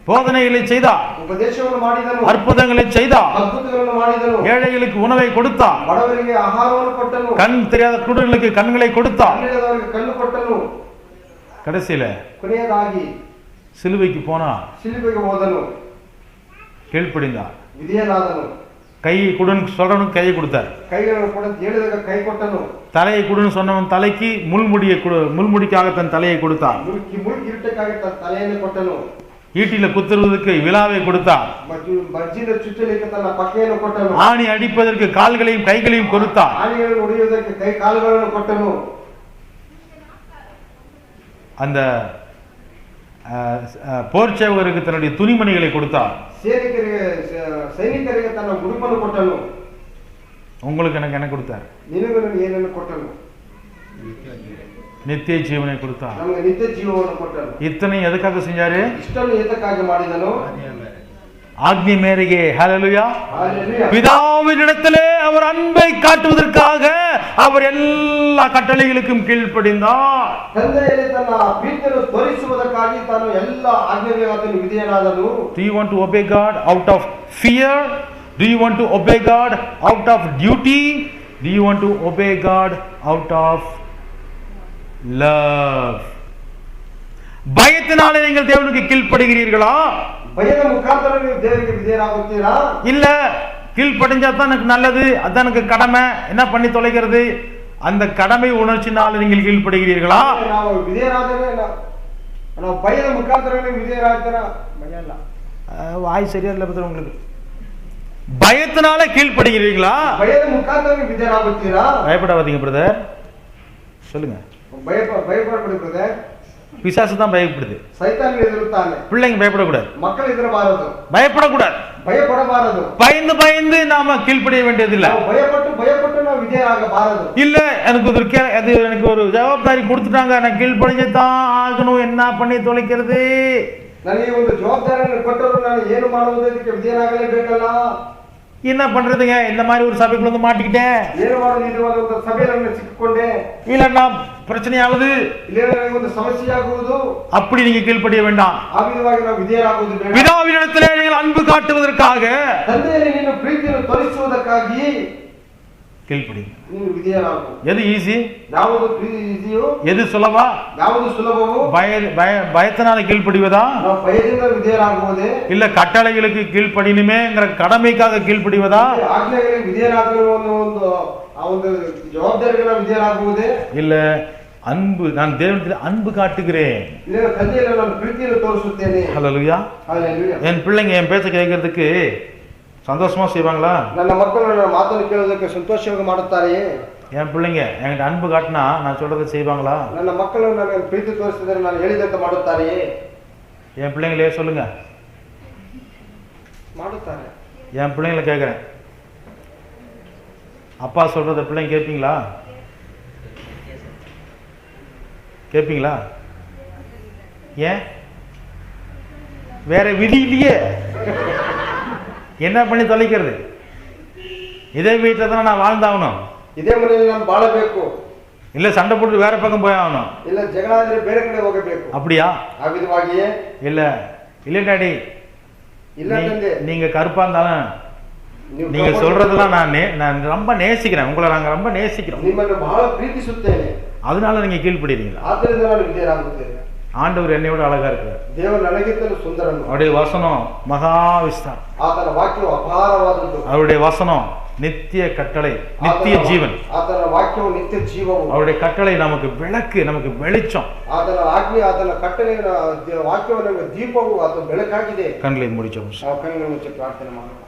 போதனைகளை செய்தார். ಉಪದೇಶವನ್ನು ಮಾಡಿದನು. அற்புதங்களை செய்தார். ಅದ್ಭುತಗಳನ್ನು ಮಾಡಿದನು. ஏழைகளுக்கு உணவை கொடுத்தார். ಬಡವರಿಗೆ ಆಹಾರವನ್ನು ಕೊಟ್ಟನು. கண் தெரியாத குருடர்களுக்கு கண்களை கொடுத்தார். ಕಣ್ಣಿಲ್ಲದವರಿಗೆ ಕಣ್ಣು ಕೊಟ್ಟನು. கடைசியில ಕೊನೆಯದಾಗಿ சிலுவைக்கு போனார். ಶಿಲುಬೆಗೆ ಹೋದನು. கீழ்ப்படிந்தார். ವಿಧೇಯನಾದನು. கையை கொடுன்னு சொல்றவனுக்கு கையை கொடுத்தார். ಕೈಗಳನ್ನು ಕೊಡ ಹೇಳಿದಾಗ ಕೈ ಕೊಟ್ಟನು. தலையை கொடுன்னு சொன்னவன் தலைக்கு முள்முடிக்காக தன் தலையை கொடுத்தார். ಮುಳ್ಗಿರಟಕ್ಕಾಗಿ ತನ್ನ ತಲೆಯನ್ನು ಕೊಟ್ಟನು. ஈட்டில குத்துறதுக்கு விலாவை கொடுத்தார். ಬರ್ಜಿನ ಚುಚ್ಚಲಿಕ್ಕೆ ತನ್ನ ಪಕ್ಕೆಯನ್ನು ಕೊಟ್ಟನು. ஆணி அடிப்பதற்கு கால்களையும் கைகளையும் கொடுத்தார். ಆಣಿಗಳನ್ನು ಹೊಡೆಯುವುದಕ್ಕೆ ಕೈ ಕಾಲುಗಳನ್ನು ಕೊಟ್ಟನು. அந்த போர் சேவகருக்கு தன்னுடைய துணிமணிகளை கொடுத்தார். ಸೈನಿಕರಿಗೆ ತನ್ನ ಉಡುಪನ್ನು ಕೊಟ್ಟನು. உங்களுக்கு எனக்கு என்ன கொடுத்தார்? ನಿನಗೂ ಏನನ್ನು ಕೊಟ್ಟನು? நித்திய ஜீவனை கொடுத்தார். ನಮಗೆ ನಿತ್ಯ ಜೀವವನ್ನು ಕೊಟ್ಟನು. இத்தனை எதுக்காக செஞ்சாரு? ಇಷ್ಟನ್ನು ಎದಕ್ಕಾಗಿ ಮಾಡಿದನು? ஆக்ஞை மேರೆಗೆ. ஹல்லேலூயா. ஹல்லேலூயா. பிதாவினிடத்திலே அவர் அன்பை காட்டுவதற்காக அவர் எல்லா கட்டளைகளுக்கும் கீழ்ப்படிந்தார். ತಂದೆಯಲ್ಲಿ ತನ್ನ ಪ್ರೀತಿಯನ್ನು ತೋರಿಸುವುದಕ್ಕಾಗಿ ತಾನು ಎಲ್ಲ ಆಜ್ಞೆಗಳಿಗೆ ವಿಧೇಯನಾದನು. Do you want to obey God out of fear? Do you want to obey God out of duty? Do you want to obey God out of love? பயத்தினாலே நீங்கள் தேவனுக்கு கீழ்ப்படுகிறீர்களா? பயದ ಮುಖಾಂತರ ನೀವು ದೇವರಿಗೆ ವಿಧೇಯರಾಗುತ್ತೀರಾ? இல்ல கீழ்ப்படிஞ்சா தான் எனக்கு நல்லது, அதான் எனக்கு கடமை, என்ன பண்ணி தொலைக்கிறது, அந்த கடமை உணர்ச்சினால நீங்கள் கீழ்ப்படுகிறீர்களா? ನಾವು ವಿಧೇಯರಾದರೆ ನಾವು பயದ ಮುಖಾಂತರ ನೀವು ವಿಧೇಯರಾಗ್ತೀರಾ? ಭಯ ಇಲ್ಲ, வாய் சரியா இல்ல பத்திர உங்களுக்கு. பயத்தினால கீழ்ப்படுகிறீர்களா? பயದ ಮುಖಾಂತರ ನೀವು ವಿಧೇಯರಾಗುತ್ತೀರಾ? பயப்படாதீங்க பிரதர், சொல்லுங்க. பயப்படಬೇಡಿ பிரதர். பிசாசு தான் பயப்படுது, சைத்தான் எதிர்த்தானே. பிள்ளைங்க பயப்படக்கூடாது, மக்கள் எதிரಬಾರದು, பயப்படக்கூடாது, பயப்படಬಾರದು. பயந்து பயந்து நாம கீழ்ப்படிய வேண்டியதில்லை. பயப்பட்டு ನಾವು ವಿಧೇಯರಾಗಬಾರದು. இல்ல எனக்கு ஒரு ஜவாப்தாரி கொடுத்துட்டாங்க, நான் கீழ்ப்படிஞ்சுதான் ஆகணும், என்ன பண்ணி தொலைக்கிறது. ನನಗೆ ಒಂದು ಜವಾಬ್ದಾರಿಯನ್ನು ಕೊಟ್ಟರು, ನಾನು ಏನು ಮಾಡುವುದು, ಇದಕ್ಕೆ ವಿಧೇಯರಾಗಲೇಬೇಕಲ್ಲ. என்ன பண்றதுங்க, இந்த மாதிரி ஒரு சபைக்குள்ள வந்து மாட்டிக்கிட்டேன், ಏನು ಮಾಡೋದು, ಇದು ಒಂದು ಸಭೆಯಲ್ಲಿ ಸಿಕ್ಕಿಕೊಂಡೆ, இல்லன்னா பிரச்சனையாவது, ಇಲ್ಲ ಒಂದು ಸಮಸ್ಯೆಯಾಗುವುದು. அப்படி நீங்க கீழ்ப்படிய வேண்டாம். ಆ ವಿಧವಾಗಿ ನಾವು ವಿಧೇಯರಾಗುವುದು ಬೇಡ. பிதாவினிடத்திலே நீங்கள் அன்பு காட்டுவதற்காக, ತಂದೆಯಲ್ಲಿ ನೀನು ಪ್ರೀತಿಯನ್ನು ತೋರಿಸುವುದಕ್ಕಾಗಿ கீழ்ப்படிங்க. ನೀನು ವಿಧೇಯರಾಗು. எது ஈஸி, ಯಾವುದು ಈಸಿಯೋ, எது சுலபா? ಯಾವುದು ಸುಲಭವೋ? பயத்தினால கீழ்ப்படிவதா, ನಾವು ಭಯದಿಂದ ವಿಧೇಯರಾಗುವುದೇ, இல்ல கட்டளைகளுக்கு கீழ்ப்படினுமேங்கிற கடமைக்காக கீழ்ப்படிவதா, ಆಜ್ಞೆಗಳಿಗೆ ವಿಧೇಯರಾಗುವ ಒಂದು ಆ ಒಂದು ಜವಾಬ್ದಾರಿಗಳ ವಿಧೇಯರಾಗುವುದೇ, இல்ல அன்பு, நான் தேவனிடத்தில் அன்பு காட்டுகிறேன், ಇಲ್ಲ ತಂದೆಯಲ್ಲಿ ನಾನು ಪ್ರೀತಿಯನ್ನು ತೋರಿಸುತ್ತೇನೆ. ஹல்லேலூயா. ஹல்லேலூயா. என் பிள்ளைங்க என் பேச்ச கேட்கறதுக்கு சந்தோஷமா செய்வாங்களா? ನನ್ನ ಮಕ್ಕಳು ನನ್ನ ಮಾತನ್ನು ಕೇಳೋದಕ್ಕೆ ಸಂತೋಷವಾಗಿ ಮಾಡುತ್ತಾರೆಯೇ? என் பிள்ளைங்க என்கிட்ட அன்பு காட்டினா நான் சொல்றதை செய்வாங்களா? ನನ್ನ ಮಕ್ಕಳು ನನಗೆ ಪ್ರೀತಿ ತೋರಿಸಿದರೆ ನಾನು ಹೇಳಿದಂತೆ ಮಾಡುತ್ತಾರೆಯೇ? என் பிள்ளைங்களே சொல்லுங்க. ಮಾಡುತ್ತಾರೆ. என் பிள்ளைங்களை கேட்குறேன், அப்பா சொல்கிறத பிள்ளைங்க கேட்பீங்களா? கேட்பீங்களா? ஏன்? வேற விதி இல்லையே, என்ன பண்ணி தொலைக்கிறது? இதே வீட்டில் தானே நான் வாழ்ந்தாகணும், ಇದೇ ಮನೆಯಲ್ಲಿ ನಾನು ಬಾಳಬೇಕು, இல்லை சண்டை போட்டு வேற பக்கம் போய் ஆகணும், ಇಲ್ಲ ಜಗಳ ಆದ್ರೆ ಬೇರೆ ಕಡೆ ಹೋಗಬೇಕು. அப்படியா? ಆ ವಿಧವಾಗಿಯೇ இல்லை இல்லை டாடி, ಇಲ್ಲ ತಂದೆ, நீங்க கருப்பா இருந்தாலும் ನೀವು நீங்க சொல்றதெல்லாம் நான் ரொம்ப நேசிக்கிறேன், உங்களை நாங்க ரொம்ப நேசிக்கிறோம், ನಿಮ್ಮನ್ನು ಬಹಳ ಪ್ರೀತಿಸುತ್ತೇನೆ, அதனால நீங்க கீழ்ப்படுறீங்களா? ಆದ್ದರಿಂದ ನಾನು ವಿಧೇಯರಾಗುತ್ತೇನೆ. ஆண்டவர் என்னையோட அழகா இருக்கிறார், ದೇವರು ನನಗಿಂತಲೂ ಸುಂದರನು, அவருடைய வசனம் மகா விஸ்தாரம், ಆತನ ವಾಕ್ಯವು ಅಪಾರವಾದದ್ದು, அவருடைய வசனம் நித்திய கட்டளை, நித்திய ஜீவன், ಆತನ ವಾಕ್ಯವು ನಿತ್ಯ ಜೀವವು, அவருடைய கட்டளை நமக்கு விளக்கு, நமக்கு வெளிச்சம், ಆತನ ಆಜ್ಞೆ ಆತನ ಕಟ್ಟಳೆ ವಾಕ್ಯವು ನಮಗೆ ದೀಪವು, ಆತನ ಬೆಳಕಾಗಿದೆ. கண்களை முடிச்சோம். ನಾವು ಕಣ್ಣುಗಳ ಮುಚ್ಚಿ ಪ್ರಾರ್ಥನೆ ಮಾಡೋಣ.